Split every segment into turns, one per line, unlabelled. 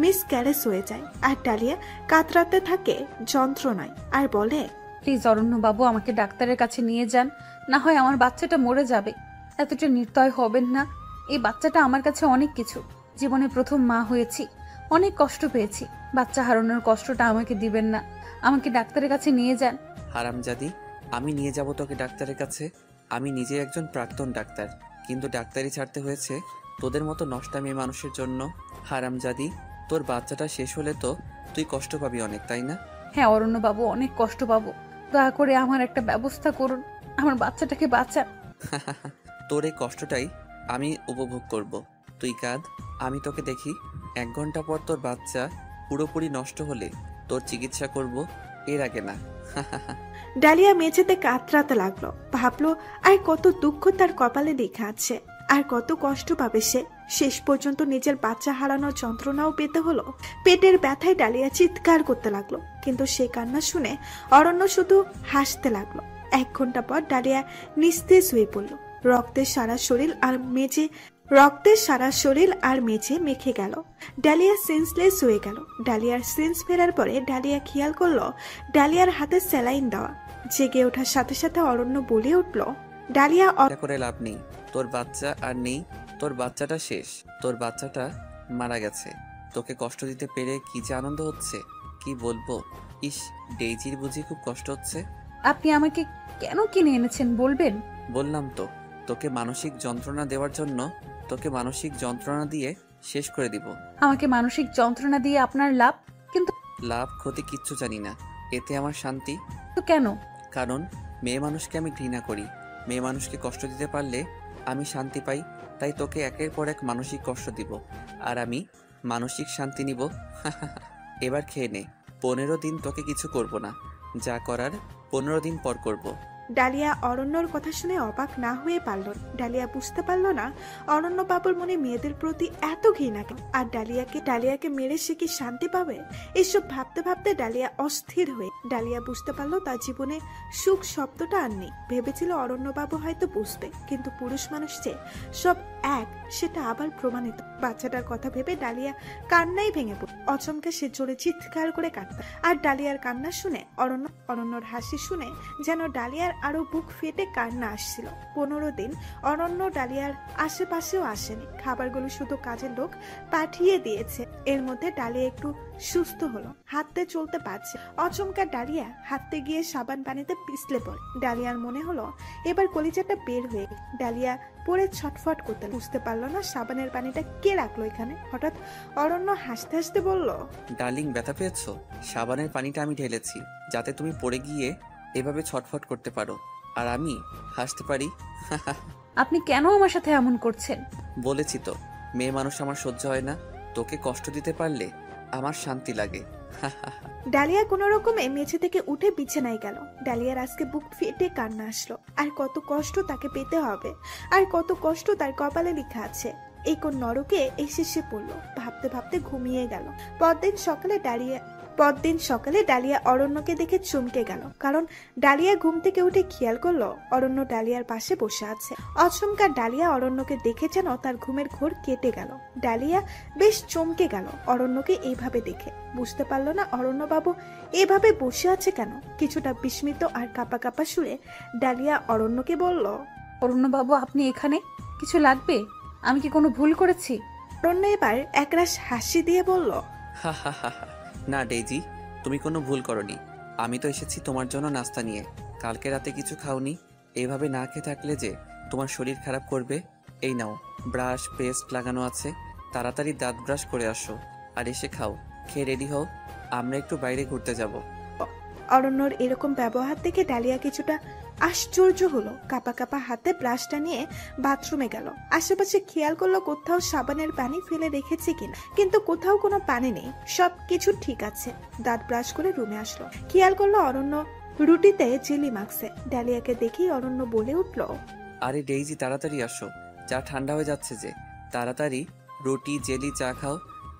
Miss ক্যারেস হয়ে যায় আর dahlia কাতরাতে থাকে যন্ত্রণায় আর বলে,
প্লিজ অরণ্যবাবু, আমাকে ডাক্তারের কাছে নিয়ে যান, না হয় আমার বাচ্চাটা মরে যাবে। এতটা নির্দয় হবেন না। এই বাচ্চাটা আমার কাছে অনেক কিছু। জীবনে প্রথম মা হয়েছি, অনেক কষ্ট পেয়েছি। বাচ্চা হারানোর কষ্টটা আমাকে দিবেন না। আমাকে ডাক্তারের কাছে নিয়ে যান।
হারামজাদি, আমি নিয়ে যাব তোকে ডাক্তারের কাছে। আমি নিজে একজন প্রাক্তন ডাক্তার, কিন্তু ডাক্তারি ছাড়তে হয়েছে তোদের মতো নষ্টা মেয়ে মানুষের জন্য। হারামজাদি, তোর বাচ্চাটা শেষ হলে তো তুই কষ্ট পাবি অনেক, তাই না?
হ্যাঁ অরণ্যবাবু, অনেক কষ্ট পাবো। দয়া করে আমার একটা ব্যবস্থা করুন, আমার বাচ্চাটাকে বাঁচান।
তোর এই কষ্টটাই আমি উপভোগ করব। তুই কাঁদ, আমি তোকে দেখি। 1 ঘন্টা পর তোর বাচ্চা পুরোপুরি নষ্ট হলে তোর চিকিৎসা করব, এর আগে না।
ডালিয়া মেঝেতে কাতরাতে লাগলো। ভাবলো আর কত দুঃখ তার কপালে লেখা আছে, আর কত কষ্ট পাবে সে। শেষ পর্যন্ত নিজের বাচ্চা হারানোর যন্ত্রণাও পেতে হলো। পেটের ব্যথায় ডালিয়া চিৎকার করতে লাগলো, কিন্তু সে কান্না শুনে অরণ্য শুধু হাসতে লাগলো। 1 ঘন্টা পর ডালিয়া নিস্তেজ হয়ে পড়ল। রক্তের সারা শরীর আর মেঝে মেখে গেল। ডালিয়া সেন্সলেস হয়ে গেল। ডালিয়ার সেন্স ফেরার পরে ডালিয়া খেয়াল করলো ডালিয়ার হাতে স্যালাইন দেওয়া। জেগে ওঠার সাথে সাথে অরণ্য বলে উঠল, ডালিয়া
করে লাভ নেই, তোর বাচ্চা আর নেই। তোর বাচ্চাটা শেষ, তোর বাচ্চাটা মারা গেছে। তোকে কষ্ট দিতে পেরে কি যে আনন্দ হচ্ছে, কি বলবো। ইস, ডেইজির বুঝি খুব কষ্ট হচ্ছে।
আপনি আমাকে কেন কিনে এনেছেন বলবেন?
বললাম তো, তোকে মানসিক যন্ত্রণা দেওয়ার জন্য। তোকে মানসিক যন্ত্রণা দিয়ে শেষ করে দিব।
আমাকে মানসিক যন্ত্রণা দিয়ে আপনার লাভ? কিন্তু
লাভ ক্ষতি কিচ্ছু জানি না, এতে আমার শান্তি।
তো কেন?
কারণ মেয়ে মানুষকে আমি ঘৃণা করি। মেয়ে মানুষকে কষ্ট দিতে পারলে আমি শান্তি পাই। তাই তোকে একের পর এক মানসিক কষ্ট দিব, আর আমি মানসিক শান্তি নিব। এবার খেয়ে নে। 15 দিন তোকে কিছু করব না, যা করার 15 দিন পর করব।
ডালিয়া অরণ্যর কথা শুনে অবাক না হয়ে পারল। ডালিয়া বুঝতে পারল না অরণ্য বাবুর মনে মেয়েদের প্রতি এত ঘৃণা কেন, আর ডালিয়াকে মেরে সে কি শান্তি পাবে? এসব ভাবতে ভাবতে ডালিয়া অস্থির হয়ে ডালিয়া বুঝতে পারলো তার জীবনে সুখ শব্দটা আর নেই। ভেবেছিল অরণ্য বাবু হয়তো বুঝবে, কিন্তু পুরুষ মানুষ যে সব এক সেটা আবার প্রমাণিত। বাচ্চাটার কথা ভেবে ডালিয়া কান্নাই ভেঙে পড়ল। অচমকা সে জোরে চিৎকার করে কাঁদত। আর ডালিয়ার কান্না শুনে অরণ্যর হাসি শুনে যেন ডালিয়ার আরো বুক ফেটে কান্না আসছিল। 15 দিন অরণ্য ডালিয়ার আশেপাশেও আসেনি। খাবারগুলো শুধু কাজের লোক পাঠিয়ে দিয়েছে। এর মধ্যে ডালিয়া একটু সুস্থ হলো, হাঁটতে চলতে পারছে। অচমকা ডালিয়া হাঁটতে গিয়ে সাবান পানিতে পিছলে পড়ে। ডালিয়ার মনে হলো এবার কলিজাটা বের হয়ে গেছে। ডালিয়া পরে ছটফট করতে বুঝতে পারলো না সাবানের পানিটা কে রাখলো এখানে। হঠাৎ অরণ্য হাসতে হাসতে বলল,
ডার্লিং, ব্যথা পেয়েছো? সাবানের পানিটা আমি ঢেলেছি যাতে তুমি পড়ে গিয়ে এভাবে ছটফট করতে পারো আর আমি হাসতে পারি।
আপনি কেন আমার সাথে এমন করছেন?
বলেছি তো, মেয়ে মানুষ আমার সহ্য হয় না। তোকে কষ্ট দিতে পারলে আমার শান্তি লাগে।
ডালিয়া কোনো রকমে মেঝে থেকে উঠে বিছানায় গেল। ডালিয়ার আজকে বুক ফেটে কান্না আসলো। আর কত কষ্ট তাকে পেতে হবে, আর কত কষ্ট তার কপালে লেখা আছে। এই কোন নরকে এসে সে পড়লো। ভাবতে ভাবতে ঘুমিয়ে গেল। পরদিন সকালে ডালিয়া অরণ্যকে দেখে চমকে গেল, কারণ ডালিয়া ঘুম থেকে উঠে খেয়াল করলো অরণ্য ডালিয়ার পাশে বসে আছে। অচমকা ডালিয়া অরণ্যকে দেখে যেন তার ঘুমের ঘোর কেটে গেল। ডালিয়া বেশ চমকে গেল অরণ্যকে এইভাবে দেখে। বুঝতে পারলো না অরণ্যবাবু এভাবে বসে আছে কেন। কিছুটা বিস্মিত আর কাঁপা কাঁপা সুরে ডালিয়া অরণ্যকে বলল,
অরণ্যবাবু, আপনি এখানে? কিছু লাগবে? আমি কি কোনো ভুল করেছি?
অরণ্য এবার একরাশ হাসি দিয়ে বলল,
না ডেইজি, তুমি কোনো ভুল করনি। আমি তো এসেছি তোমার জন্য নাস্তা নিয়ে। কালকে রাতে কিছু খাওনি। এভাবে না খেয়ে থাকলে যে তোমার শরীর খারাপ করবে। এই নাও, ব্রাশ পেস্ট লাগানো আছে। তাড়াতাড়ি দাঁত ব্রাশ করে আসো আর এসে খাও। খেয়ে রেডি হও, আমরা একটু বাইরে ঘুরতে যাব।
অরণ্যর এরকম ব্যবহার দেখে ডালিয়া কিছুটা আশ্চর্য হলো। কাপা কাপা হাতে ব্রাশটা নিয়ে বাথরুমে গেল। আশেপাশে খেয়াল করলো কোথাও সাবানের পানি ফেলে রেখেছে কিনা, কিন্তু কোথাও কোনো পানি নেই। সব কিছু ঠিক আছে। দাঁত ব্রাশ করে রুমে আসলো। খেয়াল করলো অরণ্য রুটিতে চিলি মাখছে। ডালিয়াকে দেখেই অরণ্য বলে উঠল,
আরে ডেইজি, তাড়াতাড়ি আসো, চা ঠান্ডা হয়ে যাচ্ছে যে। তাড়াতাড়ি রুটি জেলি চা খাও,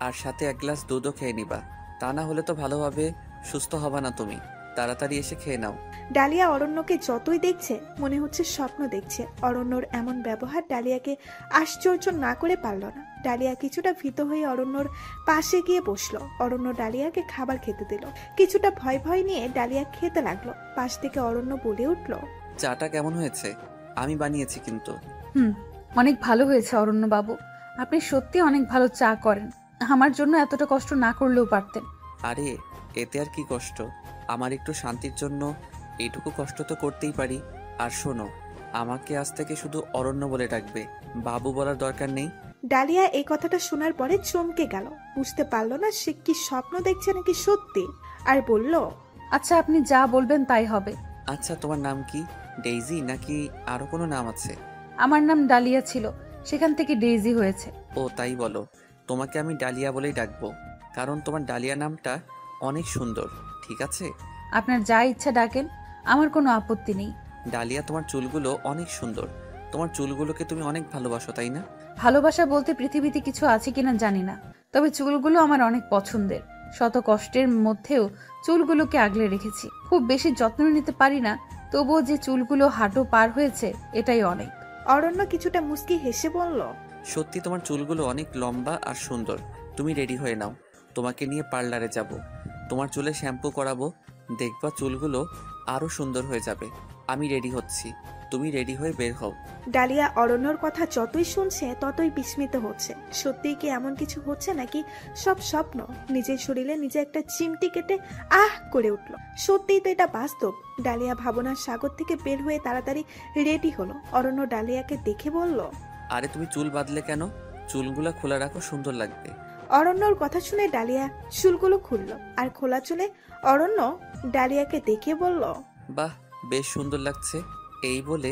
আর সাথে 1 গ্লাস দুধও খেয়ে নিবা। তা না হলে তো ভালোভাবে সুস্থ হবা না তুমি। তাড়াতাড়ি এসে খেয়ে নাও।
ডালিয়া অরণ্যকে যতই দেখছে মনে হচ্ছে স্বপ্ন দেখছে। অরণ্যর এমন ব্যবহার ডালিয়াকে আশ্চর্য না করে পারল না। ডালিয়া কিছুটা ভীত হয়ে অরণ্যর পাশে গিয়ে বসলো। অরণ্য ডালিয়াকে খাবার খেতে দিল। কিছুটা ভয় ভয় নিয়ে ডালিয়া খেতে লাগলো। পাশ থেকে অরণ্য বলে উঠল,
চাটা কেমন হয়েছে? আমি বানিয়েছি কিন্তু।
অনেক ভালো হয়েছে অরণ্য বাবু, আপনি সত্যি অনেক ভালো চা করেন। আমার জন্য এতটা কষ্ট না করলেও পারতেন।
আরে এতে আর কি কষ্ট, আমার একটু শান্তির জন্য এইটুকু কষ্ট তো করতেই পারি। আর শোনো, আমাকে আজ থেকে শুধু অরণ্য বলে ডাকবে, বাবু বলার দরকার নেই।
ডালিয়া এই কথাটা শোনার পরে চমকে গেল। বুঝতে পারলো না সে কি স্বপ্ন দেখছে নাকি সত্যি, আর বলল,
আচ্ছা, আপনি যা বলবেন তাই হবে।
আচ্ছা, তোমার নাম কি? ডেইজি নাকি আরো কোনো নাম আছে?
আমার নাম ডালিয়া ছিল, সেখান থেকে ডেইজি হয়েছে।
ও তাই বলো। তোমাকে আমি ডালিয়া বলেই ডাকবো, কারণ তোমার ডালিয়া নামটা অনেক সুন্দর। ঠিক আছে?
আপনার যা ইচ্ছা ডাকেন, আমার কোনো আপত্তি নেই।
ডালিয়া, তোমার চুলগুলো অনেক সুন্দর। তোমার চুলগুলোকে তুমি অনেক ভালোবাসো, তাই না?
ভালোবাসা বলতে পৃথিবীতে কিছু আছে কিনা জানি না, তবে চুলগুলো আমার অনেক পছন্দের। শত কষ্টের মধ্যেও চুলগুলোকে আগলে রেখেছি। খুব বেশি যত্ন নিতে পারি না, তবুও যে চুলগুলো হাঁটু পার হয়েছে এটাই অনেক।
অরণ্য কিছুটা মুচকি হেসে বলল,
সত্যি তোমার চুলগুলো অনেক লম্বা আর সুন্দর। তুমি রেডি হয়ে নাও, তোমাকে নিয়ে পার্লারে যাব। তোমার চুলে শ্যাম্পু করাবো, দেখবা চুলগুলো আরো সুন্দর হয়ে যাবে। আমি রেডি হচ্ছি, তুমি রেডি হয়ে বের হও।
ডালিয়া অরণ্যর কথা যতই শুনছে ততই বিস্মিত হচ্ছে। সত্যিই কি এমন কিছু হচ্ছে নাকি সব স্বপ্ন? নিজের শরীরে নিজে একটা চিমটি কেটে আহ করে উঠল। সত্যিই তো এটা বাস্তব। ডালিয়া ভাবনার সাগর থেকে বের হয়ে তাড়াতাড়ি রেডি হলো। অরণ্য ডালিয়াকে দেখে বলল,
আরে তুমি চুল বাঁধলে কেন? চুলগুলা খোলা রাখো, সুন্দর লাগবে।
অরণ্যর কথা শুনে ডালিয়া চুলগুলো খুলল, আর খোলা চুলে অরণ্য ডালিয়াকে দেখে বলল,
বাহ, বেশ সুন্দর লাগছে। এই বলে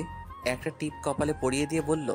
একটা টিপ কপালে পরিয়ে দিয়ে বলল,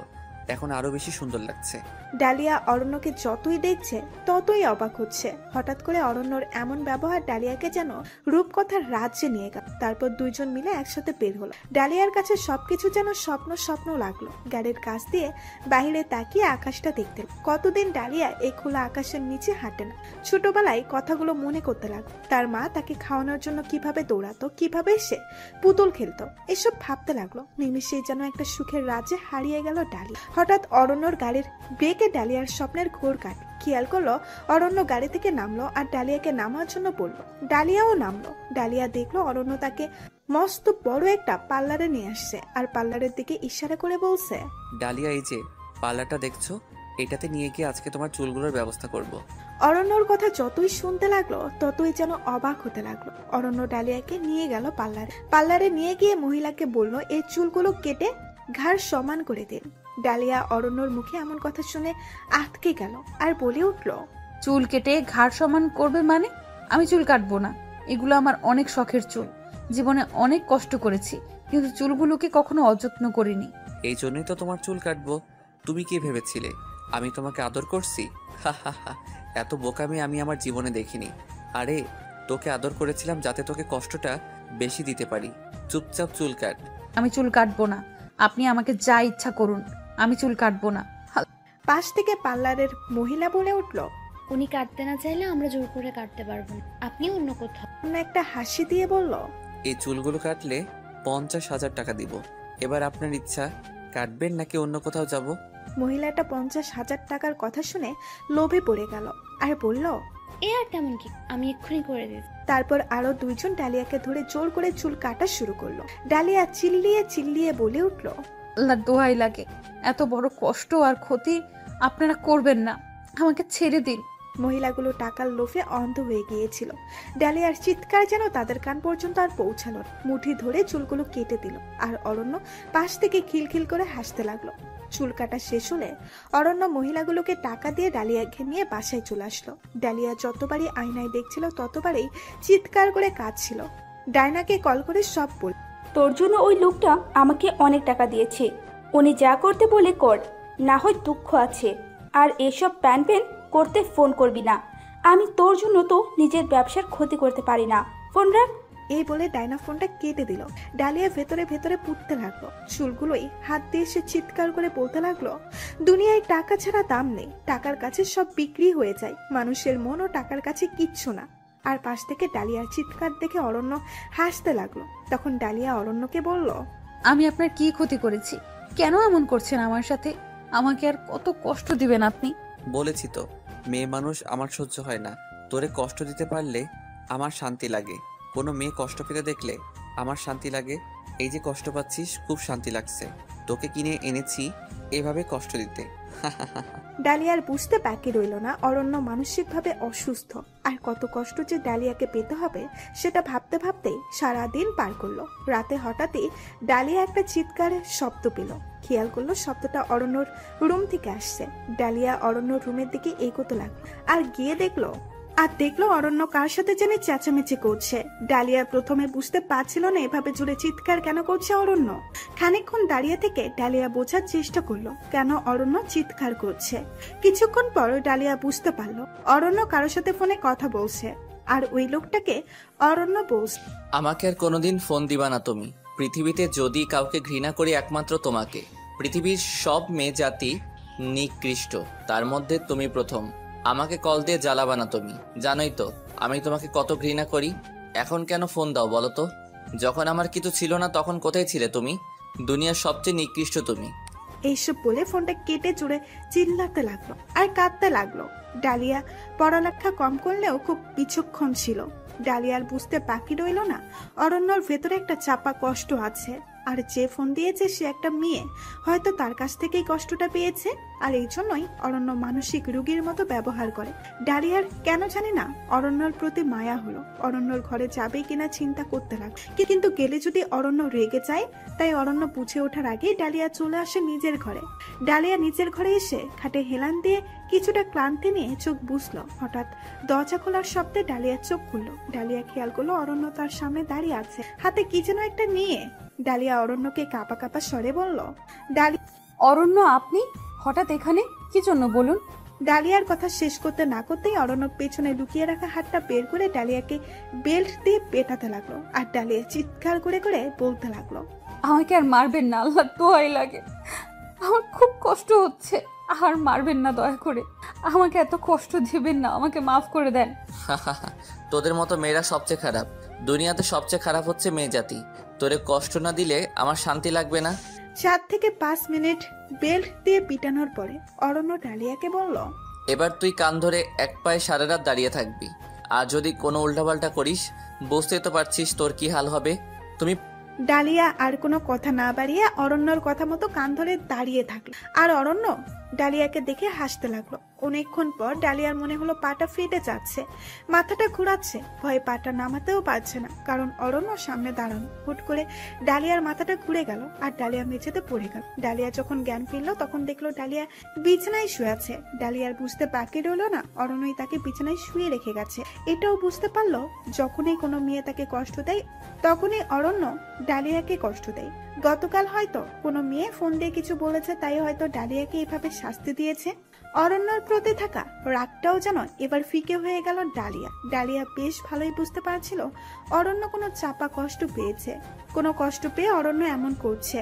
এখন আরো বেশি সুন্দর লাগছে।
ডালিয়া অরণ্যকে যতই দেখছে ততই অবাক হচ্ছে। হঠাৎ করে অরণ্যর এমন ব্যবহার ডালিয়াকে যেন রূপকথার রাজ্যে নিয়ে গেল। তারপর দুইজন মিলে একসাথে বের হলো। ডালিয়ার কাছে সবকিছু যেন স্বপ্ন স্বপ্ন লাগলো। গাড়ির কাছ দিয়ে বাহিরে তাকিয়ে আকাশটা দেখতে লাগলো। কতদিন ডালিয়া এই খোলা আকাশের নিচে হাঁটে না। ছোটবেলায় কথাগুলো মনে করতে লাগলো। তার মা তাকে খাওয়ানোর জন্য কিভাবে দৌড়াতো, কিভাবে সে পুতুল খেলতো, এসব ভাবতে লাগলো। নিমিষেই যেন একটা সুখের রাজ্যে হারিয়ে গেল ডালিয়া। হঠাৎ অরণ্যর গাড়ির ব্রেকে ডালিয়ার স্বপ্নের ঘোর কাট খেয়াল করলো। অরণ্য গাড়ি থেকে নামলো আর ডালিয়াকে নামার জন্য বলল। ডালিয়াও নামলো। ডালিয়া দেখলো অরণ্য তাকে মস্ত বড় একটা পার্লারে নিয়ে আসছে, আর পার্লারের দিকে ইশারা করে বলছে,
ডালিয়া, এই যে পার্লারটা দেখছো, এটাতে নিয়ে গিয়ে আজকে তোমার চুলগুলোর ব্যবস্থা করব।
অরণ্যর কথা যতই শুনতে লাগলো ততই যেন অবাক হতে লাগলো। অরণ্য ডালিয়াকে নিয়ে গেল পার্লারে। পার্লারে নিয়ে গিয়ে মহিলাকে বলল, এই চুলগুলো কেটে ঘাড় সমান করে দিন। ডালিয়া অরণ্যর মুখে এমন কথা শুনে আটকে গেল আর বলে উঠল,
চুল কেটে ঘাড় সমান করবে মানে? আমি চুল কাটবো না। এগুলো আমার অনেক শখের চুল। জীবনে অনেক কষ্ট করেছি, কিন্তু চুলগুলোকে কখনো অযত্ন করিনি।
এই জন্যই তো তোমার চুল কাটবো। তুমি কি ভেবেছিলে আমি তোমাকে আদর করছি? হা হা হা, এত বোকামি আমি আমার জীবনে দেখিনি। আরে তোকে আদর করেছিলাম যাতে তোকে কষ্টটা বেশি দিতে পারি। চুপচাপ চুল কাট।
আমি চুল কাটবো না। আপনি আমাকে যা ইচ্ছা করুন, আমি চুল কাটবো না।
পাশ থেকে পার্লারের মহিলা বলে উঠল,
উনি কাটতে না চাইলে আমরা জোর করে কাটতে পারবো না, আপনি অন্য কোথাও।
অন্য একটা হাসি দিয়ে বলল,
এই চুলগুলো কাটলে 50,000 টাকা দিব। এবার আপনার ইচ্ছা, কাটবেন নাকি অন্য কোথাও যাব?
মহিলাটা 50,000 টাকার কথা শুনে লোভে পড়ে গেল আর বলল,
এ আর তেমন কি, আমি এক্ষুনি করে দিচ্ছি।
তারপর আরো দুইজন ডালিয়াকে ধরে জোর করে চুল কাটা শুরু করলো। ডালিয়া চিল্লিয়ে চিল্লিয়ে বলে উঠল,
আল্লাহ দোহাই লাগে, এত বড় কষ্ট আর ক্ষতি আপনারা করবেন না, আমাকে ছেড়ে দিন।
মহিলাগুলো টাকার লোভে অন্ধ হয়ে গিয়েছিল। ডালিয়ার চিৎকার যেন তাদের কান পর্যন্ত আর পৌঁছালো না। মুঠি ধরে চুলগুলো কেটে দিল, আর অরণ্য পাশ থেকে খিলখিল করে হাসতে লাগলো। চুল কাটা শেষ হলে অরণ্য মহিলাগুলোকে টাকা দিয়ে ডালিয়াকে নিয়ে বাসায় চলে আসলো। ডালিয়া যতবারই আয়নায় দেখছিল ততবারই চিৎকার করে কাঁদছিল। ডায়নাকে কল করে সব বল।
তোর জন্য ওই লোকটা আমাকে অনেক টাকা দিয়েছে, উনি যা করতে বলে কর, না হয় দুঃখ আছে। আর এসব প্যান প্যান করতে ফোন করবি না, আমি তোর জন্য তো নিজের ব্যবসার ক্ষতি করতে পারি না, ফোন রাখ।
এই বলে ডায়না ফোনটা কেটে দিল। ডালিয়া ভেতরে ভেতরে পুড়তে লাগলো। চুলগুলোই হাত দিয়ে সে চিৎকার করে বলতে লাগলো, দুনিয়ায় টাকা ছাড়া দাম নেই, টাকার কাছে সব বিক্রি হয়ে যায়, মানুষের মনও টাকার কাছে কিচ্ছু না। আর পাশ থেকে ডালিয়ার চিৎকার দেখে অরণ্য হাসতে লাগলো। তখন ডালিয়া অরণ্যকে বলল,
আমি আপনার কি ক্ষতি করেছি? কেন এমন করছেন আমার সাথে? আমাকে আর কত কষ্ট দিবেন আপনি?
বলেছি তো, মেয়ে মানুষ আমার সহ্য হয় না। তোরে কষ্ট দিতে পারলে আমার শান্তি লাগে। কোনো মেয়ে কষ্ট পেতে দেখলে আমার শান্তি লাগে। এই যে কষ্ট পাচ্ছিস, খুব শান্তি লাগছে। তোকে কিনে এনেছি এভাবে কষ্ট দিতে।
ডালিয়ার বুঝতে বাকি রইল না অরণ্য মানসিকভাবে অসুস্থ, আর কত কষ্ট যে ডালিয়াকে পেতে হবে সেটা ভাবতে ভাবতেই সারাদিন পার করলো। রাতে হঠাৎই ডালিয়া একটা চিৎকারের শব্দ পেল। খেয়াল করলো শব্দটা অরণ্যর রুম থেকে আসছে। ডালিয়া অরণ্যর রুমের দিকে এগোতে লাগলো আর দেখলো অরণ্য কার সাথে যেন চেঁচামেচি করছে। ডালিয়া প্রথমে বুঝতে পারছিল না এভাবে জোরে চিৎকার কেন করছে অরণ্য। খানিকক্ষণ দাঁড়িয়ে থেকে ডালিয়া বোঝার চেষ্টা করলো কেন অরণ্য চিৎকার করছে। কিছুক্ষণ পর ডালিয়া বুঝতে পারলো অরণ্য কারোর সাথে ফোনে কথা বলছে, আর ওই লোকটাকে অরণ্য বলছে,
আমাকে আর কোনোদিন ফোন দিবা না তুমি। পৃথিবীতে যদি কাউকে ঘৃণা করি একমাত্র তোমাকে। পৃথিবীর সব মেয়ে জাতি নিকৃষ্ট, তার মধ্যে তুমি প্রথম। আমাকে কল দিয়ে জ্বালাবা না তুমি। জানোই তো আমি তোমাকে কত ঘৃণা করি। এখন কেন ফোন দাও বলো তো? যখন আমার কিছু ছিল না তখন কোথায় ছিলে তুমি? দুনিয়ার সবচেয়ে নিকৃষ্ট তুমি।
এইসব বলে ফোনটা কেটে জুড়ে চিল্লাতে লাগলো আর কাঁদতে লাগলো। ডালিয়া পড়ালেখা কম করলেও খুব বিচক্ষণ ছিল। ডালিয়ার বুঝতে বাকি রইল না অরণ্যর ভেতরে একটা চাপা কষ্ট আছে, আর যে ফোন দিয়েছে সে একটা মেয়ে, হয়তো তার কাছ থেকেই কষ্টটা পেয়েছে, আর এই জন্যই অরণ্য মানসিক রোগীর মতো ব্যবহার করে। ডালিয়ার কেন জানি না অরণ্যর প্রতি মায়া হলো। অরণ্যর ঘরে যাবে কিনা চিন্তা করতে লাগলো, কিন্তু গেলে যদি অরণ্য রেগে যায়, তাই অরণ্য বুঝে ওঠার আগেই ডালিয়া চলে আসে নিজের ঘরে। ডালিয়া নিজের ঘরে এসে খাটে হেলান দিয়ে কিছুটা ক্লান্তি নিয়ে চোখ বুঝলো। হঠাৎ দরজা খোলার শব্দে ডালিয়া চোখ খুললো। ডালিয়া খেয়াল করলো অরণ্য তার সামনে দাঁড়িয়ে আছে, হাতে কি যেন একটা নিয়ে। ডালিয়া অরণ্যকে কাঁপা কাঁপা স্বরে বলল,
অরণ্য, আপনি হঠাৎ এখানে কি জন্য বলুন?
ডালিয়ার কথা শেষ করতে না করতেই অরণ্য পেছনে লুকিয়ে রাখা হাতটা বের করে ডালিয়াকে বেল্ট দিয়ে পেটাতে লাগলো, আর ডালিয়া চিৎকার করে করে বলতে লাগলো,
আমাকে আর মারবেন না, আল্লাহ দোহাই লাগে, আমার খুব কষ্ট হচ্ছে, আর মারবেন না দয়া করে, আমাকে এত কষ্ট দিবেন না, আমাকে মাফ করে দেন।
তোদের মতো মেয়েরা সবচেয়ে খারাপ। দুনিয়াতে সবচেয়ে খারাপ হচ্ছে মেয়ে জাতি। তোরে কষ্ট না দিলে আমার শান্তি লাগবে না।
4 থেকে 5 মিনিট বেল্ট দিয়ে পিটানোর পরে অরণ্য ডালিয়াকে বলল,
এবার তুই কান ধরে এক পায়ে সারা রাত দাঁড়িয়ে থাকবি। আর যদি কোনো উল্টাপাল্টা করিস, বুঝতে তো পারছিস তোর কি হাল হবে। তুমি
ডালিয়া আর কোনো কথা না বাড়িয়ে অরণ্যর কথা মতো কান ধরে দাঁড়িয়ে থাকলো, আর অরণ্য ডালিয়াকে দেখে হাসতে লাগলো। অনেকক্ষণ পর ডালিয়ার মনে হলো পাটা ফেটে যাচ্ছে, মাথাটা ঘুরাচ্ছে, ভয়ে পাটা নামাতেও পারছে না, কারণ অরণ্য সামনে দাঁড়ানো। হুট করে ডালিয়ার মাথাটা ঘুরে গেল আর ডালিয়া মেঝেতে পড়ে গেল। ডালিয়া যখন জ্ঞান ফিরল তখন দেখলো ডালিয়া বিছানায় শুয়ে আছে। ডালিয়ার বুঝতে বাকি রইল না অরণ্যই তাকে বিছানায় শুয়ে রেখে গেছে। এটাও বুঝতে পারলো যখনই কোনো মেয়ে তাকে কষ্ট দেয় তখনই অরণ্য ডালিয়াকে কষ্ট দেয়। গতকাল হয়তো কোনো মেয়ে ফোন দিয়ে কিছু বলেছে, তাই হয়তো ডালিয়াকে এভাবে শাস্তি দিয়েছে। অরণ্যর প্রতি থাকা রাগটাও যেন এবার ফিকে হয়ে গেল ডালিয়া বেশ ভালোই বুঝতে পারছিল অরণ্য কোনো চাপা কষ্ট পেয়েছে, কোনো কষ্ট পেয়ে অরণ্য এমন করছে,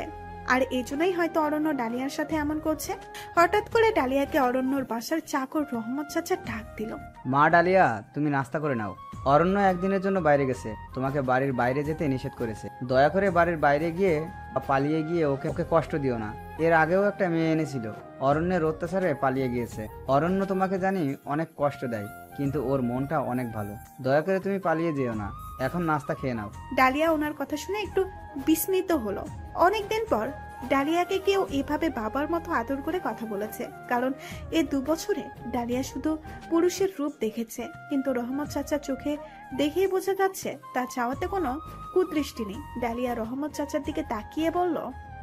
আর এই জন্যই হয়তো অরণ্য ডালিয়ার সাথে এমন করছে। হঠাৎ করে ডালিয়াকে অরণ্যর বাসার চাকর রহমত চাচা ডাক দিল,
মা ডালিয়া, তুমি নাস্তা করে নাও। অরণ্য একদিনের জন্য বাইরে গেছে, তোমাকে বাড়ির বাইরে যেতে নিষেধ করেছে। দয়া করে বাড়ির বাইরে গিয়ে বা পালিয়ে গিয়ে ওকে কষ্ট দিও না। এর আগেও একটা মেয়ে এনেছিল, অরণ্যের অত্যাচারে পালিয়ে গিয়েছে। অরণ্য তোমাকে জানি অনেক কষ্ট দেয়, কিন্তু ওর মনটা অনেক ভালো। দয়া করে তুমি পালিয়ে যেও না, এখন নাস্তা খেয়ে নাও।
ডালিয়া ওনার কথা শুনে একটু বিস্মিত হলো। অনেকদিন পর ডালিয়াকে কেউ এভাবে বাবার মতো আদর করে কথা বলেছে, কারণ এই 2 বছরে ডালিয়া শুধু পুরুষের রূপ দেখেছে, কিন্তু রহমত চাচার চোখে দেখেই বোঝা যাচ্ছে তার চাওয়াতে কোনো কুদৃষ্টি নেই। ডালিয়া রহমত চাচার দিকে তাকিয়ে বলল,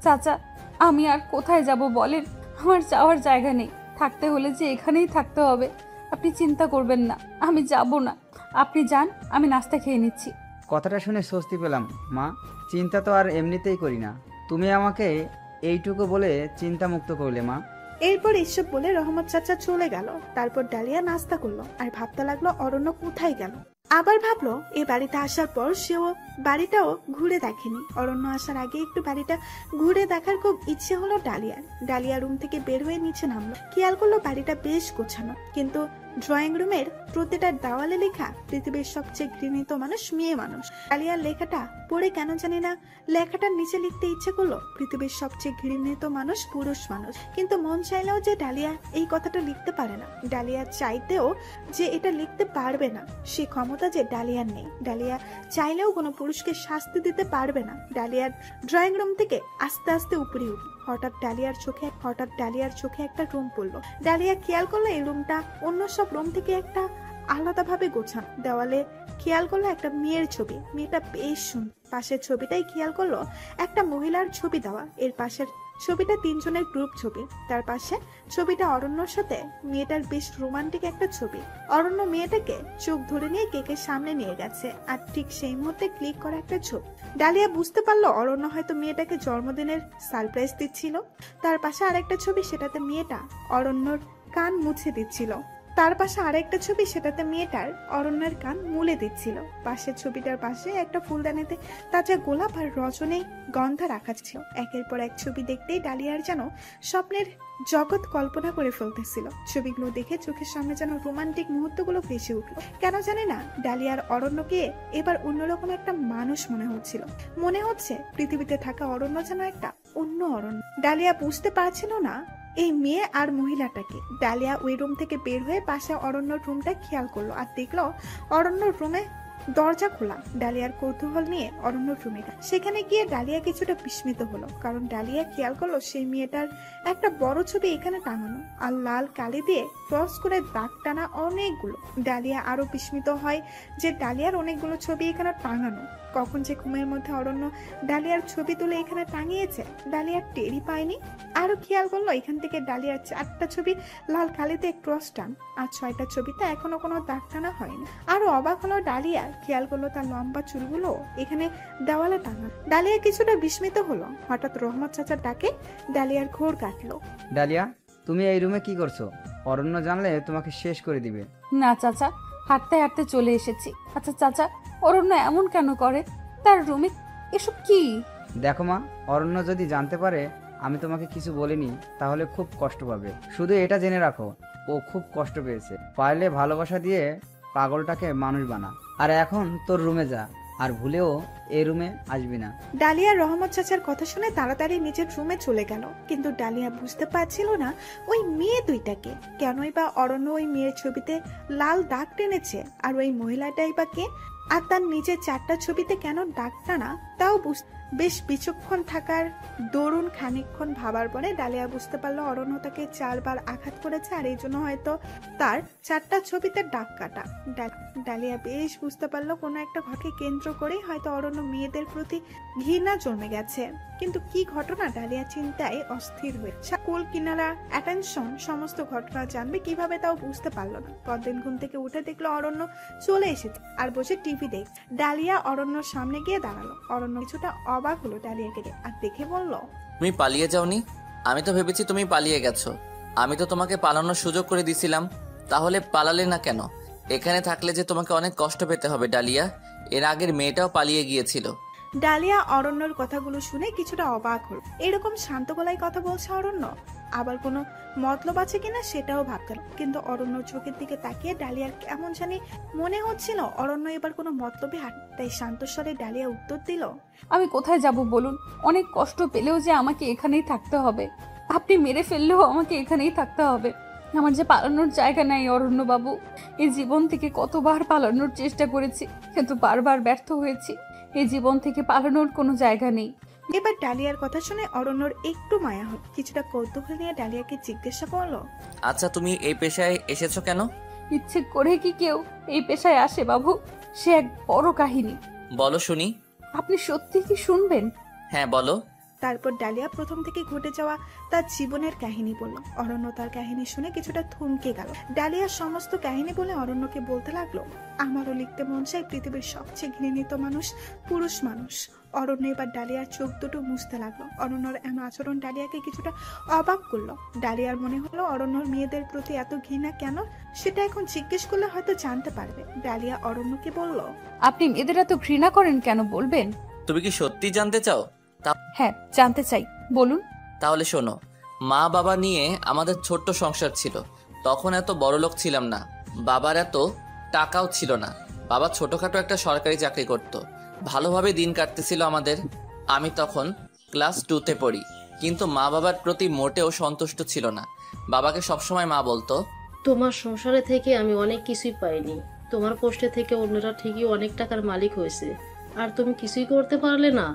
চাচা, আমি আর কোথায় যাব বলেন? আমার যাওয়ার জায়গা নেই, থাকতে হলে যে এখানেই থাকতে হবে। আপনি চিন্তা করবেন না, আমি যাব না, আপনি যান, আমি নাস্তা খেয়ে নিচ্ছি।
কথাটা শুনে স্বস্তি পেলাম মা। চিন্তা তো আর এমনিতেই করি না, তুমি আমাকে এইটুকু বলে চিন্তা মুক্ত করলে মা।
এরপর এসব বলে রহমত চাচা চলে গেল। তারপর ডালিয়া নাস্তা করলো আর ভাবতে লাগলো অরণ্য কোথায় গেল। আবার ভাবলো এই বাড়িতে আসার পর সেও বাড়িটাও ঘুরে দেখেনি। অরণ্য আসার আগে একটু বাড়িটা ঘুরে দেখার খুব ইচ্ছে হলো ডালিয়ার। ডালিয়া রুম থেকে বের হয়ে নিচে নামলো, খেয়াল করলো বাড়িটা বেশ গোছানো, কিন্তু ড্রয়িং রুমের প্রতিটা দেওয়ালে লেখা পৃথিবীর সবচেয়ে ঘৃণিত মানুষ মেয়ে মানুষ। ডালিয়ার লেখাটা পড়ে কেন জানি না লেখাটার নিচে লিখতে ইচ্ছে করলো পৃথিবীর সবচেয়ে ঘৃণিত মানুষ পুরুষ মানুষ, কিন্তু মন চাইলেও যে ডালিয়া এই কথাটা লিখতে পারে না। ডালিয়া চাইতেও যে এটা লিখতে পারবে না, সে ক্ষমতা যে ডালিয়ার নেই। ডালিয়া চাইলেও কোনো পুরুষকে শাস্তি দিতে পারবে না। ডালিয়ার ড্রয়িং রুম থেকে আস্তে আস্তে উপরে উঠল। হঠাৎ ডালিয়ার চোখে একটা রুম পড়লো। ডালিয়া খেয়াল করলো এই রুমটা অন্য সব রুম থেকে একটা আলাদাভাবে গোছানো। দেওয়ালে খেয়াল করলো একটা মেয়ের ছবি, মেয়েটা বেশ সুন্দর। পাশের ছবিটাই খেয়াল করলো একটা মহিলার ছবি দেওয়া। এর পাশের ছবিটা 3 জনের গ্রুপ ছবি। তার পাশে ছবিটা অরণ্যর সাথে মেয়েটার বেশ রোমান্টিক একটা ছবি। অরণ্য মেয়েটাকে চোখ ধরে নিয়ে কেকের সামনে নিয়ে গেছে, আর ঠিক সেই মুহূর্তে ক্লিক করা একটা ছবি। ডালিয়া বুঝতে পারলো অরণ্য হয়তো মেয়েটাকে জন্মদিনের সারপ্রাইজ দিচ্ছিল। তার পাশে আরেকটা ছবি, সেটাতে মেয়েটা অরণ্যর কান মুছে দিচ্ছিল। তার পাশে আরেকটা ছবি, সেটাতে মেয়েটার অরণ্যের কান মুলে দিচ্ছিল। পাশের ছবিটার পাশে একটা ফুলদানিতে তাজা গোলাপ আর রজনী গন্ধা রাখা ছিল। একের পর এক ছবি দেখতেই ডালিয়ার যেন স্বপ্নের জগৎ কল্পনা করে ফেলতেছিল। ছবিগুলো দেখে চোখের সামনে যেন রোমান্টিক মুহূর্তগুলো ভেসে উঠল। কেন জানে না ডালিয়ার অরণ্যকে এবার অন্যরকম একটা মানুষ মনে হচ্ছে পৃথিবীতে থাকা অরণ্য যেন একটা অন্য অরণ্য। ডালিয়া বুঝতে পারছিল না এই মেয়ে আর মহিলাটাকে। ডালিয়া ওই রুম থেকে বের হয়ে পাশে অরণ্যর রুমটা খেয়াল করলো, আর দেখলো অরণ্যর রুমে দরজা খোলা। ডালিয়ার কৌতূহল নিয়ে অরণ্যর রুমে সেখানে গিয়ে ডালিয়া কিছুটা বিস্মিত হলো, কারণ ডালিয়া খেয়াল করলো সেই মেয়েটার একটা বড় ছবি এখানে টাঙানো, আর লাল কালি দিয়ে ক্রস করে দাগ টানা অনেকগুলো। ডালিয়া আরো বিস্মিত হয় যে ডালিয়ার অনেকগুলো ছবি এখানে টাঙানো। কখন যে ঘুমের মধ্যে অরণ্য ডালিয়ার ছবি তুলে এখানে টাঙিয়েছে ডালিয়ার টেরই পায়নি। আরো খেয়াল করলো এখান থেকে ডালিয়ার 4টা ছবি লাল কালিতে ক্রস টান, আর 6টা ছবিতে এখনো কোনো দাগ টানা হয়নি। আরো অবাক হলো ডালিয়া, খেয়াল করলো তার লম্বা চুলগুলো এখানে দেওয়ালে টাঙা। ডালিয়া কিছুটা বিস্মিত হলো। হঠাৎ রহমত চাচার ডাকে ডালিয়ার ঘোর কাটলো।
ডালিয়া, তুমি এই রুমে কি করছো? অরণ্য জানলে তোমাকে শেষ করে দিবে।
না চাচা, হাঁটতে হাঁটতে চলে এসেছি। আচ্ছা চাচা, অরণ্য এমন কেন করে? তার রুমে এসব কি?
দেখো মা, অরণ্য যদি জানতে পারে আমি তোমাকে কিছু বলিনি তাহলে খুব কষ্ট পাবে। শুধু এটা জেনে রাখো, ও খুব কষ্ট পেয়েছে। পারলে ভালোবাসা দিয়ে পাগলটাকে মানুষ বানা। আর এখন তোর রুমে যা, আর ভুলেও এই রুমে আসবি না।
ডালিয়া রহমত চাচার কথা শুনে তাড়াতাড়ি নিজের রুমে চলে গেল, কিন্তু ডালিয়া বুঝতে পারছিল না ওই মেয়ে দুইটাকে। কেনই বা অরণ্য ওই মেয়ের ছবিতে লাল দাগ টেনেছে, আর ওই মহিলাটাই বা কে? আর তার নিজের 4টা ছবিতে কেন দাগ টানা তাও বেশ বিচক্ষণ থাকার দরুন খানিকক্ষণ ভাবার পরে ডালিয়া বুঝতে পারলো অরণ্য তাকে 4 বার আঘাত করেছে, আর এই জন্য হয়তো তার 4টা ছবিতে দাগ কাটা। ডালিয়া বেশ বুঝতে পারলো কোনো একটা ঘটকে কেন্দ্র করেই হয়তো অরণ্য মেয়েদের প্রতি ঘৃণা জন্মে গেছে। কিন্তু কি ঘটনা? ডালিয়া চিন্তায় অস্থির হয়ে কুল কিনারা অ্যাটেনশন সমস্ত ঘটনা জানবে কিভাবে তাও বুঝতে পারলো না। পরদিন ঘুম থেকে উঠে দেখলো অরণ্য চলে এসেছে আর বসে টিভি দেখছে। ডালিয়া অরণ্যর সামনে গিয়ে দাঁড়ালো। অরণ্য কিছুটা অবাক হলো ডালিয়াকে আর দেখে বলল,
তুমি পালিয়ে যাওনি? আমি তো ভেবেছি তুমি পালিয়ে গেছো। আমি তো তোমাকে পালানোর সুযোগ করে দিছিলাম, তাহলে পালালে না কেন? এখানে থাকলে যে তোমাকে অনেক কষ্ট পেতে হবে ডালিয়া। এর আগের মেয়েটাও পালিয়ে গিয়েছিল।
ডালিয়া অরণ্যর কথাগুলো শুনে কিছুটা অবাক হলো। এরকম শান্ত গলায় কথা বলছে অরণ্য, আবার কোনো মতলব আছে কিনা সেটাও ভাবতে। কিন্তু অরণ্য চোখের দিকে তাকিয়ে ডালিয়ার কেমন জানি মনে হচ্ছিল অরণ্য এবার কোনো মতলবে তাই শান্ত স্বরে ডালিয়া উত্তর দিল,
আমি কোথায় যাব বলুন? অনেক কষ্ট পেলেও যে আমাকে এখানেই থাকতে হবে। আপনি মেরে ফেললেও আমাকে এখানেই থাকতে হবে। আমার যে পালানোর জায়গা নাই অরণ্য বাবু। এই জীবন থেকে কতবার পালানোর চেষ্টা করেছি, কিন্তু বারবার ব্যর্থ হয়েছি। এই জীবন থেকে পালানোর কোনো জায়গা নেই।
এবার ডালিয়ার কথা শুনে অরণ্যর একটু মায়া হল। কিছুটা কৌতূহল নিয়ে ডালিয়াকে জিজ্ঞাসা করলো,
আচ্ছা, তুমি এই পেশায় এসেছো কেন?
ইচ্ছে করে কি কেউ এই পেশায় আসে বাবু? সে এক বড় কাহিনী।
বলো শুনি।
আপনি সত্যি কি শুনবেন?
হ্যাঁ বলো।
তারপর ডালিয়া প্রথম থেকে ঘটে যাওয়া তার জীবনের কাহিনী বলল। অরণ্য তার কাহিনী শুনে কিছুটা থমকে গেল। ডালিয়ার সমস্ত কাহিনী বলে অরণ্যকে বলতে লাগলো, আমারও লিখতে মন চায় পৃথিবীর সবচেয়ে ঘৃণিত মানুষ পুরুষ মানুষ। অরণ্য এবার ডালিয়ার চোখ দুটো মুছতে লাগলো। অরণ্যর এমন আচরণ ডালিয়াকে কিছুটা অবাক করলো। ডালিয়ার মনে হলো অরণ্যর মেয়েদের প্রতি এত ঘৃণা কেন, সেটা এখন জিজ্ঞেস করলে হয়তো জানতে পারবে। ডালিয়া অরণ্যকে বলল,
আপনি মেয়েদের এত ঘৃণা করেন কেন বলবেন?
তুমি কি সত্যি জানতে চাও?
হ্যাঁ, জানতে চাই, বলুন।
তাহলে শোনো, মা বাবা নিয়ে আমাদের ছোট্ট সংসার ছিল। তখন এত বড়লোক ছিলাম না। বাবার এত টাকাও ছিল না। বাবা ছোটখাটো একটা সরকারি চাকরি করত, ভালোভাবে দিন কাটতেছিল আমাদের। আমি তখন ক্লাস 2তে পড়ি, কিন্তু মা বাবার প্রতি মোটেও সন্তুষ্ট ছিল না। বাবাকে সবসময় মা বলতো,
তোমার সংসারে থেকে আমি অনেক কিছুই পাইনি। তোমার কষ্টে থেকে অন্যরা ঠিকই অনেক টাকার মালিক হয়েছে, আর তুমি কিছুই করতে পারলে না।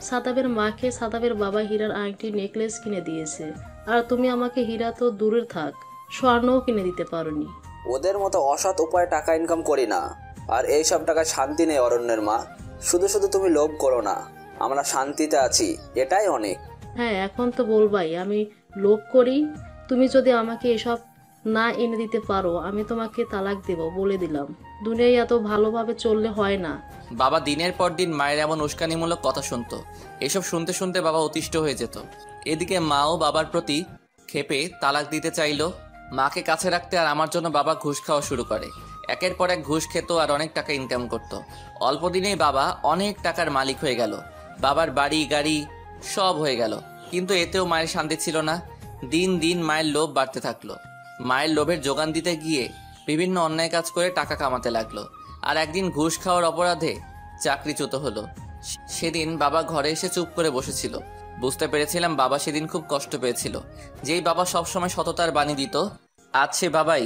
সাদাবের মাকে সাদাবের বাবা হীরার আংটি নেকলেস কিনে দিয়েছে, আর তুমি আমাকে হীরা তো দূরের থাক, স্বর্ণও কিনে দিতে পারোনি।
ওদের মতো অসৎ উপায়ে টাকা ইনকাম করি না, আর এই সব টাকা শান্তি নেই অরণ্যের মা। শুধু শুধু তুমি লোভ করো না, আমরা শান্তিতে আছি, এটাই অনেক।
হ্যাঁ, এখন তো বলবাই আমি লোভ করি। তুমি যদি আমাকে এসব না এনে দিতে পারো, আমি তোমাকে তালাক দেব, বলে দিলাম। দুনিয়ায় এত ভালোভাবে চললে হয় না।
বাবা দিনের পর দিন মায়ের এমন উস্কানিমূলক কথা শুনতো। এসব শুনতে শুনতে বাবা অতিষ্ঠ হয়ে যেত। এদিকে মাও বাবার প্রতি ক্ষেপে তালাক দিতে চাইলো। মাকে কাছে রাখতে আর আমার জন্য বাবা ঘুষ খাওয়া শুরু করে। একের পর এক ঘুষ খেত আর অনেক টাকা ইনকাম করত। অল্প দিনেই বাবা অনেক টাকার মালিক হয়ে গেল। বাবার বাড়ি গাড়ি সব হয়ে গেল, কিন্তু এতেও মায়ের শান্তি ছিল না। দিন দিন মায়ের লোভ বাড়তে থাকলো। মায়ের লোভের যোগান দিতে গিয়ে বিভিন্ন অন্যায় কাজ করে টাকা কামাতে লাগলো। আর একদিন ঘুষ খাওয়ার অপরাধে চাকরিচ্যুত হলো। সেদিন বাবা ঘরে এসে চুপ করে বসেছিল। বুঝতে পেরেছিলাম বাবা সেদিন খুব কষ্ট পেয়েছিল। যেই বাবা সবসময় সততার বাণী দিত, আজ সে বাবাই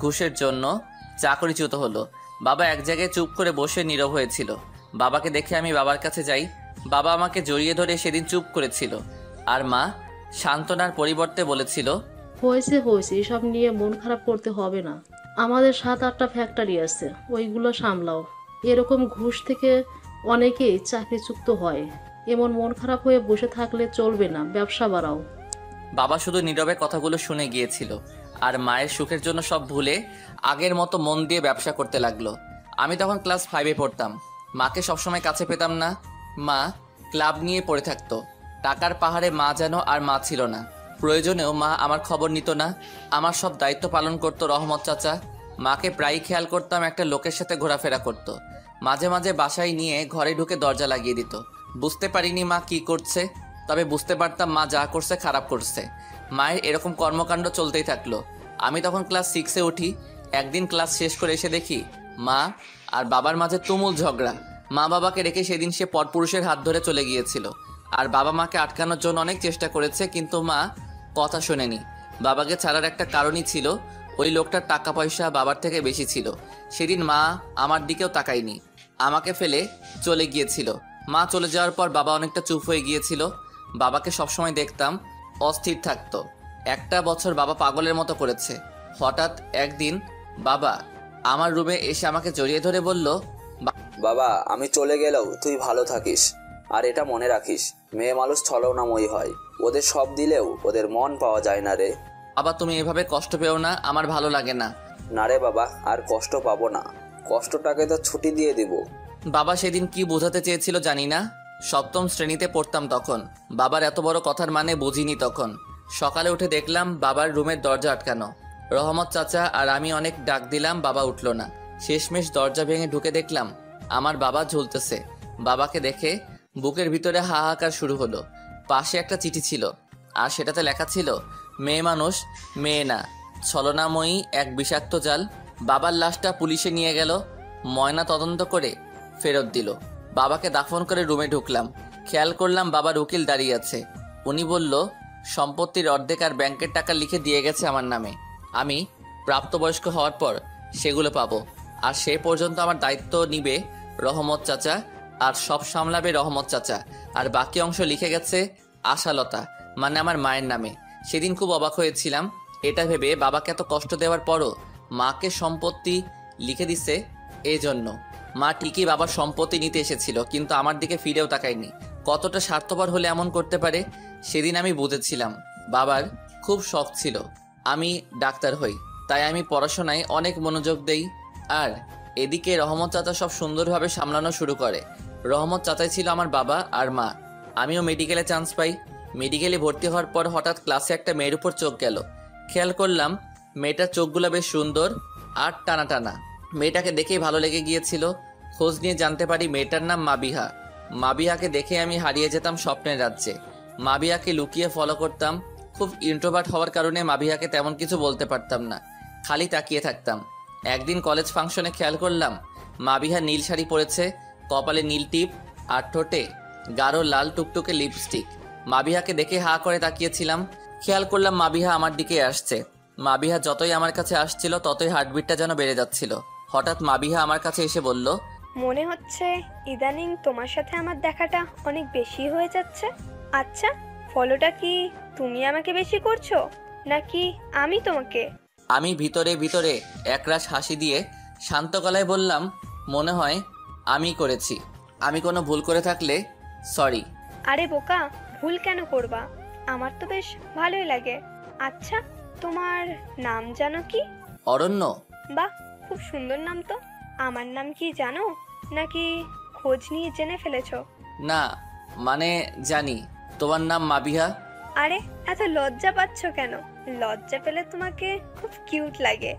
ঘুষের জন্য চাকরিচ্যুত হলো। বাবা এক জায়গায় চুপ করে বসে নীরব হয়েছিল। বাবাকে দেখে আমি বাবার কাছে যাই। বাবা আমাকে জড়িয়ে ধরে সেদিন চুপ করেছিল, আর মা সান্ত্বনার পরিবর্তে বলেছিল,
হয়েছে হয়েছে, এসব নিয়ে মন খারাপ করতে হবে না। আমাদের 7-8টা ফ্যাক্টরি আছে, ওইগুলো সামলাও। এরকম ঘুষ থেকে অনেকেই চাকরিচ্যুত হয়। এমন মন খারাপ হয়ে বসে থাকলে চলবে না, ব্যবসা বাড়াও।
বাবা শুধু নীরবে কথাগুলো শুনে গিয়েছিল, আর মায়ের সুখের জন্য সব ভুলে আগের মতো মন দিয়ে ব্যবসা করতে লাগলো। আমি তখন ক্লাস 5-এ পড়তাম। মাকে সবসময় কাছে পেতাম না। মা ক্লাব নিয়ে পড়ে থাকতো। টাকার পাহাড়ে মা যেন আর মা ছিল না। প্রয়োজনেও মা আমার খবর নিত না। আমার সব দায়িত্ব পালন করতো রহমত চাচা। মাকে প্রায়ই খেয়াল করতাম একটা লোকের সাথে ঘোরাফেরা করত। মাঝে মাঝে বাসায় নিয়ে ঘরে ঢুকে দরজা লাগিয়ে দিত। বুঝতে পারিনি মা কি করছে, তবে বুঝতে পারতাম মা যা করছে খারাপ করছে। মায়ের এরকম কর্মকাণ্ড চলতেই থাকলো। আমি তখন ক্লাস 6-এ উঠি। একদিন ক্লাস শেষ করে এসে দেখি মা আর বাবার মাঝে তুমুল ঝগড়া। মা বাবাকে রেখে সেদিন সে পরপুরুষের হাত ধরে চলে গিয়েছিল। আর বাবা মাকে আটকানোর জন্য অনেক চেষ্টা করেছে, কিন্তু মা কথা শোনেনি। বাবাকে ছাড়ার একটা কারণই ছিল, ওই লোকটার টাকা পয়সা বাবার থেকে বেশি ছিল। সেদিন মা আমার দিকেও তাকায়নি, আমাকে ফেলে চলে গিয়েছিল। মা চলে যাওয়ার পর বাবা অনেকটা চুপ হয়ে গিয়েছিল। বাবাকে সবসময় দেখতাম অস্থির থাকতো। একটা বছর বাবা পাগলের মতো করেছে। হঠাৎ একদিন বাবা আমার রুমে এসে আমাকে জড়িয়ে ধরে বলল,
বাবা, আমি চলে গেলেও তুই ভালো থাকিস, আর এটা মনে রাখিস, মেয়ে মানুষ ছলনাময়ী হয়, ওদের সব দিলেও ওদের মন পাওয়া যায় না রে।
বাবা তুমি এভাবে কষ্ট পেও না, আমার ভালো লাগে না।
না রে বাবা, আর কষ্ট পাবো না, কষ্টটাকে তো ছুটি দিয়ে দিব।
বাবা সেদিন কি বোঝাতে চেয়েছিল জানি না। 7ম শ্রেণীতে পড়তাম তখন। বাবার এত বড় কথার মানে বুঝিনি তখন। সকালে উঠে দেখলাম বাবার রুমের দরজা আটকানো। রহমত চাচা আর আমি অনেক ডাক দিলাম, বাবা উঠল না। শেষমেশ দরজা ভেঙে ঢুকে দেখলাম আমার বাবা ঝুলতেছে। বাবাকে দেখে বুকের ভিতরে হাহাকার শুরু হলো। পাশে একটা চিঠি ছিল, আর সেটাতে লেখা ছিল, মেয়ে মানুষ মেয়ে না, ছলনাময়ী এক বিষাক্ত জাল। বাবার লাশটা পুলিশে নিয়ে গেল, ময়না তদন্ত করে ফেরত দিল। বাবাকে দাফন করে রুমে ঢুকলাম। খেয়াল করলাম বাবার উকিল দাঁড়িয়ে আছে। উনি বলল, সম্পত্তির অর্ধেক আর ব্যাংকের টাকা লিখে দিয়ে গেছে আমার নামে। আমি প্রাপ্তবয়স্ক হওয়ার পর সেগুলো পাবো, আর সে পর্যন্ত আমার দায়িত্ব নিবে রহমত চাচা, আর সব সামলাবে রহমত চাচা। আর বাকি অংশ লিখে গেছে আশালতা, মানে আমার মায়ের নামে। সেদিন খুব অবাক হয়েছিলাম এটা ভেবে, বাবাকে এত কষ্ট দেওয়ার পরও মাকে সম্পত্তি লিখে দিছে। এই জন্য মা ঠিকই বাবার সম্পত্তি নিতে এসেছিল, কিন্তু আমার দিকে ফিরেও তাকায়নি। কতটা স্বার্থপর হলে এমন করতে পারে, সেদিন আমি বুঝেছিলাম। বাবার খুব শখ ছিল আমি ডাক্তার হই, তাই আমি পড়াশোনায় অনেক মনোযোগ দেই। আর এদিকে রহমত চাচা সব সুন্দরভাবে সামলানো শুরু করে। রহমত চাচাই ছিল আমার বাবা আর মা। আমিও মেডিকেলে চান্স পাই। মেডিকেলে ভর্তি হওয়ার পর হঠাৎ ক্লাসে একটা মেয়ের উপর চোখ গেল। খেয়াল করলাম মেয়েটার চোখগুলো বেশ সুন্দর আর টানা টানা। মেয়েটাকে দেখেই ভালো লেগে গিয়েছিল। খোঁজ নিয়ে জানতে পারি মেয়েটার নাম মাবিহা। মাবিহাকে দেখে আমি হারিয়ে যেতাম স্বপ্নের রাজ্যে। মাবিহাকে লুকিয়ে ফলো করতাম। খুব ইন্ট্রোভার্ট হওয়ার কারণে মাবিহাকে তেমন কিছু বলতে পারতাম না, খালি তাকিয়ে থাকতাম। একদিন কলেজ ফাংশনে খেয়াল করলাম মাবিহা নীল শাড়ি পরেছে, কপালে নীল টিপ আর ঠোঁটে গাঢ় লাল টুকটুকে লিপস্টিক। মাবিহাকে দেখে হা করে তাকিয়েছিলাম। খেয়াল করলাম মাবিহা আমার দিকে আসছে। মাবিহা যতই আমার কাছে আসছিল ততই হার্টবিটটা যেন বেড়ে যাচ্ছিল। হঠাৎ মাবিহা আমার কাছে এসে বলল,
মনে হচ্ছে ইদানিং তোমার সাথে আমার দেখাটা অনেক বেশি হয়ে যাচ্ছে। আচ্ছা, ফলোটা কি তুমি আমাকে বেশি করছো নাকি আমি তোমাকে?
আমি ভিতরে ভিতরে একরাশ হাসি দিয়ে শান্ত গলায় বললাম, মনে হয় আমি করেছি। আমি কোনো ভুল করে থাকলে সরি।
আরে বোকা, ভুল কেন করবা? আমার তো বেশ ভালোই লাগে। আচ্ছা, তোমার নাম জানো কি?
অরণ্য।
বাহ, খুব সুন্দর নাম তো। আমার নাম কি জানো নাকি খোঁজ নিয়ে জেনে ফেলেছো?
না, মানে জানি। তোমার নাম মাবিহা।
আরে এত লজ্জা পাচ্ছ কেন? লজ্জা পেলে তোমাকে খুব কিউট লাগে।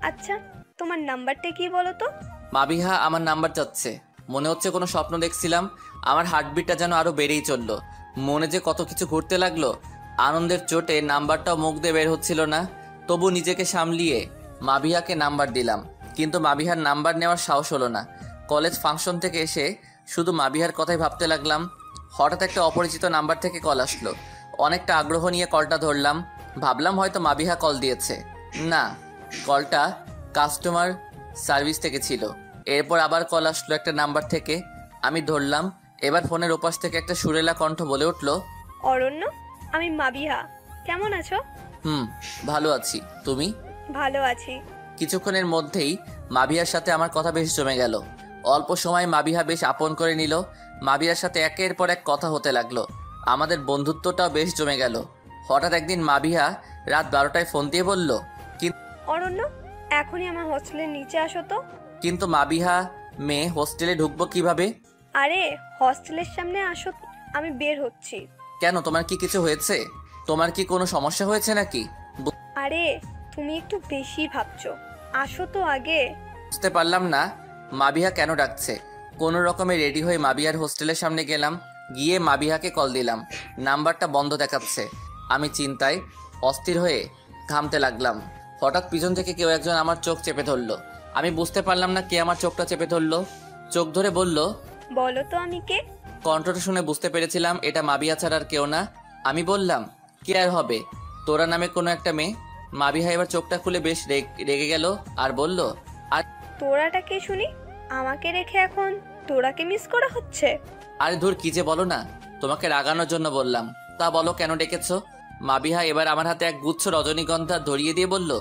আচ্ছা, তোমার নাম্বারটা কি বলো তো?
মাবিহা আমার নাম্বার চাচ্ছে। মনে হচ্ছে কোনো স্বপ্ন দেখছিলাম। আমার হার্টবিটটা যেন আরো বেড়েই চলল। মনে যে কত কিছু ঘুরতে লাগলো। আনন্দের চোটে নাম্বারটাও মুখ দিয়ে বের হচ্ছিল না। তবু নিজেকে সামলিয়ে মাবিহাকে নাম্বার দিলাম, কিন্তু মাবিহার নাম্বার নেওয়ার সাহস হলো না। কলেজ ফাংশন থেকে এসে শুধু মাবিহার কথাই ভাবতে লাগলাম। হঠাৎ একটা অপরিচিত নাম্বার থেকে কল আসলো। অনেকটা আগ্রহ নিয়ে কলটা ধরলাম। ভাবলাম হয়তো মাবিহা কল দিয়েছে। না, কলটা কাস্টমার সার্ভিস থেকে ছিল। এরপর আবার কল আসলো একটা নাম্বার থেকে। আমি ধরলাম। এবার ফোনের ওপাশ থেকে একটা সুরেলা কণ্ঠ বলে উঠল,
অরণ্য, আমি মাবিহা। কেমন আছো?
ভালো আছি। তুমি?
ভালো আছি।
কিছুক্ষণের মধ্যেই মাবিহার সাথে আমার কথা বেশ জমে গেল। অল্প সময় মাবিহা বেশ আপন করে নিল। মাবিহার সাথে একের পর এক কথা হতে লাগলো। আমাদের বন্ধুত্বটাও বেশ জমে গেল। হঠাৎ একদিন মাবিহা রাত 12টায় ফোন দিয়ে বলল,
অরণ্য, এখনই আমার হোস্টেলের নিচে আসো তো।
কিন্তু মাবিহা মেয়ে, হোস্টেলে ঢুকবো কিভাবে?
আরে হস্টেলের সামনে আসো, আমি বের হচ্ছি।
কেন, তোমার কি কিছু হয়েছে? তোমার কি কোনো সমস্যা হয়েছে নাকি?
আরে তুমি একটু বেশি ভাবছো, আসো তো আগে।
বুঝতে পারলাম না মাবিহা কেন ডাকছে। কোনো রকমে রেডি হয়ে মাবিহার হোস্টেলের সামনে গেলাম। গিয়ে মাবিহাকে কল দিলাম। নাম্বারটা বন্ধ দেখাচ্ছে। আমি চিন্তায় অস্থির হয়ে ঘামতে লাগলাম। হঠাৎ পিছন থেকে কেউ একজন আমার চোখ চেপে ধরলো। আমি বুঝতে পারলাম না কে আমার চোখটা চেপে ধরলো। চোখ ধরে বলল,
বলো তো আমি কে?
কণ্ঠটা শুনে বুঝতে পেরেছিলাম এটা মাবিহা ছাড়া আর কেউ না। আমি বললাম, কে আর হবে, তোরা নামে কোনো একটা মেয়ে। মাবিহা এবার চোখটা খুলে বেশ রেগে গেল আর বলল, আর
তোরাটা কে শুনি? আমাকে রেখে এখন তোরাকে মিস করা হচ্ছে?
আরে ধুর, কি যে বলো না। তোমাকে রাগানোর জন্য বললাম। তা বলো, কেন ডেকেছো? মাবিহা এবার আমার হাতে এক গুচ্ছ রজনীগন্ধা ধরিয়ে দিয়ে বলল,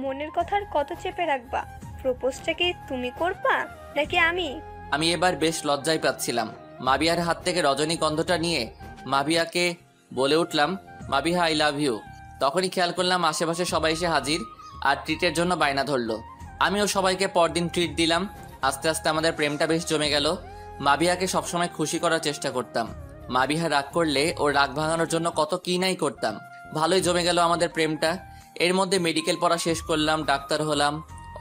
মনের কথার কত চেপে রাখবা? প্রপোজটা কি তুমি করবা নাকি আমি?
আমি এবার বেশ লজ্জায় পাচ্ছিলাম। মাবিহার হাত থেকে রজনীগন্ধটা নিয়ে মাবিহাকে বলে উঠলাম, মাবিহা আই লাভ ইউ। তখনই খেয়াল করলাম আশেপাশে সবাই এসে হাজির আর ট্রিটের জন্য বায়না ধরলো। আমিও সবাইকে পরদিন ট্রিট দিলাম। আস্তে আস্তে আমাদের প্রেমটা বেশ জমে গেল। মাবিহাকে সবসময় খুশি করার চেষ্টা করতাম। মাবিহা রাগ করলে ওর রাগ ভাঙানোর জন্য কত কি নাই করতাম। ভালোই জমে গেল আমাদের প্রেমটা। এর মধ্যে মেডিকেল পড়া শেষ করলাম, ডাক্তার হলাম।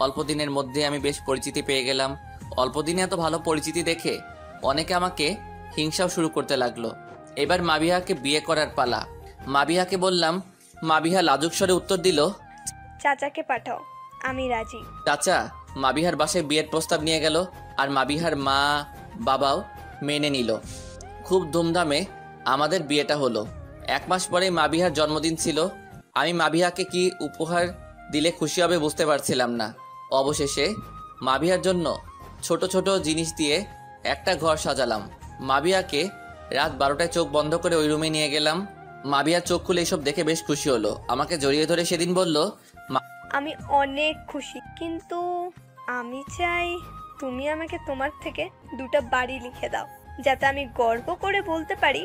অল্প দিনের মধ্যে আমি বেশ পরিচিতি পেয়ে গেলাম। অল্প দিনে এত ভালো পরিচিতি দেখে অনেকে আমাকে হিংসাও শুরু করতে লাগলো। এবার মাবিহাকে বিয়ে করার পালা। মাবিহাকে বললাম। মাবিহা লাজুক স্বরে উত্তর দিল,
চাচাকে পাঠাও, আমি রাজি।
চাচা মাবিহার বাসায় বিয়ের প্রস্তাব নিয়ে গেল আর মাবিহার মা বাবাও মেনে নিল। খুব ধুমধামে আমাদের বিয়েটা হলো। 1 মাস পরে মাবিহার জন্মদিন ছিল। আমি মাবিহাকে কি উপহার দিলে খুশি হবে বুঝতে পারছিলাম না। অবশেষে মাবিহার জন্য ছোট ছোট জিনিস দিয়ে একটা ঘর সাজালাম। মাবিহাকে রাত 12টায় চোখ বন্ধ করে ওই রুমে নিয়ে গেলাম। মাবিহার চোখ খুলে এসব দেখে বেশ খুশি হলো। আমাকে জড়িয়ে ধরে সেদিন বলল,
আমি অনেক খুশি, কিন্তু আমি চাই তুমি আমাকে তোমার থেকে 2টা বাড়ি লিখে দাও, যাতে আমি গর্ব করে বলতে পারি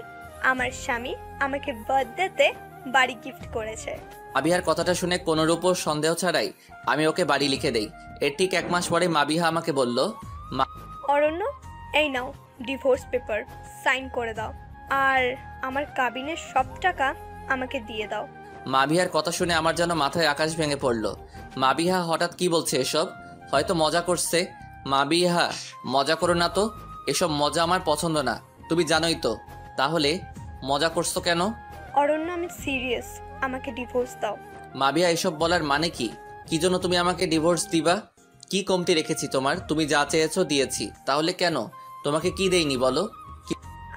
আমার স্বামী আমাকে বার্থডেতে বাড়ি গিফট করেছে।
মাবিহার কথাটা শুনে কোনোরূপও সন্দেহ ছাড়াই আমি ওকে বাড়ি লিখে দেই। এর ঠিক 1 মাস পরে মাবিহা আমাকে বলল,
অরণ্য, এই নাও ডিভোর্স পেপার, সাইন করে দাও আর আমার কাবিনের সব টাকা আমাকে দিয়ে দাও।
মাবিহার কথা শুনে আমার যেন মাথায় আকাশ ভেঙে পড়ল। মাবিহা হঠাৎ কি বলছে এসব? হয়তো মজা করছে। মাবিহা, মজা করো না তো, এসব মজা আমার পছন্দ না, তুমি জানোই তো। তাহলে মজা করছো কেন?
অরণ্য, আমি সিরিয়াস, আমাকে ডিভোর্স দাও।
মাবিহা এসব বলার মানে কি? কি জন্য তুমি আমাকে ডিভোর্স দিবা? কি কমতি রেখেছি তোমার? তুমি যা চেয়েছো দিয়েছি, তাহলে কেন? তোমাকে কি দেইনি বলো?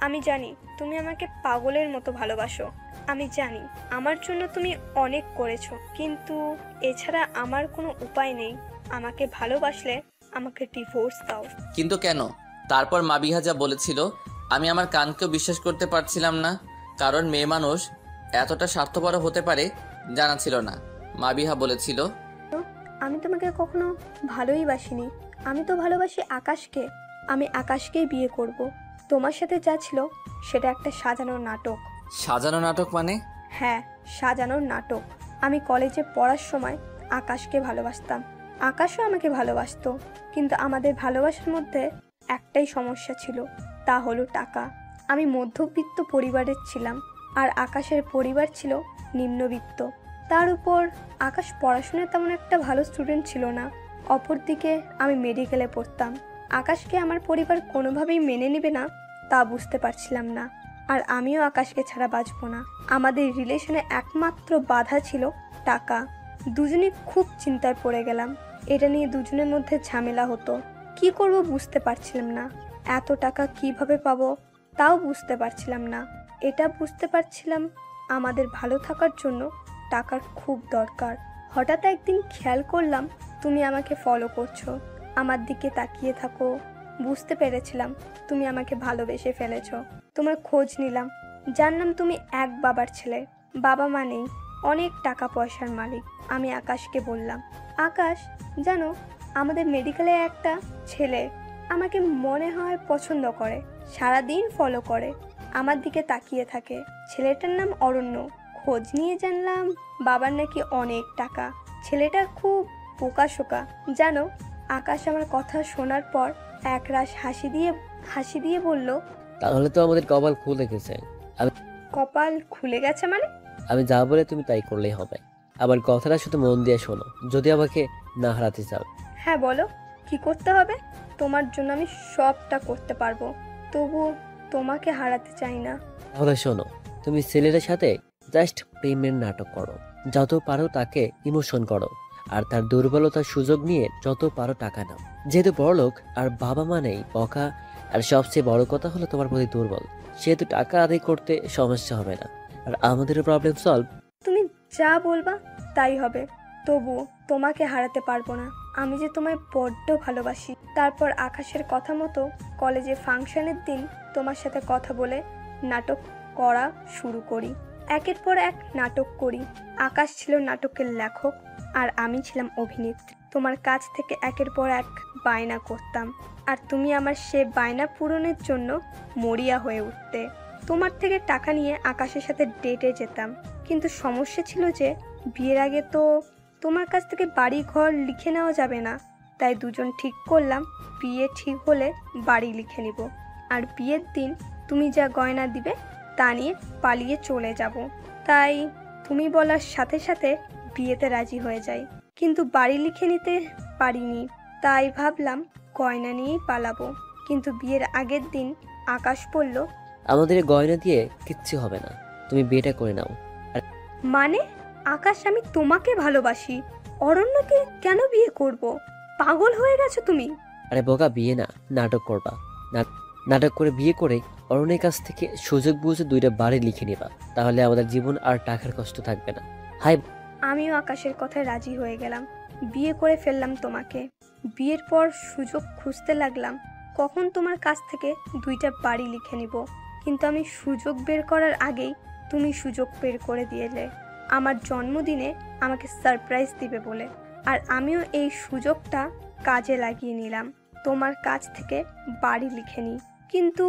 আমি জানি তুমি আমাকে পাগলের মতো ভালোবাসো। আমি জানি আমার জন্য তুমি অনেক করেছো, কিন্তু এছাড়া আমার কোনো উপায় নেই। আমাকে ভালোবাসলে আমাকে ডিভোর্স দাও।
কিন্তু কেন? তারপর মাবিহা যা বলেছিল আমি আমার কানকেও বিশ্বাস করতে পারছিলাম না, কারণ মেয়ে মানুষ এতটা স্বার্থপর হতে পারে জানা ছিল না। মাবিহা বলেছিল,
আমি তোমাকে কখনো ভালোই বাসিনি। আমি তো ভালোবাসি আকাশকে। আমি আকাশকেই বিয়ে করব। তোমার সাথে যা ছিল সেটা একটা সাজানো নাটক।
সাজানো নাটক মানে?
হ্যাঁ, সাজানো নাটক। আমি কলেজে পড়ার সময় আকাশকে ভালোবাসতাম, আকাশও আমাকে ভালোবাসতো, কিন্তু আমাদের ভালোবাসার মধ্যে একটাই সমস্যা ছিল, তা হলো টাকা। আমি মধ্যবিত্ত পরিবারের ছিলাম, আর আকাশের পরিবার ছিল নিম্নবিত্ত। তার উপর আকাশ পড়াশোনায় তেমন একটা ভালো স্টুডেন্ট ছিল না। অপরদিকে আমি মেডিকেলে পড়তাম। আকাশকে আমার পরিবার কোনোভাবেই মেনে নেবে না তা বুঝতে পারছিলাম না, আর আমিও আকাশকে ছাড়া বাঁচবো না। আমাদের রিলেশনে একমাত্র বাধা ছিল টাকা। দুজনেই খুব চিন্তায় পড়ে গেলাম। এটা নিয়ে দুজনের মধ্যে ঝামেলা হতো। কি করব বুঝতে পারছিলাম না। এত টাকা কিভাবে পাবো তাও বুঝতে পারছিলাম না। এটা বুঝতে পারছিলাম আমাদের ভালো থাকার জন্য টাকার খুব দরকার। হঠাৎ একদিন খেয়াল করলাম তুমি আমাকে ফলো করছো, আমার দিকে তাকিয়ে থাকো। বুঝতে পেরেছিলাম তুমি আমাকে ভালোবেসে ফেলেছো। তোমার খোঁজ নিলাম, জানলাম তুমি এক বাবার ছেলে। বাবা মানেই অনেক টাকা পয়সার মালিক। আমি আকাশকে বললাম, আকাশ জানো, আমাদের মেডিকেলে একটা ছেলে আমাকে মনে হয় পছন্দ করে, সারাদিন ফলো করে, আমার দিকে তাকিয়ে থাকে। ছেলেটার নাম অরণ্য। খোঁজ নিয়ে জানলাম বাবার নাকি অনেক টাকা। ছেলেটা খুব বোকাশোকা জানো। আকাশ আমার কথা শোনার পর একরাশ হাসি দিয়ে বলল,
তাহলে তো আমাদের কপাল খুলে গেছে।
কপাল খুলে গেছে মানে?
আমি যা বলে তুমি তাই করলেই হবে। আমার কথাটা শুধু মন দিয়ে শোনো, যদি আমাকে না হারাতে চাও।
হ্যাঁ বলো, কি করতে হবে? তোমার জন্য আমি সবটা করতে পারবো, তবু তোমাকে হারাতে চাই না।
তাহলে শোনো, তুমি ছেলেটার সাথে জাস্ট প্রেমের নাটক করো, যত পারো তাকে ইমোশন করো, আর তার দুর্বলতার সুযোগ নিয়ে যত পারো টাকা নাও। যেহেতু বড়লোক আর বাবা মানেই বকা, আর সবচেয়ে বড় কথা হলো তোমার প্রতি দুর্বল, সেহেতু টাকা আদায় করতে সমস্যা হবে না, আর আমাদেরও প্রবলেম সলভ।
তুমি যা বলবা তাই হবে, তবু তোমাকে হারাতে পারবো না। আমি যে তোমায় বড্ড ভালোবাসি। তারপর আকাশের কথা মতো কলেজে ফাংশনের দিন তোমার সাথে কথা বলে নাটক করা শুরু করি। একের পর এক নাটক করি। আকাশ ছিল নাটকের লেখক আর আমি ছিলাম অভিনেত্রী। তোমার কাছ থেকে একের পর এক বায়না করতাম, আর তুমি আমার সে বায়না পূরণের জন্য মরিয়া হয়ে উঠতে। তোমার থেকে টাকা নিয়ে আকাশের সাথে ডেটে যেতাম, কিন্তু সমস্যা ছিল যে বিয়ের আগে তো তোমার কাছ থেকে বাড়ি ঘর লিখে নেওয়া যাবে না। তাই দুজন ঠিক করলাম বিয়ে ঠিক হলে বাড়ি লিখে নিব, আর বিয়ের দিন তুমি যা গয়না দিবে তা নিয়ে পালিয়ে চলে যাব। তাই তুমি বলার সাথে সাথে বিয়েতে রাজি হয়ে যাই, কিন্তু বাড়ি লিখে নিতে পারিনি। তাই ভাবলাম গয়না নিয়েই পালাবো, কিন্তু বিয়ের আগের দিন আকাশ বলল,
আমাদের গয়না দিয়ে কিচ্ছু হবে না, তুমি বিয়েটা করে নাও।
মানে? আকাশ, আমি তোমাকে ভালোবাসি, অরণ্যকে কেন বিয়ে করব? পাগল হয়ে গেছো তুমি?
আরে বোকা, বিয়ে না, নাটক করবা। নাটক করে বিয়ে করে অরণ্যের কাছ থেকে সুযোগ বুঝে 2টা বাড়ি লিখে নিবা, তাহলে আমাদের জীবন আর টাকার কষ্ট থাকবে না। হাই।
আমিও আকাশের কথায় রাজি হয়ে গেলাম, বিয়ে করে ফেললাম তোমাকে। বিয়ের পর সুযোগ খুঁজতে লাগলাম কখন তোমার কাছ থেকে 2টা বাড়ি লিখে নিব, কিন্তু আমি সুযোগ বের করার আগেই তুমি সুযোগ বের করে দিয়েলে আমার জন্মদিনে আমাকে সারপ্রাইজ দিবে বলে। আর আমিও এই সুযোগটা কাজে লাগিয়ে নিলাম, তোমার কাছ থেকে বাড়ি লিখে নিই। কিন্তু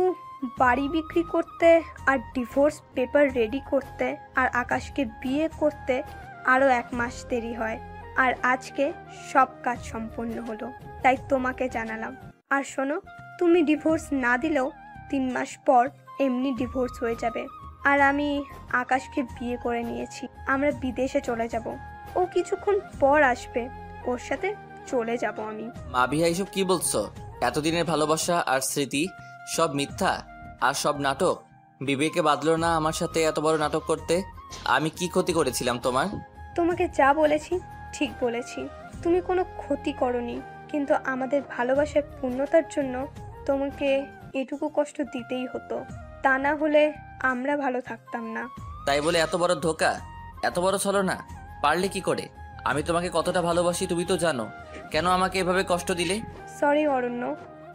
বাড়ি বিক্রি করতে আর ডিভোর্স পেপার রেডি করতে আর আকাশকে বিয়ে করতে আরও 1 মাস দেরি হয়। আর আজকে সব কাজ সম্পন্ন হলো, তাই তোমাকে জানালাম। আর শোনো, তুমি ডিভোর্স না দিলেও 3 মাস পর এমনি ডিভোর্স হয়ে যাবে। আর আমি আকাশকে বিয়ে করে নিয়েছি, আমরা বিদেশে চলে যাব। ও কিছুক্ষণ পর আসবে, ওর সাথে চলে যাব আমি।
মাবিহা এইসব কি বলছো? এতদিনের ভালোবাসা আর স্মৃতি সব মিথ্যা আর সব নাটক। বিবেকে বাঁধলো না আমার সাথে এত বড় নাটক করতে? আমি কি ক্ষতি করেছিলাম তোমার?
তোমাকে যা বলেছি ঠিক বলেছি, তুমি কোনো ক্ষতি করনি, কিন্তু আমাদের ভালোবাসার পূর্ণতার জন্য তোমাকে এটুকু কষ্ট দিতেই হতো। তা না হলে আমরা ভালো থাকতাম না।
তাই বলে এত বড় ধোকা, এত বড় ছলনা পারলে কি করে? আমি তোমাকে কতটা ভালোবাসি তুমি তো জানো। কেন আমাকে এভাবে কষ্ট দিলে?
সরি অরণ্য,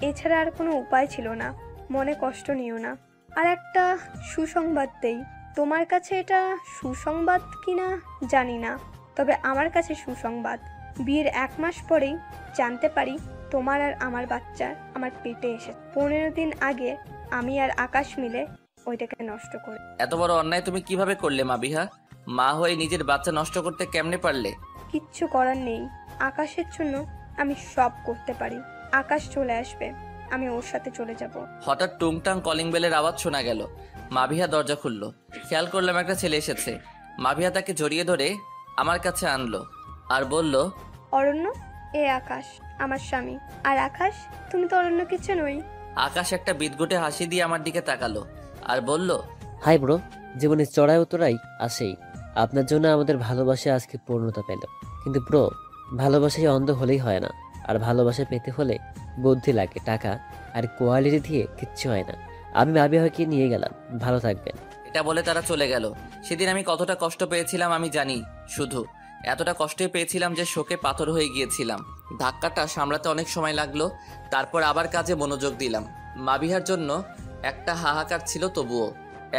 এছাড়া আর কোনো উপায় ছিল না। মনে কষ্ট নিও না। আর একটা সুসংবাদ দেই, তোমার কাছে এটা সুসংবাদ কিনা জানি না, তবে আমার কাছে সুসংবাদ। বিয়ের 1 মাস পরেই জানতে পারি তোমার আর আমার বাচ্চা আমার পেটে এসে 15 দিন আগে আমি আর আকাশ মিলে ওইটাকে নষ্ট করে।
এত বড় অন্যায় তুমি কিভাবে করলে মাবিহা? মা হয়ে নিজের বাচ্চা নষ্ট করতে কেমনে পারলে?
কিচ্ছু করার নেই, আকাশের জন্য আমি সব করতে পারি। আকাশ চলে আসবে, আমি ওর সাথে চলে যাব।
হঠাৎ টুংটাং কলিং বেলের আওয়াজ শোনা গেল। মাবিহা দরজা খুলল। খেয়াল করলাম একটা ছেলে এসেছে। মাবিহা তাকে জড়িয়ে ধরে আমার কাছে আনলো আর বলল,
অরণ্য, এ আকাশ আমার স্বামী। আর আকাশ, তুমি তো অরণ্যকে চেনোই।
আকাশ একটা বিদঘুটে হাসি দিয়ে আমার দিকে তাকালো আর বলল,
হাই ব্রো, জীবনে চড়াই উতরাই আসেই। আপনার জন্য আমাদের ভালোবাসা আজকে পূর্ণতা পেল। কিন্তু ব্রো, ভালোবাসায় অন্ধ হলেই হয় না। আর ভালোবাসা পেতে হলে বুদ্ধি লাগে, টাকা আর কোয়ালিটি দিয়ে কিচ্ছু হয় না। আমি মাবিহাকে নিয়ে গেলাম, ভালো থাকবেন।
এটা বলে তারা চলে গেল। সেদিন আমি কতটা কষ্ট পেয়েছিলাম আমি জানি। শুধু এতটা কষ্টে পেয়েছিলাম যে শোকে পাথর হয়ে গিয়েছিলাম। ধাক্কাটা সামলাতে অনেক সময় লাগলো। তারপর আবার কাজে মনোযোগ দিলাম। মাবিহার জন্য একটা হাহাকার ছিল। তবুও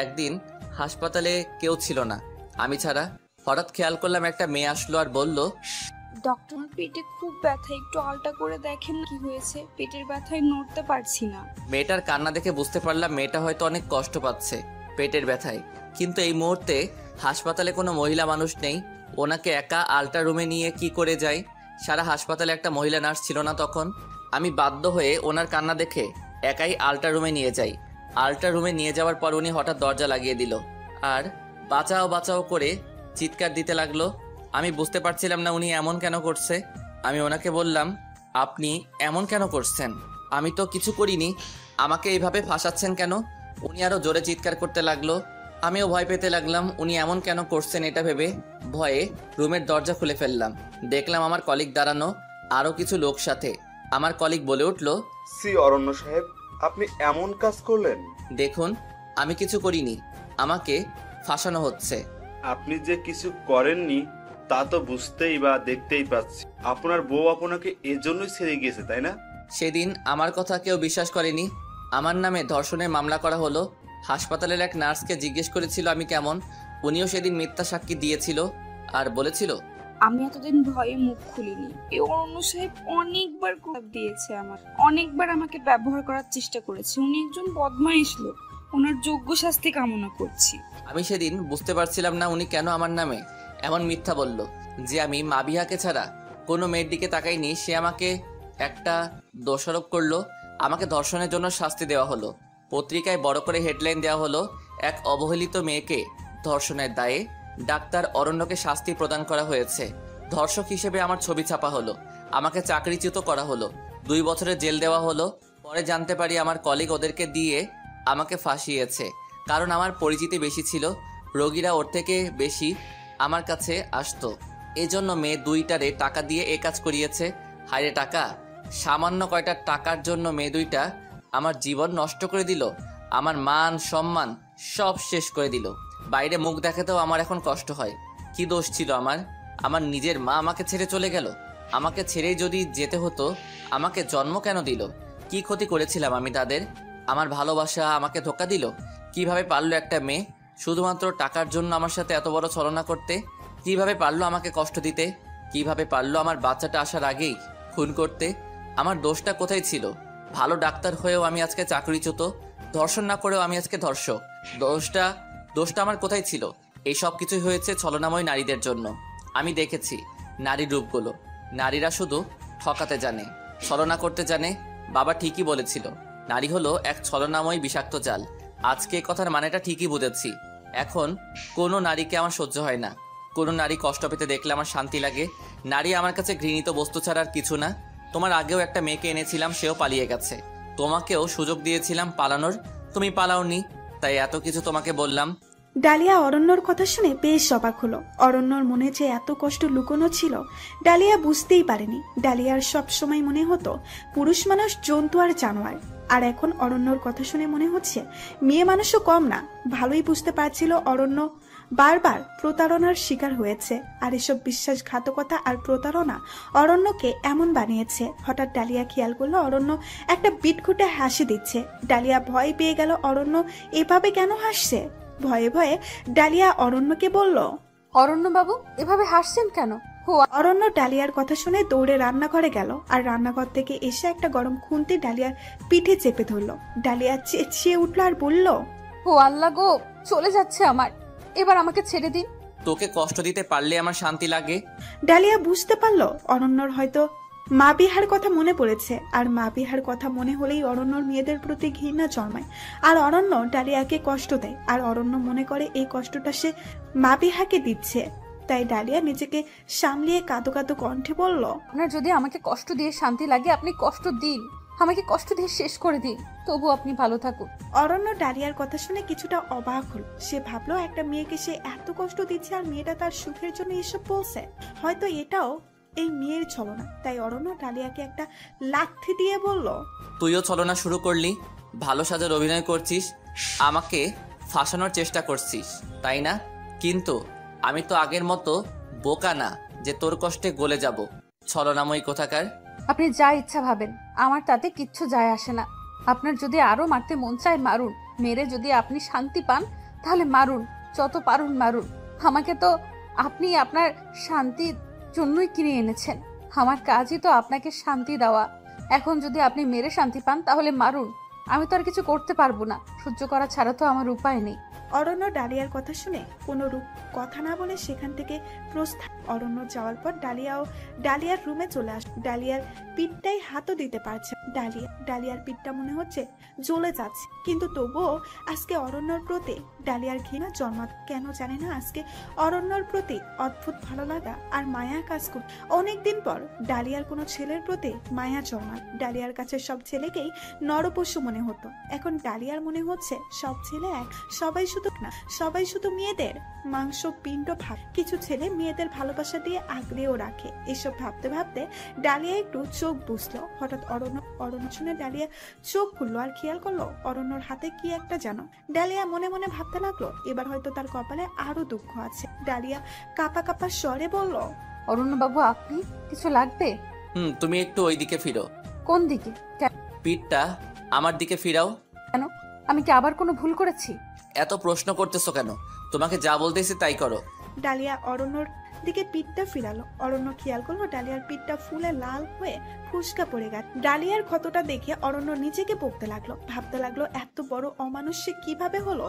একদিন হাসপাতালে কেউ ছিল না আমি ছাড়া। হঠাৎ খেয়াল করলাম একটা মেয়ে আসলো আর বলল,
ডক্টর, পেটে খুব ব্যথা, একটু আলটা করে দেখেন না কি হয়েছে। পেটের ব্যথায় নড়তে পারছি না।
মেয়েটার কান্না দেখে বুঝতে পারলাম মেয়েটা হয়তো অনেক কষ্ট পাচ্ছে পেটের ব্যথায়। কিন্তু এই মুহূর্তে হাসপাতালে কোনো মহিলা মানুষ নেই। ওনাকে একা আল্ট্রা রুমে নিয়ে কি করে যায়? সারা হাসপাতালে একটা মহিলা নার্স ছিল না তখন। আমি বাধ্য হয়ে ওনার কান্না দেখে একাই আল্ট্রা রুমে নিয়ে যাই। আল্ট্রা রুমে নিয়ে যাওয়ার পর উনি হঠাৎ দরজা লাগিয়ে দিল আর বাঁচাও বাঁচাও করে চিৎকার দিতে লাগলো। আমি বুঝতে পারছিলাম না উনি এমন কেন করছে। আমি ওনাকে বললাম, আপনি এমন কেন করছেন? আমি তো কিছু করিনি, আমাকে এইভাবে ফাঁসাচ্ছেন কেন? উনি আরো জোরে চিৎকার করতে লাগলো। আমিও ভয় পেতে লাগলাম উনি এমন কেন করছেন এটা ভেবে। ভয়ে রুমের দরজা খুলে ফেললাম। দেখলাম আমার কলিগ দাঁড়ানো, আরো কিছু লোক সাথে। আমার কলিগ বলে উঠল,
সি অরণ্য সাহেব, আপনি এমন কাজ করলেন?
দেখুন, আমি কিছু করিনি, আমাকে ফাঁসানো হচ্ছে।
আপনি যে কিছু করেননি তা তো বুঝতেই বা দেখতেই পাচ্ছি। আপনার বউ আপনাকে এজন্যই ছেড়ে গিয়েছে, তাই না?
সেদিন আমার কথা কেউ বিশ্বাস করেনি। আমার নামে ধর্ষণের মামলা করা হলো। হাসপাতালের এক নার্সকে জিজ্ঞেস করেছিল আমি কেমন। উনিও সেদিন মিথ্যা সাক্ষী দিয়েছিল আর বলেছিল,
আমি এতদিন ভয়ে মুখ খুলিনি। এ অরণ্য সাহেব অনেকবার কোপ দিয়েছে আমার, অনেকবার আমাকে ব্যবহার করার চেষ্টা করেছে। উনি একজন বদমাইশ লোক, ওনার যোগ্য শাস্তি কামনা করছি।
আমি সেদিন বুঝতে পারছিলাম না উনি কেন আমার নামে এমন মিথ্যা বলল। যে আমি মাবিহাকে ছাড়া কোনো মেয়ের দিকে তাকাইনি, সে আমাকে একটা দোষারোপ করলো। আমাকে ধর্ষণের জন্য শাস্তি দেওয়া হলো। পত্রিকায় বড় করে হেডলাইন দেওয়া হলো, এক অবহেলিত মেয়েকে ধর্ষণের দায়ে ডাক্তার অরণ্যকে শাস্তি প্রদান করা হয়েছে। ধর্ষক হিসেবে আমার ছবি ছাপা হলো। আমাকে চাকরিচ্যুত করা হলো, 2 বছরের জেল দেওয়া হলো। পরে জানতে পারি আমার কলিগ ওদেরকে দিয়ে আমাকে ফাঁসিয়েছে, কারণ আমার পরিচিতি বেশি ছিল। রোগীরা ওর থেকে বেশি আমার কাছে আসতো, এজন্য মেয়ে 2টারে টাকা দিয়ে এ কাজ করিয়েছে। হায়রে টাকা! সামান্য কয়টা টাকার জন্য মেয়ে 2টা আমার জীবন নষ্ট করে দিল। আমার মান সম্মান সব শেষ করে দিল। বাইরে মুখ দেখাতেও আমার এখন কষ্ট হয়। কি দোষ ছিল আমার? আমার নিজের মা আমাকে ছেড়ে চলে গেল। আমাকে ছেড়েই যদি যেতে হতো, আমাকে জন্ম কেন দিল? কি ক্ষতি করেছিলাম আমি তাদের? আমার ভালোবাসা আমাকে ধোঁকা দিল। কিভাবে পারলো একটা মেয়ে শুধুমাত্র টাকার জন্য আমার সাথে এত বড় ছলনা করতে? কিভাবে পারলো আমাকে কষ্ট দিতে? কিভাবে পারলো আমার বাচ্চাটা আসার আগেই খুন করতে? আমার দোষটা কোথায় ছিল? ভালো ডাক্তার হয়েও আমি আজকে চাকরিচ্যুত, ধর্ষণ না করেও আমি আজকে ধর্ষক। দোষটা আমার কোথায় ছিল? এই সব কিছুই হয়েছে ছলনাময় নারীদের জন্য। আমি দেখেছি নারীর রূপগুলো। নারীরা শুধু ঠকাতে জানে, ছলনা করতে জানে। বাবা ঠিকই বলেছিল, নারী হলো এক ছলনাময় বিষাক্ত জাল। আজকে এই কথার মানেটা ঠিকই বুঝেছি। এখন কোনো নারীকে আমার সহ্য হয় না। কোনো নারী কষ্ট পেতে দেখলে আমার শান্তি লাগে। নারী আমার কাছে ঘৃণিত বস্তু ছাড়া আর কিছু না। তোমার আগেও একটা মেয়েকে এনেছিলাম, সেও পালিয়ে গেছে। তোমাকেও সুযোগ দিয়েছিলাম পালানোর, তুমি পালাওনি। তাই এত কিছু তোমাকে বললাম।
ডালিয়া অরণ্যর কথা শুনে বেশ অবাক হলো। অরণ্যর মনে যে এত কষ্ট লুকোনো ছিল ডালিয়া বুঝতেই পারেনি। ডালিয়ার সব সময় মনে হতো পুরুষ মানুষ জন্তু আর জানোয়ার, আর এখন অরণ্যর কথা শুনে মনে হচ্ছে মেয়ে মানুষও কম না। ভালোই বুঝতে পারছিল অরণ্য বারবার প্রতারণার শিকার হয়েছে, আর এসব বিশ্বাসঘাতকতা আর প্রতারণা অরণ্যকে এমন বানিয়েছে। হঠাৎ ডালিয়া খেয়াল করলো অরণ্য একটা বিটখুটে হাসি দিচ্ছে। ডালিয়া ভয় পেয়ে গেল অরণ্য এভাবে কেন হাসছে। ভয়ে ভয়ে ডালিয়া অরণ্যকে বলল,
অরণ্য বাবু এভাবে হাসছেন কেন?
অরণ্য ডালিয়ার কথা শুনে দৌড়ে রান্নাঘরে গেল, আর রান্নাঘর থেকে এসে একটা গরম খুন্তি ডালিয়ার পিঠে চেপে ধরলো। ডালিয়া চেঁচিয়ে উঠলো আর বলল,
ও আল্লাহ গো, চলে যাচ্ছে আমার, এবার আমাকে ছেড়ে দিন।
তোকে কষ্ট দিতে পারলে আমার শান্তি লাগে।
ডালিয়া বুঝতে পারলো অরণ্যর হয়তো মা বিহার কথা মনে পড়েছে, আর মা বিহার কথা মনে হলেই অরণ্যর মেয়েদের প্রতি ঘৃণা জন্মায়, আর অরণ্য ডালিয়াকে কষ্ট দেয়, আর অরণ্য মনে করে এই কষ্টটা সে মা বিহাকে দিচ্ছে। তাই ডালিয়া নিজেকে সামলিয়ে কাঁদো কাঁদো কণ্ঠে বলল,
আপনার যদি আমাকে কষ্ট দিয়ে শান্তি লাগে আপনি কষ্ট দিন, আমাকে কষ্ট দিয়ে শেষ করে দিন, তবু আপনি ভালো থাকুন।
অরণ্য ডালিয়ার কথা শুনে কিছুটা অবাক হল। সে ভাবলো একটা মেয়েকে সে এত কষ্ট দিচ্ছে আর মেয়েটা তার সুখের জন্য এসব বলছে, হয়তো এটাও এই মেয়ের ছলনা। তাই অরণ্য ডালিয়াকে একটা লাথি দিয়ে বলল,
তুইও ছলনা শুরু করলি, ভালো সাজার অভিনয় করছিস, আমাকে ফাঁসানোর চেষ্টা করছিস তাই না? কিন্তু আমি তো আগের মতো বোকা না যে তোর কষ্টে গলে যাব। ছলনাময়ী কোথাকার।
আপনি যা ইচ্ছা ভাবেন, আমার তাতে কিচ্ছু যায় আসে না। আপনার যদি আরো মারতে মন চায় মারুন, মেরে যদি আপনি শান্তি পান তাহলে মারুন, যত পারুন মারুন। আমাকে তো আপনি আপনার শান্তির জন্যই কিনে এনেছেন, আমার কাজই তো আপনাকে শান্তি দেওয়া। এখন যদি আপনি মেরে শান্তি পান তাহলে মারুন, আমি তো আর কিছু করতে পারবো না, সহ্য করা ছাড়া তো আমার উপায় নেই।
অরণ্য ডালিয়ার কথা শুনে কোনো কথা না বলে সেখান থেকে প্রস্থান। অরণ্য যাওয়ার পর ডালিয়ার রুমে চলে আসে। ডালিয়ার পিঠটাই হাতও দিতে পারছে। ডালিয়ার পিঠটা মনে হচ্ছে জ্বলে যাচ্ছে, কিন্তু তবুও আজকে অরণ্যর প্রতি ডালিয়ার ঘৃণা জন্মাত কেন জানে না। আজকে অরণ্যর প্রতি অদ্ভুত ভালো লাগা আর মায়া কাজ করে। অনেকদিন পর ডালিয়ার কোনো ছেলের প্রতি মায়া জন্মাত। ডালিয়ার কাছে সব ছেলেকেই নরপশু মনে হতো, এখন ডালিয়ার মনে হচ্ছে সব ছেলে এক, সবাই শুধু মেয়েদের মাংস পিণ্ড ভাব। কিছু ছেলে মেয়েদের ভালোবাসা দিয়ে আগলেও রাখে। এসব ভাবতে ভাবতে ডালিয়া একটু চোখ বুঝলো। হঠাৎ অরণ্য শুনে ডালিয়া চোখ খুললো আর খেয়াল করলো অরণ্যর হাতে কি একটা যেন। ডালিয়া মনে মনে ভাবতে লাগলো এবার হয়তো তার কপালে আরো দুঃখ আছে। ডালিয়া কাপা কাপা স্বরে বলল,
অরণ্য বাবু আপনি কিছু লাগবে?
তুমি একটু ওই দিকে ফিরো।
কোন দিকে?
পিঠটা আমার দিকে ফিরাও।
কেন, আমি কি আবার কোনো ভুল করেছি?
এত প্রশ্ন করতেছো কেন? তোমাকে যা বলতেছি তাই করো।
ডালিয়া অরণ্যর দিকে পিঠটা ফিরালো। অরণ্য খেয়াল করলো ডালিয়ার পিঠটা ফুলে লাল হয়ে ফুসকা পড়ে গেছে। ডালিয়ার ক্ষতটা দেখে অরণ্য নিজেকে বকতে লাগলো, ভাবতে লাগলো এত বড় অমানুষ সে কিভাবে হলো,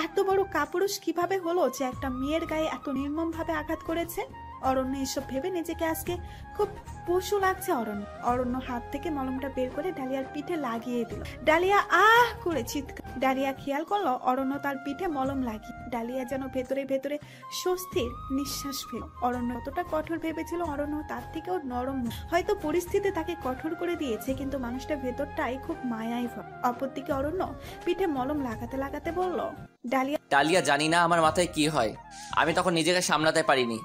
এত বড় কাপুরুষ কিভাবে হলো যে একটা মেয়ের গায়ে এত নির্মম ভাবে আঘাত করেছে। অরণ্য এসব ভেবে নিজেকে আজকে খুব পশু লাগছে। অরণ্য হাত থেকে মলমটা বের করে ডালিয়ার পিঠে লাগিয়ে দিল। ডালিয়া আহ করে চিৎকার। ডালিয়া খেয়াল করলো অরণ্য তার পিঠে মলম লাগিয়ে। ডালিয়া যেন ভেতরে ভেতরে স্বস্তির নিঃশ্বাস ফেল। অরণ্য কতটা কঠোর ভেবেছিল অরণ্য তার থেকেও নরম। হয়তো পরিস্থিতি তাকে কঠোর করে দিয়েছে, কিন্তু মানুষটা ভেতরটাই খুব মায়াই ভর। অপরদিকে অরণ্য পিঠে মলম লাগাতে লাগাতে বলল,
ডালিয়া জানি না আমার মাথায় কি হয়, আমি তখন নিজেকে সামলাতে পারিনি।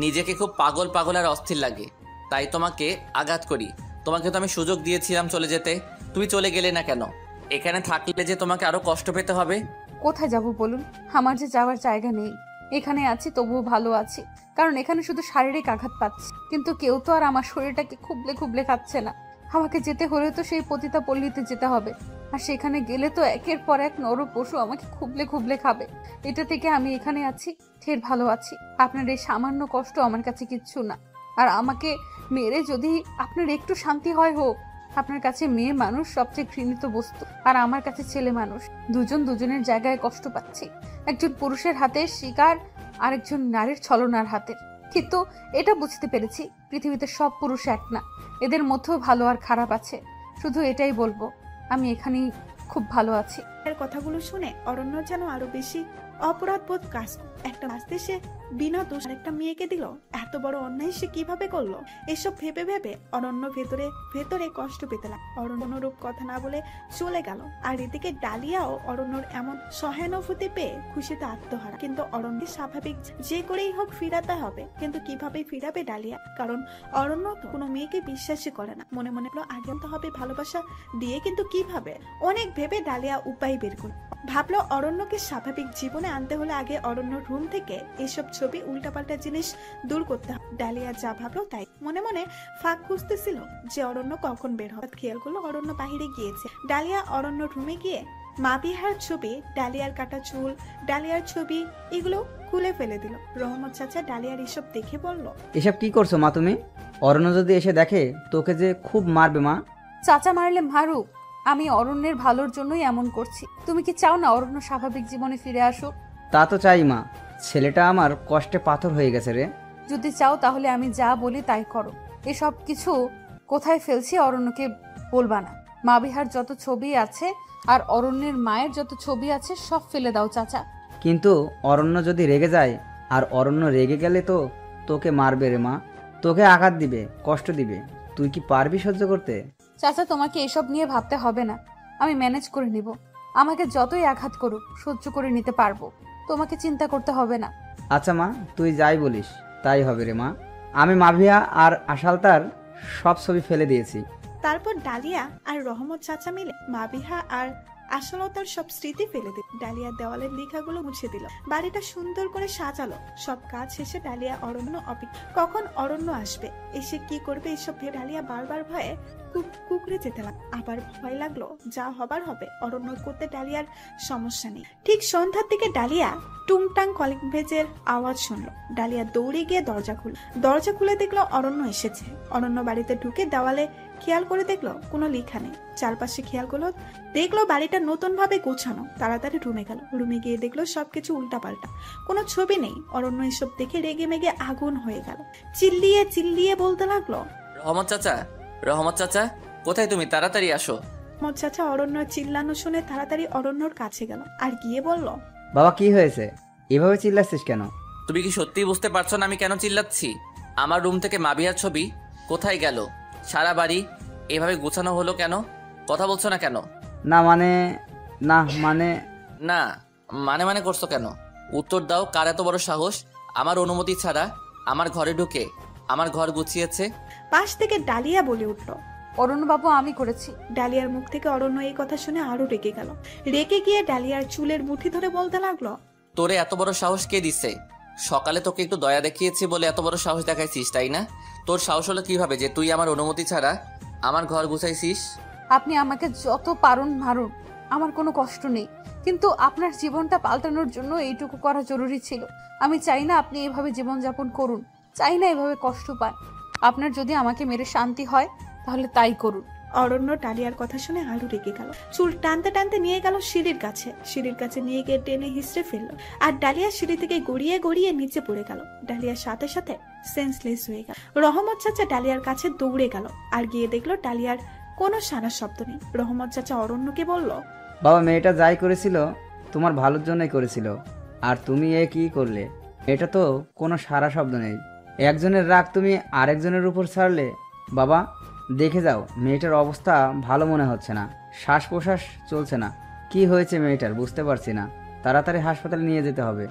নিজেকে খুব পাগল আর অস্থির লাগে, তাই তোমাকে আঘাত করি। তোমাকে তো আমি সুযোগ দিয়েছিলাম চলে যেতে, তুমি চলে গেলে না কেন? এখানে থাকলে যে তোমাকে আরো কষ্ট পেতে হবে।
কোথায় যাব বলুন? আমার যে যাওয়ার জায়গা নেই। এখানে আছি তবুও ভালো আছি, কারণ এখানে শুধু শারীরিক আঘাত পাচ্ছি, কিন্তু কেউ তো আর আমার শরীরটাকে খুবলে খুবলে খাচ্ছে না। আমাকে যেতে হলে তো সেই পতিতা পল্লীতে যেতে হবে, আর সেখানে গেলে তো একের পর এক নর পশু আমাকে খুবলে খুবলে খাবে। এটা থেকে আমি এখানে আছি, ঢের ভালো আছি। আপনার এই সামান্য কষ্ট আমার কাছে কিচ্ছু না। আর আমাকে মেরে যদি আপনার একটু শান্তি হয় হোক। আপনার কাছে মেয়ে মানুষ সবচেয়ে ঘৃণিত বস্তু, আর আমার কাছে ছেলে মানুষ। দুজন দুজনের জায়গায় কষ্ট পাচ্ছি, একজন পুরুষের হাতের শিকার, আরেকজন নারীর ছলনার হাতের। কিন্তু এটা বুঝতে পেরেছি পৃথিবীতে সব পুরুষ এক না, এদের মধ্যেও ভালো আর খারাপ আছে। শুধু এটাই বলবো, আমি এখানেই খুব ভালো আছি।
এর কথাগুলো শুনে অরণ্য যেন আরো বেশি অপরাধ বোধ কাজ করলো। একটা বাঁচতে সে বিনা দোষ একটা মেয়েকে দিল, এত বড় অন্যায় সে কিভাবে করলো? এসব ভেবে ভেবে অরণ্য ভেতরে ভেতরে কষ্ট পেতে লাগলো। অরণ্য অনুরূপ কথা না বলে চলে গেল। আর এদিকে ডালিয়াও অরণ্যর এমন সহানুভূতি পেয়ে খুশিতে আত্মহারা। কিন্তু অরণ্য স্বাভাবিক যে করেই হোক ফিরাতে হবে, কিন্তু কিভাবে ফিরাবে ডালিয়া? কারণ অরণ্য তো কোনো মেয়েকে বিশ্বাসই করে না। মনে মনে আগে তো হবে ভালোবাসা দিয়ে, কিন্তু কিভাবে? অনেক ভেবে ডালিয়া উপায় বের করল। ভাবলো অরণ্যকে স্বাভাবিক জীবনে আনতে হলে আগে অরণ্যর রুম থেকে এসব ছবি উল্টাপাল্টা জিনিস দূর করতে হবে। ডালিয়া যা ভাবলো তাই। মনে মনে ফাঁক খুঁজতেছিল যে অরণ্য কখন বের হবে। খেয়াল করলো অরণ্য বাহিরে গিয়েছে। ডালিয়া অরণ্য রুমে গিয়ে মাবিহার ছবি, ডালিয়ার কাটা চুল, ডালিয়ার ছবি এগুলো খুলে ফেলে দিল। রহমত চাচা ডালিয়ার এসব দেখে বলল,
এসব কি করছো মা তুমি? অরণ্য যদি এসে দেখে তোকে যে খুব মারবে মা।
চাচা মারলে মারুক, আমি অরণ্যের ভালোর জন্যই এমন করছি। তুমি কি চাও না অরণ্য স্বাভাবিক জীবনে ফিরে আসুক?
তা তো চাই মা, ছেলেটা আমার কষ্টে পাথর হয়ে গেছে রে।
যদি চাও তাহলে আমি যা বলি তাই করো। এসব কিছু কোথায় ফেলছি অরণ্যকে বলবা না। মাবিহার যত ছবি আছে আর অরণ্যের মায়ের যত ছবি আছে সব ফেলে দাও চাচা।
কিন্তু অরণ্য যদি রেগে যায়, আর অরণ্য রেগে গেলে তো তোকে মারবে রে মা, তোকে আঘাত দিবে, কষ্ট দিবে। তুই কি পারবি সহ্য করতে?
চাচা তোমাকে এসব নিয়ে ভাবতে হবে না, আমি ম্যানেজ করে নিব। আমাকে যতই আঘাত করুক সহ্য করে নিতে পারবো, তোমাকে চিন্তা করতে হবে না।
আচ্ছা মা, তুই যাই বলিস তাই হবে রে মা। আমি মাভিয়া আর আশালতার সব ছবি ফেলে দিয়েছি।
তারপর ডালিয়া আর রহমত চাচা মিলে মাবিহা আর আসলতার সব স্মৃতি ফেলে দিল। ডালিয়া দেওয়ালের লেখাগুলো মুছে দিল, বাড়িটা সুন্দর করে সাজালো। সব কাজ শেষে ডালিয়া অরণ্য কখন অরণ্য আসবে, এসে কি করবে এসব ভেবে ডালিয়া বারবার ভয়ে কুকড়ে যেতে লাগলো। আবার ভয় লাগলো যা হবার হবে, অরণ্য করতে ডালিয়ার সমস্যা নেই। ঠিক সন্ধ্যার দিকে ডালিয়া টুংটাং কলিং বেজের আওয়াজ শুনলো। ডালিয়া দৌড়ে গিয়ে দরজা খুলে দেখলো অরণ্য এসেছে। অরণ্য বাড়িতে ঢুকে দেওয়ালে খেয়াল করে দেখলো কোনো লেখা নেই। চারপাশে খেয়াল করলো, দেখলো বাড়িটা নতুন ভাবে গোছানো। তাড়াতাড়ি রুমে গেল। রুমে গিয়ে দেখলো সবকিছু উল্টাপাল্টা, কোনো ছবি নেই। অরণ্য এসব দেখে রেগে মেগে আগুন হয়ে গেল। চিল্লিয়ে চিল্লিয়ে বলতে লাগলো,
রহমত চাচা কোথায় তুমি? তাড়াতাড়ি আসো।
রহমত চাচা অরণ্য চিল্লানো শুনে তাড়াতাড়ি অরণ্যর কাছে গেল আর গিয়ে বলল,
বাবা কি হয়েছে? এভাবে চিল্লাচ্ছিস কেন?
তুমি কি সত্যিই বুঝতে পারছো না আমি কেন চিল্লাচ্ছি? আমার রুম থেকে মাবিয়ার ছবি কোথায় গেল? সারা বাড়ি এভাবে গোছানো হলো কেন? কথা বলছো না কেন?
না মানে
মানে করছো কেন? উত্তর দাও, কার এত বড় সাহস আমার অনুমতি ছাড়া আমার ঘরে ঢুকে আমার ঘর গুছিয়েছে?
পাশ থেকে ডালিয়া বলে উঠল,
অরণ্যবাবু আমি করেছি।
ডালিয়ার মুখ থেকে অরণ্য এই কথা শুনে আরো রেগে গেল। রেগে গিয়ে ডালিয়ার চুলের মুঠি ধরে বলতে লাগলো,
তোরে এত বড় সাহস কে দিচ্ছে? সকালে তোকে একটু দয়া দেখিয়েছি বলে এত বড় সাহস দেখাইছিস, তাই না? তোর সাহস হলো কিভাবে যে তুই আমার অনুমতি ছাড়া আমার ঘর গুছাইছিস?
আপনি আমাকে যত পারুন মারুন, আমার কোনো কষ্ট নেই, কিন্তু আপনার জীবনটা পাল্টানোর জন্য এইটুকু করা জরুরি ছিল। আমি চাই না আপনি এভাবে জীবনযাপন করুন, চাই না এভাবে কষ্ট পান। আপনার যদি আমাকে মেরে শান্তি হয় তাহলে তাই করুন।
অরণ্য ডালিয়ার কথা শুনে আরো রেগে গেল। চুল টানতে টানতে নিয়ে গেল সিঁড়ির কাছে নিয়ে গিয়ে টেনে হিসড়ে ফেললো। আর ডালিয়া সিঁড়ি থেকে গড়িয়ে গড়িয়ে নিচে পড়ে গেল। ডালিয়ার সাথে সাথে সেন্সলেস হয়ে গেল। রহমত চাচা ডালিয়ার কাছে দৌড়ে গেল আর গিয়ে দেখলো ডালিয়ার কোনো সারা শব্দ নেই। রহমত চাচা অরণ্যকে বলল,
বাবা মেয়েটা যাই করেছিল তোমার ভালোর জন্যই করেছিল, আর তুমি এ কি করলে? এটা তো কোনো সারা শব্দ নেই। একজনের রাগ তুমি আরেকজনের উপর ছাড়লে। বাবা দেখে যাও, মেয়েটার অবস্থা ভালো মনে হচ্ছে না, শ্বাস প্রশ্বাস চলছে না। কি হয়েছে মেয়েটার বুঝতে পারছি না, তাড়াতাড়ি হাসপাতালে নিয়ে যেতে হবে।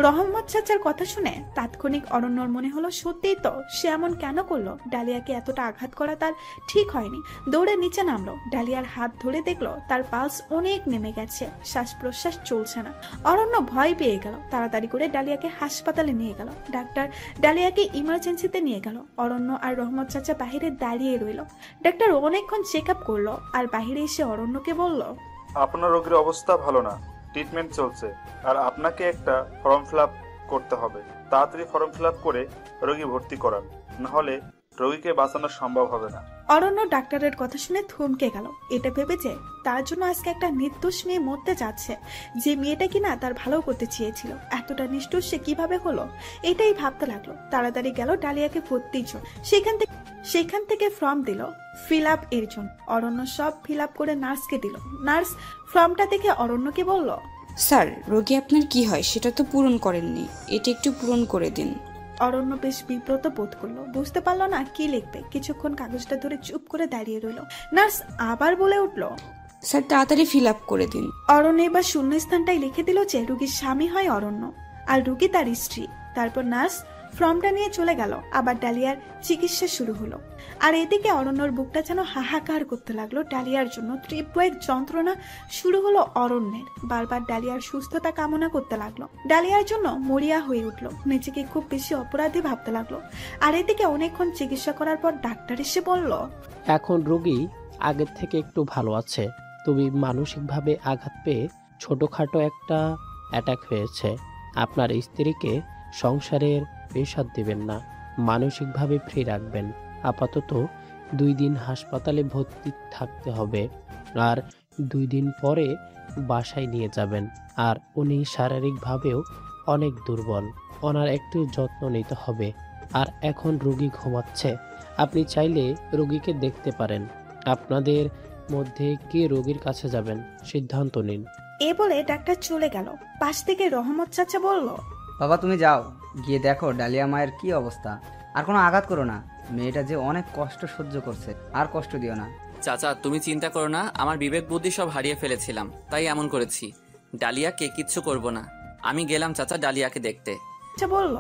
রহমত চাচার কথা শুনে তাৎক্ষণিক অরণ্যর মনে হলো সত্যিই তো সে এমন কেন করলো। ডালিয়াকে এতটা আঘাত করা তার ঠিক হয়নি। দৌড়ে নিচে নামলো। ডালিয়ার হাত ধরে দেখলো তার পালস অনেক নেমে গেছে, শ্বাস প্রশ্বাস চলছে না। অরণ্য ভয় পেয়ে গেল। তাড়াতাড়ি করে ডালিয়াকে হাসপাতালে নিয়ে গেল। ডাক্তার ডালিয়াকে ইমার্জেন্সিতে নিয়ে গেল। অরণ্য আর রহমত চাচা বাহিরে দাঁড়িয়ে রইল। ডাক্তার অনেকক্ষণ চেক আপ করলো আর বাহিরে এসে অরণ্যকে বলল,
আপনার রোগীর অবস্থা ভালো না, ট্রিটমেন্ট চলছে, আর আপনাকে একটা ফর্ম ফিল আপ করতে হবে। তাড়াতাড়ি ফর্ম ফিল আপ করে রোগী ভর্তি করান, নাহলে রোগীকে বাঁচানো সম্ভব হবে না।
অরণ্য ডাক্তারের কথা শুনে থমকে গেল। এটা ভেবে যে তার জন্য আজকে একটা নির্দোষ মেয়ে মরতে যাচ্ছে, যে মেয়েটা কিনা তার ভালো করতে চেয়েছিল। এতটা নিষ্ঠুর সে কিভাবে হলো, এটাই ভাবতে লাগলো। তাড়াতাড়ি গেল ডালিয়াকে ভর্তির জন্য। সেখান থেকে ফর্ম দিল ফিল আপ এর জন্য। অরণ্য সব ফিল আপ করে নার্সকে দিল। নার্স ফর্মটা দেখে অরণ্যকে বলল,
স্যার, রোগী আপনার কি হয় সেটা তো পূরণ করেননি, এটা একটু পূরণ করে দিন।
অরণ্য বেশ বিব্রত বোধ করলো, বুঝতে পারলো না কি লিখবে। কিছুক্ষণ কাগজটা ধরে চুপ করে দাঁড়িয়ে রইল। নার্স আবার বলে উঠলো,
স্যার তাড়াতাড়ি ফিল আপ করে দিন।
অরণ্য এবার শূন্যস্থানটাই লিখে দিল যে রুগীর স্বামী হয় অরণ্য আর রুগী তার স্ত্রী। তারপর নার্স ফর্মটা নিয়ে চলে গেল। আবার ডালিয়ার চিকিৎসা শুরু হলো। আর এদিকে অরণ্যর বুকটা যেন হাহাকার করতে লাগলো ডালিয়ার জন্য। তীব্র এক যন্ত্রণা শুরু হলো অরণ্যের। বারবার ডালিয়ার সুস্থতা কামনা করতে লাগলো। ডালিয়ার জন্য মরিয়া হয়ে উঠলো, নিজেকে খুব বেশি অপরাধী ভাবতে লাগলো। আর এদিকে অনেকক্ষণ চিকিৎসা করার পর ডাক্তার এসে বলল,
এখন রোগী আগের থেকে একটু ভালো আছে। তুমি মানসিকভাবে আঘাত পেয়ে ছোটখাটো একটা অ্যাটাক হয়েছে। আপনার স্ত্রীকে সংসারের প্রেশার দেবেন না, মানসিকভাবে ফ্রি রাখবেন। আপাতত 2 দিন হাসপাতালে ভর্তি থাকতে হবে, আর 2 দিন পরে বাসায় নিয়ে যাবেন। আর উনি শারীরিকভাবেও অনেক দুর্বল, ওনার একটু যত্ন নিতে হবে। আর এখন রোগী ঘুমাচ্ছে, আপনি চাইলে রোগীকে দেখতে পারেন। আপনাদের মধ্যে কে রোগীর কাছে যাবেন সিদ্ধান্ত নিন।
এ বলে ডাক্তার চলে গেল। পাশ থেকে রহমত চাচা বলল,
বাবা তুমি যাও, গিয়ে দেখো ডালিয়া মায়ের কি অবস্থা। আর কোনো আঘাত করো না, মেয়েটা যে অনেক কষ্ট সহ্য করছে, আর কষ্ট দিও না।
চাচা তুমি চিন্তা করো না, আমার বিবেক বুদ্ধি সব হারিয়ে ফেলেছিলাম, তাই এমন করেছি। ডালিয়াকে কিচ্ছু করব না। আমি গেলাম চাচা ডালিয়াকে দেখতে।
বলল।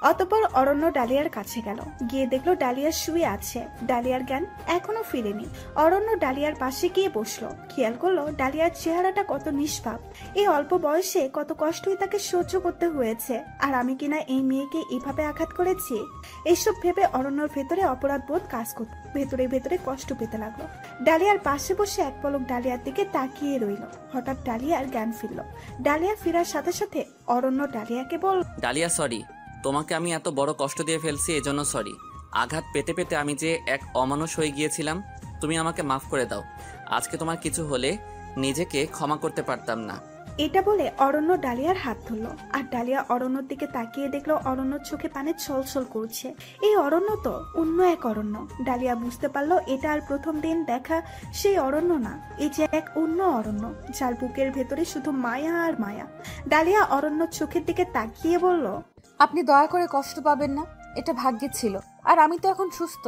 অতঃপর অরণ্য ডালিয়ার কাছে গেল। গিয়ে দেখলো ডালিয়া শুয়ে আছে। ডালিয়ার জ্ঞান এখনো ফিরেনি। অরণ্য ডালিয়ার পাশে গিয়ে বসলো। খেয়াল করলো ডালিয়ার চেহারাটা কত নিষ্পাপ। এই অল্প বয়সে কত কষ্টই তাকে সহ্য করতে হয়েছে। আর আমি কিনা এই মেয়েকে এইভাবে আঘাত করেছি। এইসব ভেবে অরণ্যর ভেতরে অপরাধ বোধ কাজ করত। ভেতরে ভেতরে কষ্ট পেতে লাগলো। ডালিয়ার পাশে বসে এক পলক ডালিয়ার দিকে তাকিয়ে রইল। হঠাৎ ডালিয়ার জ্ঞান ফিরল। ডালিয়া ফেরার সাথে সাথে অরণ্য ডালিয়াকে বলল,
ডালিয়া সরি, তোমাকে আমি এত বড় কষ্ট দিয়ে ফেলছি, এজন্য সরি। আঘাত পেতে পেতে আমি যে এক অমানুষ হয়ে গিয়েছিলাম, তুমি আমাকে মাফ করে দাও। আজকে তোমার কিছু হলে নিজেকে ক্ষমা করতে পারতাম না।
এটা বলে অরণ্য ডালিয়ার হাত ধরলো। আর ডালিয়া অরণ্যর দিকে তাকিয়ে দেখলো অরণ্যর চোখে পানে ছলছল করছে। এই অরণ্য তো অন্য এক অরণ্য। ডালিয়া বুঝতে পারলো এটা আর প্রথম দিন দেখা সেই অরণ্য না, এই যে এক অন্য অরণ্য, যার বুকের ভেতরে শুধু মায়া আর মায়া। ডালিয়া অরণ্যর চোখের দিকে তাকিয়ে বলল,
আপনি দয়া করে কষ্ট পাবেন না, এটা ভাগ্যে ছিল। আর আমি তো এখন সুস্থ।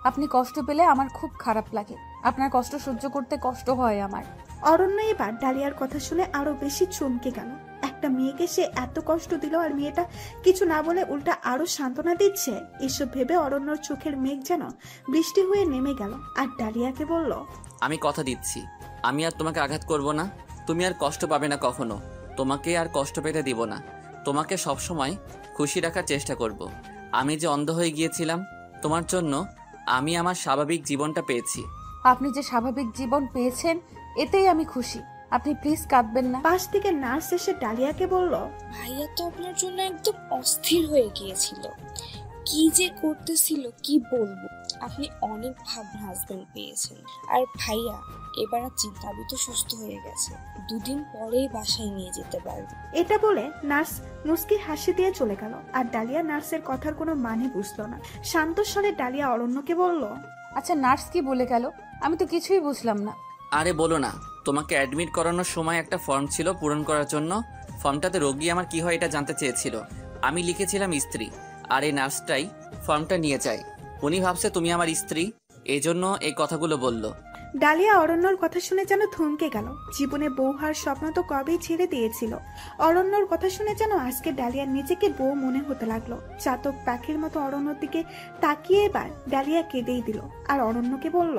আপনি কষ্ট পেলে আমার খুব খারাপ লাগে। আপনার কষ্ট সহ্য করতে কষ্ট হয় আমার।
অরণ্য এবার ডালিয়ার কথা শুনে আরো বেশি চমকে গেল। একটা মেয়েকে সে এত কষ্ট দিল, আর মেয়েটা কিছু না বলে উল্টা আরো সান্ত্বনা দিচ্ছে। এসব ভেবে অরণ্যর চোখের মেঘ যেন বৃষ্টি হয়ে নেমে গেল। আর ডালিয়াকে বলল,
আমি কথা দিচ্ছি, আমি আর তোমাকে আঘাত করব না। তুমি আর কষ্ট পাবে না কখনো। তোমাকে আর কষ্ট পেতে দিব না। তোমাকে সবসময় খুশি রাখার চেষ্টা করব। আমি যে অন্ধ হয়ে গিয়েছিলাম তোমার জন্য, আমি আমার স্বাভাবিক জীবনটা পেয়েছি।
আপনি যে স্বাভাবিক জীবন পেয়েছেন এতেই আমি খুশি। আপনি প্লিজ কাঁদবেন না।
পাশ থেকে নার্স এসে ডালিয়াকে বলল,
ভাইয়া তো আপনার জন্য একদম অস্থির হয়ে গিয়েছিল, কি যে করতেছিল কি বলবো। আপনি অনেক ভালো হাজবেন্ড পেয়েছেন। আর ভাইয়া এবার আর চিন্তা, আমি তো সুস্থ হয়ে গেছে, 2 দিন পরেই বাসায় নিয়ে যেতে পারবো।
এটা বলে নার্স মুস্কি হাসি দিয়ে চলে গেল। আর ডালিয়া নার্সের কথার কোনো মানে বুঝলো না। শান্ত স্বরে ডালিয়া অরণ্যকে বলল,
আচ্ছা নার্স কি বলে গেল? আমি তো কিছুই বুঝলাম না।
আরে বলো না, তোমাকে অ্যাডমিট করানোর সময় একটা ফর্ম ছিল পূরণ করার জন্য। ফর্মটাতে রোগী আমার কি হয় এটা জানতে চেয়েছিল। আমি লিখেছিলাম স্ত্রী, আর এই নার্সটাই ফর্মটা নিয়ে যায়। উনি ভাবছে তুমি আমার স্ত্রী, এই জন্য এই কথাগুলো বলল।
ডালিয়া অরণ্যর কথা শুনে যেন থমকে গেল। জীবনে বউ হওয়ার স্বপ্ন তো কবেই ছেড়ে দিয়েছিল। অরণ্যর কথা শুনে যেন আজকে ডালিয়ার নিজেকে বউ মনে হতে লাগলো। চাতক পাখির মতো অরণ্যর দিকে তাকিয়ে এবার ডালিয়া কেঁদেই দিল। আর অরণ্যকে বলল,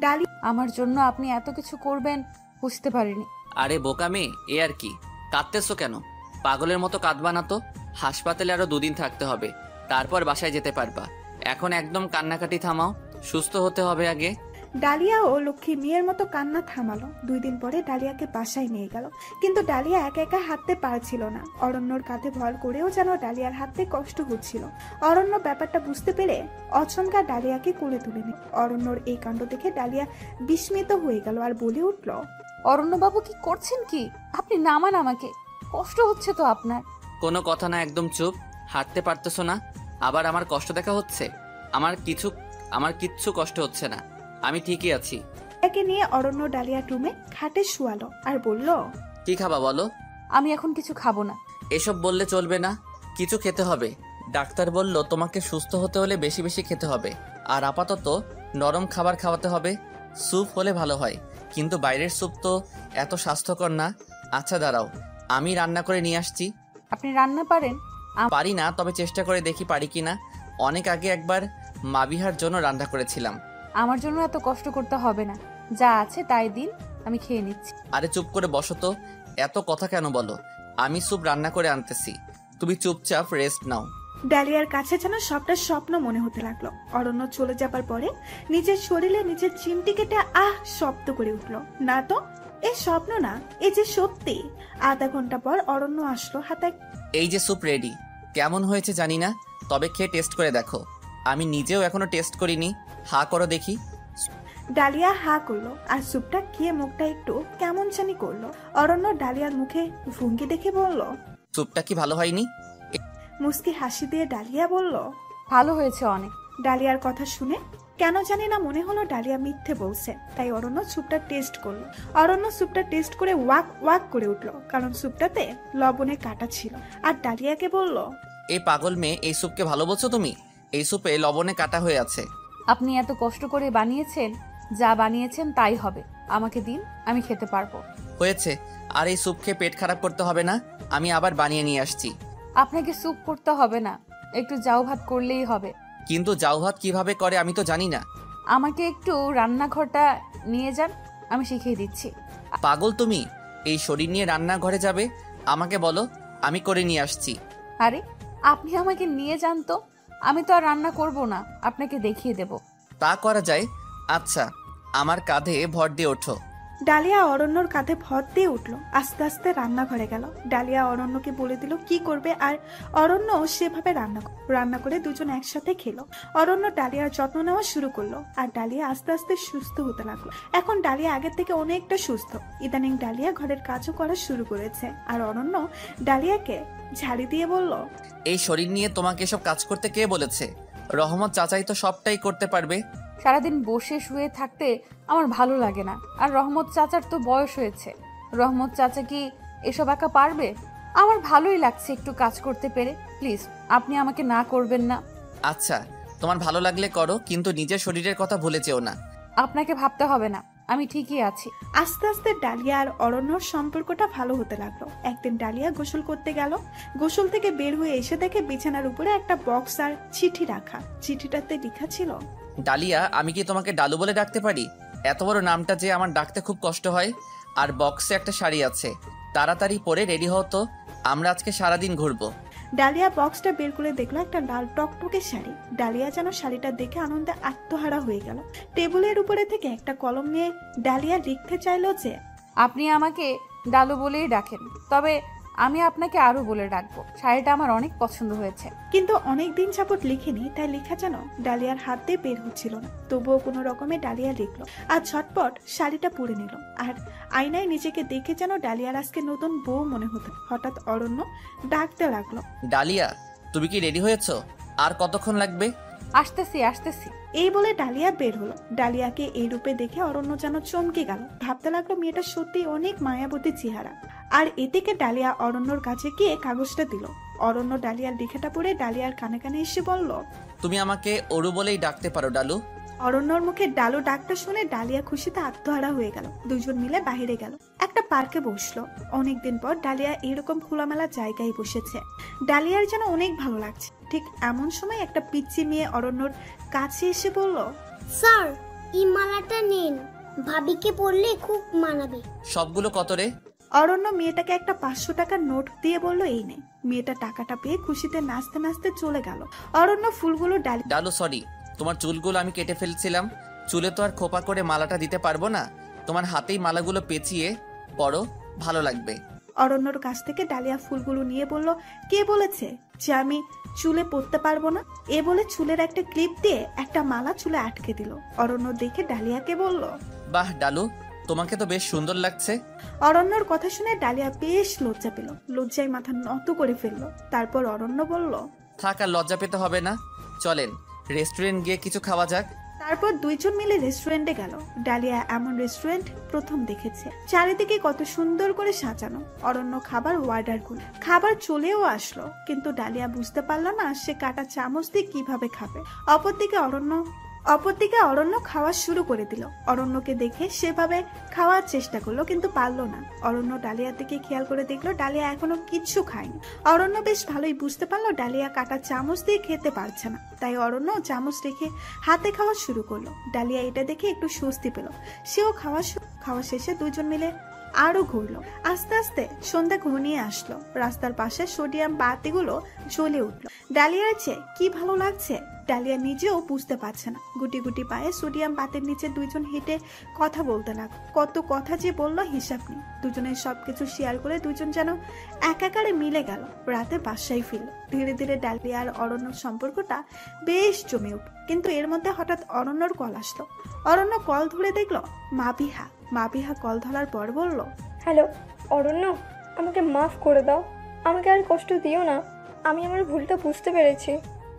ডালিয়া
আমার জন্য আপনি এত কিছু করবেন বুঝতে পারিনি।
আরে বোকা মেয়ে, এ আর কি, কাঁদতেছো কেন? পাগলের মতো কাঁদবা না তো। হাসপাতালে আরো 2 দিন থাকতে হবে, তারপর বাসায় যেতে পারবা। এখন একদম কান্নাকাটি থামাও, সুস্থ হতে হবে আগে।
ডালিয়া ও লক্ষ্মী মেয়ের মতো কান্না থামালো। 2 দিন পরে ডালিয়াকে বাসায় নিয়ে গেল। কিন্তু ডালিয়া একা একা হাঁটতে পারছিল না। অরণ্যর কাঁধে ভর করেও যেন ডালিয়ার হাঁটতে কষ্ট হচ্ছিল। অরণ্য ব্যাপারটা বুঝতে পেরে অচমকা ডালিয়াকে কোলে তুলে নিল। অরণ্যর এই কাণ্ড দেখে ডালিয়া বিস্মিত হয়ে গেল আর বলে উঠল,
অরণ্যবাবু কি করছেন কি? আপনি নামান আমাকে, কষ্ট হচ্ছে তো আপনার।
কোনো কথা না, একদম চুপ। হাঁটতে পারতেছো না, আবার আমার কষ্ট দেখা হচ্ছে? আমার কিচ্ছু কষ্ট হচ্ছে না, আমি ঠিকই আছি।
একে নিয়ে অরণ্য ডালিয়া রুমে খাটে শুয়ালো আর বলল,
কি খাবা বলো?
আমি এখন কিছু খাবো না।
এসব বললে চলবে না, কিছু খেতে হবে। ডাক্তার বলল তোমাকে সুস্থ হতে হলে বেশি বেশি খেতে হবে, আর আপাতত নরম খাবার খাওয়াতে হবে। স্যুপ হলে ভালো হয়, কিন্তু বাইরের স্যুপ তো এত স্বাস্থ্যকর না। আচ্ছা দাঁড়াও, আমি রান্না করে নিয়ে আসছি।
আপনি রান্না পারেন?
পারি না, তবে চেষ্টা করে দেখি পারি কিনা। অনেক আগে একবার মাবিহার জন্য রান্না করেছিলাম।
আমার জন্য এত কষ্ট করতে হবে না, যা আছে তাই দিন, আমি খেয়ে নিচ্ছি।
আরে চুপ করে বসো তো, এত কথা কেন বলো? আমি স্যুপ রান্না করে আনতেছি, তুমি চুপচাপ রেস্ট নাও।
ডালিয়ার কাছে যেন সবটা স্বপ্ন মনে হতে লাগলো। অরণ্য চলে যাবার পরে নিজের শরীরে নিজের চিমটি কেটে শব্দ করে উঠলো। না তো, এ স্বপ্ন না, এ যে সত্যি। আধা ঘন্টা পর অরণ্য আসলো হাতে।
এই যে স্যুপ রেডি। কেমন হয়েছে জানি না, তবে খেয়ে টেস্ট করে দেখো। আমি নিজেও এখনো টেস্ট করিনি। হা করো দেখি।
ডালিয়া হা করলো আর স্যুপটা খেয়ে মুখটা একটু কেমন জানি করলো। অরণ্য ডালিয়ার মুখে ভঙ্গি দেখে বলল,
স্যুপটা কি ভালো হয়নি?
মুস্কি হাসি দিয়ে ডালিয়া বলল,
ভালো হয়েছে অনেক।
ডালিয়ার কথা শুনে কেন জানি না মনে হলো ডালিয়া মিথ্যে বলছে, তাই অরণ্য স্যুপটা টেস্ট করলো। অরণ্য স্যুপটা টেস্ট করে ওয়াক ওয়াক করে উঠলো, কারণ স্যুপটাতে লবণে কাটা ছিল। আর ডালিয়াকে বলল,
এই পাগল মেয়ে, এই স্যুপকে ভালো বলছো তুমি? এই স্যুপে লবণে কাটা হয়ে আছে।
আপনি এত কষ্ট করে বানিয়েছেন, যা বানিয়েছেন তাই হবে। আমাকে দিন, আমি খেতে পারবো।
হয়েছে, আর এই স্যুপ খেয়ে পেট খারাপ করতে হবে না। আমি আবার বানিয়ে নিয়ে আসছি।
আপনাকে স্যুপ করতে হবে না, একটু জাউ ভাত করলেই হবে।
কিন্তু জাউ ভাত কিভাবে করে আমি তো জানি না।
আমাকে একটু রান্নাঘরটা নিয়ে যান, আমি শিখিয়ে দিচ্ছি।
পাগল তুমি? এই শরীর নিয়ে রান্নাঘরে যাবে? আমাকে বলো, আমি করে নিয়ে আসছি।
আরে আপনি আমাকে নিয়ে যান তো, আমি তো আর রান্না করব না, আপনাকে দেখিয়ে দেব।
তা করা যায়। আচ্ছা, আমার কাঁধে ভর দিয়ে ওঠো।
ডালিয়া অরণ্যর কাঁধে ভর দিয়ে উঠলো। আস্তে আস্তে রান্নাঘরে গেল। ডালিয়া অরণ্যকে বলে দিল কি করবে, আর অরণ্য সেভাবে রান্না করে দুজন একসাথে খেলো। অরণ্য ডালিয়ার যত্ন নেওয়া শুরু করলো, আর ডালিয়া আস্তে আস্তে সুস্থ হতে লাগলো। এখন ডালিয়া আগের থেকে অনেকটা সুস্থ। ইদানিং ডালিয়া ঘরের কাজও করা শুরু করেছে। আর অরণ্য ডালিয়াকে ঝাড়ি দিয়ে বলল,
এই শরীর নিয়ে তোমাকে এসব কাজ করতে কে বলেছে? রহমত চাচাই তো সবটাই করতে পারবে।
সারাদিন বসে শুয়ে থাকতে আমার ভালো লাগে না, আর রহমত চাচার তো বয়স হয়েছে। রহমত চাচা কি এসব একা পারবে? আমার ভালোই লাগছে একটু কাজ করতে পেরে। প্লিজ আপনি আমাকে না করবেন না।
আচ্ছা, তোমার ভালো লাগলে করো, কিন্তু নিজের শরীরের কথা ভুলে যেও না।
আপনাকে ভাবতে হবে না, আমি ঠিকই আছি।
আস্তে আস্তে ডালিয়া আর অরণ্যর সম্পর্কটা ভালো হতে লাগলো। একদিন ডালিয়া গোসল করতে গেল। গোসল থেকে বের হয়ে এসে দেখে বিছানার উপরে একটা বক্স আর চিঠি রাখা। চিঠিটাতে লেখা ছিল,
ডালিয়া, আমি কি তোমাকে ডালু বলে ডাকতে পারি? এত বড় নামটা যে আমার ডাকতে খুব কষ্ট হয়। আর বক্সে একটা শাড়ি আছে, তাড়াতাড়ি পরে রেডি হও তো, আমরা আজকে সারাদিন ঘুরবো।
ডালিয়া বক্সটা বের করে দেখলো একটা লাল টকটকে শাড়ি। ডালিয়া যেন শাড়িটা দেখে আনন্দে আত্মহারা হয়ে গেল। টেবিলের উপরে থেকে একটা কলম নিয়ে ডালিয়া লিখতে চাইলো যে,
আপনি আমাকে ডালু বলেই ডাকেন, তবে আমি আপনাকে আরো বলে ডাকবো। শাড়িটা আমার অনেক পছন্দ হয়েছে।
কিন্তু অনেক দিন যাবত লিখেনি, তাই লেখা যেন ডালিয়ার হাত দিয়ে বের হচ্ছিল না। তবুও কোনো রকমে ডালিয়া লিখলো আর ঝটপট শাড়িটা পরে নিল। আর আয়নায় নিজেকে দেখে যেন ডালিয়ার আজকে নতুন বউ মনে হতো। হঠাৎ অরণ্য ডাকতে লাগলো,
ডালিয়া, তুমি কি রেডি হয়েছো? আর কতক্ষণ লাগবে?
আসতেছি আসতেছি।
এই বলে ডালিয়া বের হলো। ডালিয়াকে এই রূপে দেখে অরণ্য যেন চমকে গেল। ভাবতে লাগলো মেয়েটা সত্যি অনেক মায়াবতী চেহারা। আর এদিকে ডালিয়া অরণ্যর কাছে গিয়ে কাগজটা দিল। অরণ্য ডালিয়ার লেখাটা পড়ে ডালিয়ার কানে কানে এসে বলল,
তুমি আমাকে অরু বলেই ডাকতে পারো ডালু।
অরণ্যর মুখে ডালু ডাকটা শুনে ডালিয়া খুশিতে আত্মহারা হয়ে গেল। দুজন মিলে বাহিরে গেল, একটা পার্কে বসলো। অনেকদিন পর ডালিয়া এরকম খোলামেলা জায়গায় বসেছে। ডালিয়ার যেন অনেক ভালো লাগছে। ঠিক এমন সময় একটা পিচ্চি মেয়ে অরণ্যর কাছে এসে বলল,
স্যার, এই মালাটা নিন, ভাবিকে পরলে খুব মানাবে।
সবগুলো কত রে?
অরণ্য মেয়েটাকে একটা 500 টাকার নোট দিয়ে বলল, এই নে। মেয়েটা টাকাটা পেয়ে খুশিতে নাচতে নাচতে চলে গেল। অরণ্য ফুলগুলো
ডালু, সরি, তোমার চুলগুলো আমি কেটে ফেলছিলাম। চুলে তো আর খোপা করে মালাটা দিতে পারবো না। তোমার হাতেই মালাগুলো পেঁচিয়ে পরো, ভালো লাগবে।
অরণ্যর কাছ থেকে ডালিয়া ফুলগুলো নিয়ে বলল, কে বলেছে যে আমি চুলে পরতে পারবো না? এ বলে চুলের একটা ক্লিপ দিয়ে একটা মালা চুলে আটকে দিল। অরণ্য দেখে ডালিয়াকে বলল,
বাহ ডালু, তোমাকে তো বেশ সুন্দর লাগছে।
অরণ্যর কথা শুনে ডালিয়া বেশ লজ্জা পেল। লজ্জায় মাথা নত করে ফেললো। তারপর অরণ্য বলল,
থাক, আর লজ্জা পেতে হবে না, চলেন রেস্টুরেন্ট গিয়ে কিছু খাওয়া যাক।
তারপর দুইজন মিলে রেস্টুরেন্টে গেল। ডালিয়া এমন রেস্টুরেন্ট প্রথম দেখেছে। চারিদিকে কত সুন্দর করে সাজানো। অরণ্য খাবার অর্ডার করল, খাবার চলেও আসলো, কিন্তু ডালিয়া বুঝতে পারলো না সে কাটা চামচ দিয়ে কিভাবে খাবে। অপরদিকে অরণ্য খাওয়া শুরু করে দিল। অরণ্যকে দেখে সেভাবে খাওয়ার চেষ্টা করলো, কিন্তু পারলো না। অরণ্য ডালিয়ার দিকে খেয়াল করে দেখলো ডালিয়া এখনো কিচ্ছু খায়নি। অরণ্য বেশ ভালোই বুঝতে পারলো ডালিয়া কাটা চামচ দিয়ে খেতে পারছে না, তাই অরণ্য চামচ রেখে হাতে খাওয়া শুরু করলো। ডালিয়া এটা দেখে একটু স্বস্তি পেল। সেও খাওয়া শেষে দুজন মিলে আরো ঘুরলো। আস্তে আস্তে সন্ধ্যা ঘনিয়ে আসলো। রাস্তার পাশে সোডিয়াম বাতিগুলো জ্বলে উঠলো। ডালিয়ার চেয়ে কি ভালো লাগছে ডালিয়া নিজেও বুঝতে পারছে না। গুটি গুটি পায়ে সোডিয়াম বাতির নিচে দুইজন হেঁটে কথা বলতে লাগলো। কত কথা যে বললো হিসাব নেই। দুজনের সবকিছু শেয়ার করে দুজন যেন একাকারে মিলে গেল। রাতে বাসায় ফিরল। ধীরে ধীরে ডালিয়া আর অরণ্যর সম্পর্কটা বেশ জমে উঠল। কিন্তু এর মধ্যে হঠাৎ অরণ্যর কল আসলো। অরণ্য কল ধরে দেখলো মাবিহা কল ধরার পর বলল,
হ্যালো অরণ্য, আমাকে মাফ করে দাও, আমাকে আর কষ্ট দিও না। আমি আমার ভুলটা বুঝতে পেরেছি,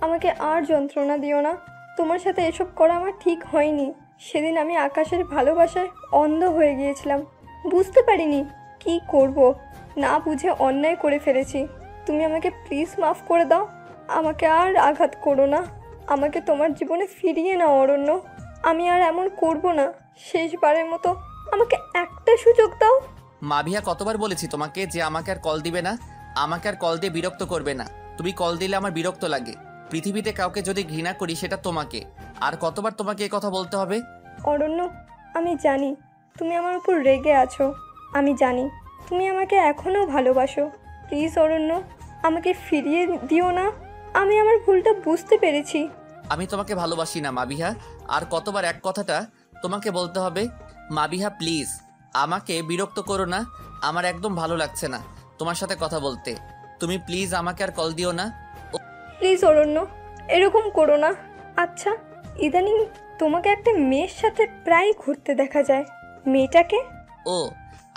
আমাকে আর যন্ত্রণা দিও না। তোমার সাথে এসব করা আমার ঠিক হয়নি। সেদিন আমি আকাশের ভালোবাসায় অন্ধ হয়ে গিয়েছিলাম, বুঝতে পারিনি কি করব, না বুঝে অন্যায় করে ফেলেছি। তুমি আমাকে প্লিজ মাফ করে দাও, আমাকে আর আঘাত করো না, আমাকে তোমার জীবনে ফিরিয়ে নাও অরণ্য। আমি আর এমন করব না, শেষবারের মতো আমাকে একটা সুযোগ দাও।
মাবিহা, কতবার বলেছি তোমাকে যে আমাকে আর কল দিবে না, আমাকে আর কল দিয়ে বিরক্ত করবে না। তুমি কল দিলে আমার বিরক্ত লাগে। পৃথিবীতে কাউকে যদি ঘৃণা করি সেটা তোমাকে। আর কতবার তোমাকে এই কথা বলতে হবে?
অরণ্য, আমি জানি তুমি আমার উপর রেগে আছো, আমি জানি তুমি আমাকে এখনো ভালোবাসো। প্লিজ অরণ্য, আমাকে ফিরিয়ে দিও না, আমি আমার ভুলটা বুঝতে পেরেছি।
আমি তোমাকে ভালোবাসি না মাবিহা। আর কতবার এক কথাটা তোমাকে বলতে হবে? মাবিহা প্লিজ, আমাকে বিরক্ত করো না। আমার একদম ভালো লাগছে না তোমার সাথে কথা বলতে। তুমি প্লিজ আমাকে আর কল দিও না।
প্লিজ অরণ্য, এরকম করো না। আচ্ছা, ইদানিং তোমাকে একটা মেয়ের সাথে প্রায় ঘুরতে দেখা যায়, মেয়েটাকে?
ও,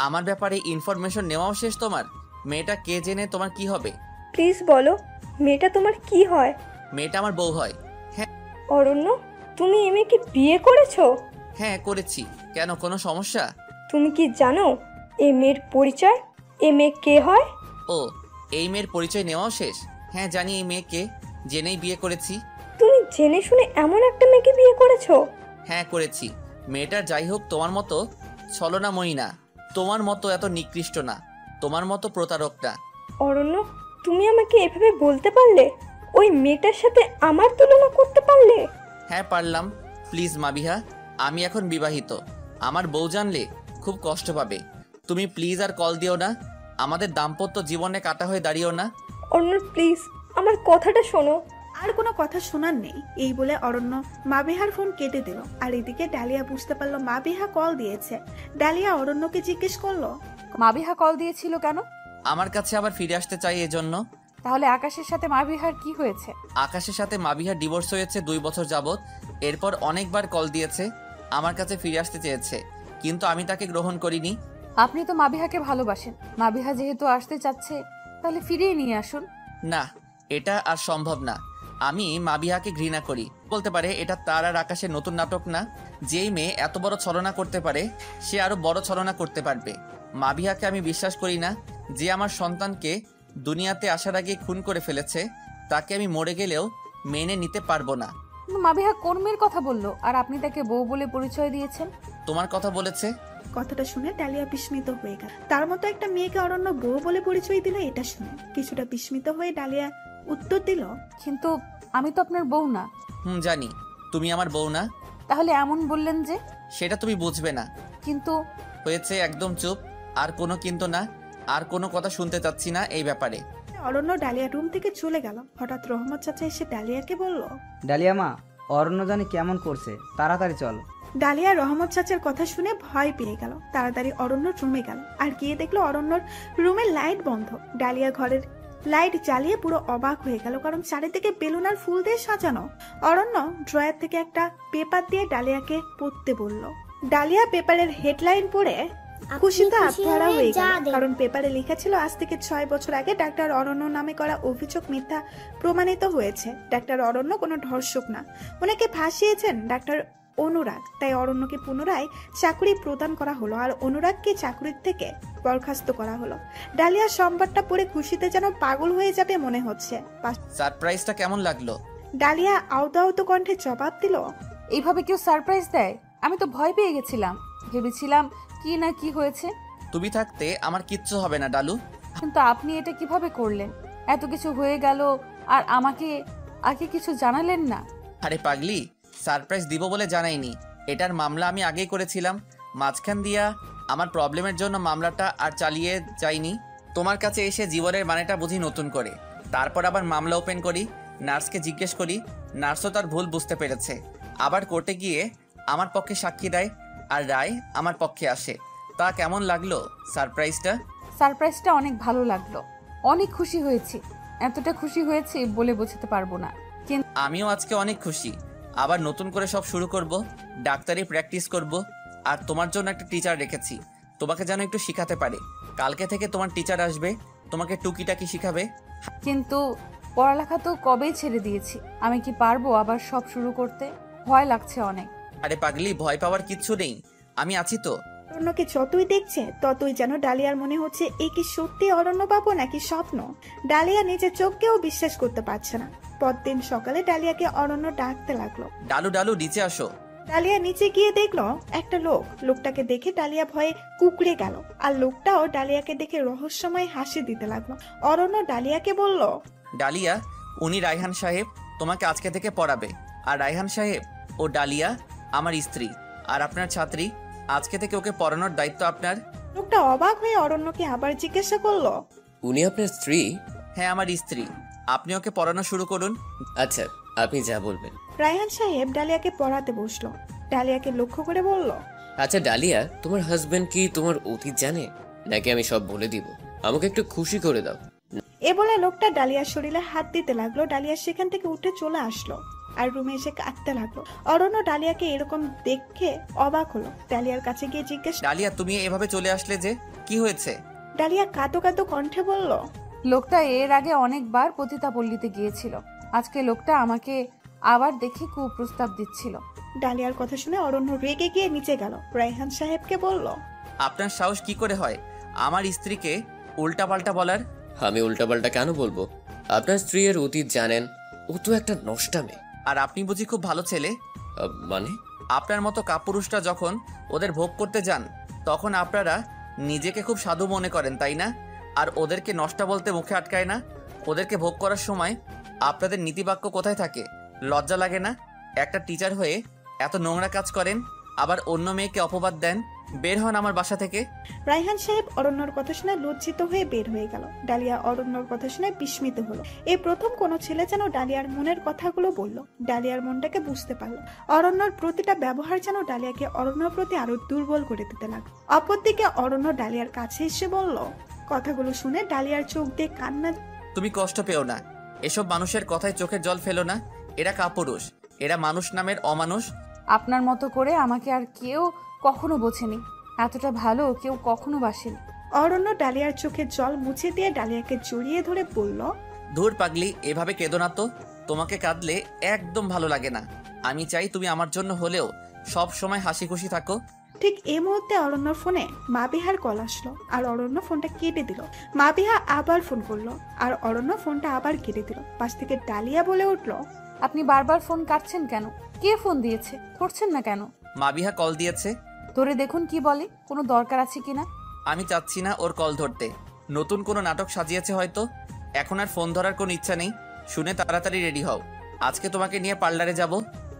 আমার ব্যাপারে ইনফরমেশন নেওয়াও শেষ তোমার? মেয়েটা কে জেনে তোমার কি হবে?
প্লিজ বলো, মেয়েটা তোমার কি হয়?
মেয়েটা আমার বউ হয়। হ্যাঁ।
অরণ্য, তুমি এই মেয়েকে বিয়ে করেছো?
হ্যাঁ করেছি। কেন, কোনো সমস্যা?
তুমি কি জানো এই মেয়ের পরিচয়? এই মেয়ে কে হয়?
ও, এই মেয়ের পরিচয় নেওয়াও শেষ? হ্যাঁ জানি এই মেয়েকে, জেনেই বিয়ে করেছি।
তুমি জেনে শুনে এমন একটা মেয়েকে বিয়ে করেছো?
হ্যাঁ করেছি। মেয়েটার যাই হোক তোমার মতো ছলনাময়ী না, তোমার মতো এত নিকৃষ্ট না, তোমার মতো প্রতারক না।
অরণ্য, তুমি আমাকে এভাবে বলতে পারলে? ওই মেয়েটার সাথে আমার তুলনা করতে পারলে?
হ্যাঁ পারলাম। প্লিজ মাবিহা, আমি এখন বিবাহিত, আমার বউ জানলে খুব কষ্ট পাবে। তুমি প্লিজ আর কল দিও না, আমাদের দাম্পত্য জীবনে কাটা হয়ে দাঁড়িও না।
অরণ্য প্লিজ, আমার কথাটা শোনো।
আর কোনো কথা শোনার নেই, এই বলে অরণ্য মাবিহার ফোন কেটে দিল। আর এদিকে ডালিয়া বুঝতে পারলো মাবিহা কল দিয়েছে। ডালিয়া অরণ্যকে জিজ্ঞেস করলো,
মাবিহা কল দিয়েছিল কেন?
আমার কাছে আবার ফিরে আসতে চাই এজন্য।
তাহলে আকাশের সাথে মাবিহার কি হয়েছে?
আকাশের সাথে মাবিহার ডিভোর্স হয়েছে 2 বছর যাবত। এরপর অনেকবার কল দিয়েছে, আমার কাছে ফিরে আসতে চেয়েছে, কিন্তু আমি তাকে গ্রহণ করিনি।
আপনি তো মাবিহাকে ভালোবাসেন, মাবিহা যেহেতু আসতে চাচ্ছে তাহলে ফিরিয়ে নিয়ে আসুন।
না, এটা আর সম্ভব না। আমি মাবিহাকে ঘৃণা করি। বলতে পারে এটা তার আর আকাশের নতুন নাটক না? যেই মেয়ে এত বড় ছলনা করতে পারে সে আরো বড় ছলনা করতে পারবে। মাবিহাকে আমি বিশ্বাস করি না। যে আমার সন্তানকে দুনিয়াতে আসার আগে খুন করে ফেলেছে, তাকে আমি মরে গেলেও মেনে নিতে পারবো না।
মাবিহা কোন মেয়ের কথা বললো আর আপনি তাকে বউ বলে পরিচয় দিয়েছেন?
তোমার কথা বলেছে।
কথাটা শুনে ডালিয়া বিস্মিত হয়ে গেল। তার মতো একটা মেয়েকে অরণ্য বউ বলে পরিচয় দিল, এটা শুনে কিছুটা বিস্মিত হয়ে ডালিয়া উত্তর দিল,
কিন্তু আমি তো আপনার বউ না।
জানি তুমি আমার বউ না।
তাহলে এমন বললেন যে?
সেটা তুমি বুঝবে না।
কিন্তু
হয়েছে, একদম চুপ। আর কোনো কিন্তু না, আর কোনো কথা শুনতে চাচ্ছি না এই ব্যাপারে।
অরণ্য ডালিয়া রুম থেকে চলে গেল। হঠাৎ রহমত চাচা এসে ডালিয়াকে বলল,
ডালিয়া মা, অরণ্য জানি কেমন করছে, তাড়াতাড়ি চল।
ডালিয়া রহমত চাচার কথা শুনে ভয় পেয়ে গেল। তাড়াতাড়ি অরণ্যর রুমে গেল। আর গিয়ে দেখলো অরণ্যর রুমের লাইট বন্ধ। ডালিয়া ঘরের লাইট জ্বালিয়ে পুরো অবাক হয়ে গেল, কারণ চারিদিকে বেলুন আর ফুল দিয়ে সাজানো। অরণ্য ড্রয়ার থেকে একটা পেপার দিয়ে ডালিয়াকে পড়তে বলল। ডালিয়া পেপারের হেডলাইন পড়ে খুশিতে আত্মহারা হয়ে গেল, কারণ পেপারে লেখা ছিল আজ থেকে 6 বছর আগে ডাক্তার অরণ্য নামে করা অভিযোগ মিথ্যা প্রমাণিত হয়েছে। ডাক্তার অরণ্য কোনো ধর্ষক না, ওনাকে ফাঁসিয়েছেন ডাক্তার অনুরাগ, তাই অরণ্যকে পুনরায় চাকরি প্রদান করা হলো আর অনুরাগকে চাকরির থেকে বরখাস্ত করা হলো। ডালিয়া সংবাদটা পড়ে খুশিতে যেন পাগল হয়ে যাবে মনে হচ্ছে।
সারপ্রাইজটা কেমন লাগলো?
ডালিয়া আউতো আউতো কণ্ঠে জবাব দিল,
এইভাবে কেউ সারপ্রাইজ দেয়? আমি তো ভয় পেয়ে গেছিলাম, ভেবেছিলাম কি না কি হয়েছে।
তুমি থাকতে আমার কিচ্ছু হবে না ডালু।
কিন্তু আপনি এটা কিভাবে করলেন? এত কিছু হয়ে গেল আর আমাকে আগে কিছু জানালেন না।
আরে পাগলি, সারপ্রাইজ দিব বলে জানাইনি। এটার মামলা আমি আগেই করেছিলাম। মাঝখান দিয়া আমার প্রবলেমের জন্য মামলাটা আর চালিয়ে যাইনি। তোমার কাছে এসে জীবনের মানেটা বুঝি নতুন করে, তারপর আবার মামলা ওপেন করি। নার্সকে জিজ্ঞেস করি, নার্সও তার ভুল বুঝতে পেরেছে। আবার কোর্টে গিয়ে আমার পক্ষে সাক্ষী দেয় আর রায় আমার পক্ষে আসে। তা কেমন লাগলো সারপ্রাইজটা?
সারপ্রাইজটা অনেক ভালো লাগলো, অনেক খুশি হয়েছি। এতটা খুশি হয়েছি বলে বোঝাতে পারবো না। কিন্তু
আমিও আজকে অনেক খুশি। আবার নতুন করে সব শুরু করব, ডাক্তারি প্র্যাকটিস করব। আর তোমার জন্য একটা টিচার রেখেছি, তোমাকে যেন একটু শিখাতে পারে। কালকে থেকে তোমার টিচার আসবে, তোমাকে টুকিটাকি শিখাবে।
কিন্তু পড়ালেখা তো কবেই ছেড়ে দিয়েছি, আমি কি পারবো আবার সব শুরু করতে? ভয় লাগছে অনেক।
আরে পাগলি, ভয় পাওয়ার কিচ্ছু নেই, আমি আছি তো।
অরণ্যকে যতই দেখছে ততই যেন ডালিয়ার মনে হচ্ছে এ কি সত্যি অরণ্য বাবু নাকি স্বপ্ন। ডালিয়া নিজের চোখকেও বিশ্বাস করতে পারছে না। পরদিন সকালে ডালিয়াকে অরণ্য ডাকতে লাগলো,
ডালু ডালু নিচে আসো।
ডালিয়া নিচে গিয়ে দেখলো একটা লোকটাকে দেখে ডালিয়া ভয়ে কুকড়ে গেল। আর লোকটাও ডালিয়াকে দেখে রহস্যময় হাসি দিতে লাগলো। অরণ্য ডালিয়াকে বলল,
ডালিয়া, উনি রায়হান সাহেব, তোমাকে আজকে থেকে পড়াবে। আর রায়হান সাহেব ও ডালিয়া আমার স্ত্রী আর আপনার ছাত্রী। আজকে থেকে ওকে পড়ানোর দায়িত্ব আপনার।
লোকটা অবাক হয়ে অরণ্যকে আবার জিজ্ঞাসা করলো,
উনি আপনার স্ত্রী?
হ্যাঁ, আমার স্ত্রী। আপনি ওকে পড়ানো শুরু করুন।
আচ্ছা, আপনি যা বলবেন।
রায়হান সাহেব ডালিয়াকে পড়াতে বসলো। ডালিয়াকে লক্ষ্য করে বলল,
আচ্ছা ডালিয়া, তোমার হাজবেন্ড কি তোমার অতীত জানে, নাকি আমি সব বলে দিব? আমাকে একটু খুশি করে দাও।
এ বলে লোকটা ডালিয়ার শরীরে হাত দিতে লাগলো। ডালিয়া সেখান থেকে উঠে চলে আসলো আর রুমে এসে কাঁদতে লাগলো। অরণ্য ডালিয়াকে এরকম দেখে অবাক হলো। ডালিয়ার কাছে গিয়ে জিজ্ঞেস,
ডালিয়া, তুমি এভাবে চলে আসলে যে, কি হয়েছে?
ডালিয়া কাঁদো কাঁদো কণ্ঠে বলল,
লোকটা এর আগে অনেকবার পতিতাপল্লীতে গিয়েছিল, আজকে লোকটা আমাকে আবার দেখে কুপ্রস্তাব দিচ্ছিল।
ডালিয়ার কথা শুনে অরণ্য রেগে গিয়ে নিচে গেল। রায়হান সাহেবকে বলল,
আপনার সাহস কি করে হয় আমার স্ত্রীকে উল্টাপাল্টা বলার?
আমি উল্টাপাল্টা কেন বলবো? আপনার স্ত্রীর অতীত জানেন, ও তো একটা নষ্টা মেয়ে।
আর আপনি বুঝি খুব ভালো ছেলে?
মানে?
আপনার মতো কাপুরুষরা যখন ওদের ভোগ করতে যান তখন আপনারা নিজেকে খুব সাধু মনে করেন, তাই না? আর ওদেরকে নষ্টা বলতে মুখে আটকায় না। ওদেরকে ভোগ করার সময় আপনাদের নীতিবাক্য কোথায় থাকে? লজ্জা লাগে না? একটা টিচার হয়ে এত নোংরা কাজ করেন, আবার অন্য মেয়েকে অপবাদ দেন। বের হন আমার বাসা থেকে।
রায়হান সাহেব অরণ্যর কথা শুনে লজ্জিত হয়ে বের হয়ে গেল। ডালিয়া অরণ্যর কথা শুনে বিস্মিত হলো। এই প্রথম কোনো ছেলে যেন ডালিয়ার মনের কথাগুলো বলল। ডালিয়ার মনটাকে বুঝতে পারলো। অরণ্যর প্রতিটা ব্যবহার যেন ডালিয়াকে অরণ্যর প্রতি আরো দুর্বল করে দিতে লাগলো। অপরদিকে অরণ্য ডালিয়ার কাছে এসে বলল, কথাগুলো শুনে ডালিয়ার চোখ দিয়ে কান্না।
তুমি কষ্ট পেও না, এসব মানুষের কথায় চোখের জল ফেলো না। এরা কাপুরুষ, এরা মানুষ নামের অমানুষ।
আপনার মতো করে আমাকে আর কেউ কখনো বোঝেনি, এতটা ভালো কেউ কখনো বাসেনি।
অরণ্য ডালিয়ার চোখের জল মুছে দিয়ে ডালিয়াকে জড়িয়ে ধরে বলল,
ধুর পাগলি, এভাবে কেঁদো না তো। তোমাকে কাঁদলে একদম ভালো লাগে না। আমি চাই তুমি আমার জন্য হলেও সব সময় হাসি খুশি থাকো।
ঠিক এই মুহূর্তে অরণ্যর ফোনে মাবিহার কল আসলো আর অরণ্য ফোনটা কেটে দিল। মাবিহা আবার ফোন করলো আর অরণ্য ফোনটা আবার কেটে দিল। পাশ থেকে ডালিয়া বলে উঠলো,
আপনি বারবার ফোন কাটছেন কেন? কে ফোন দিয়েছে? ধরছেন না কেন?
মাবিহা কল দিয়েছে।
ধরে দেখুন কি বলে, কোনো দরকার আছে কিনা।
আমি চাচ্ছি না ওর কল ধরতে। নতুন কোনো নাটক সাজিয়েছে হয়তো। এখন আর ফোন ধরার কোনো ইচ্ছা নেই। শুনে তাড়াতাড়ি রেডি হও, আজকে তোমাকে নিয়ে পার্লারে যাব।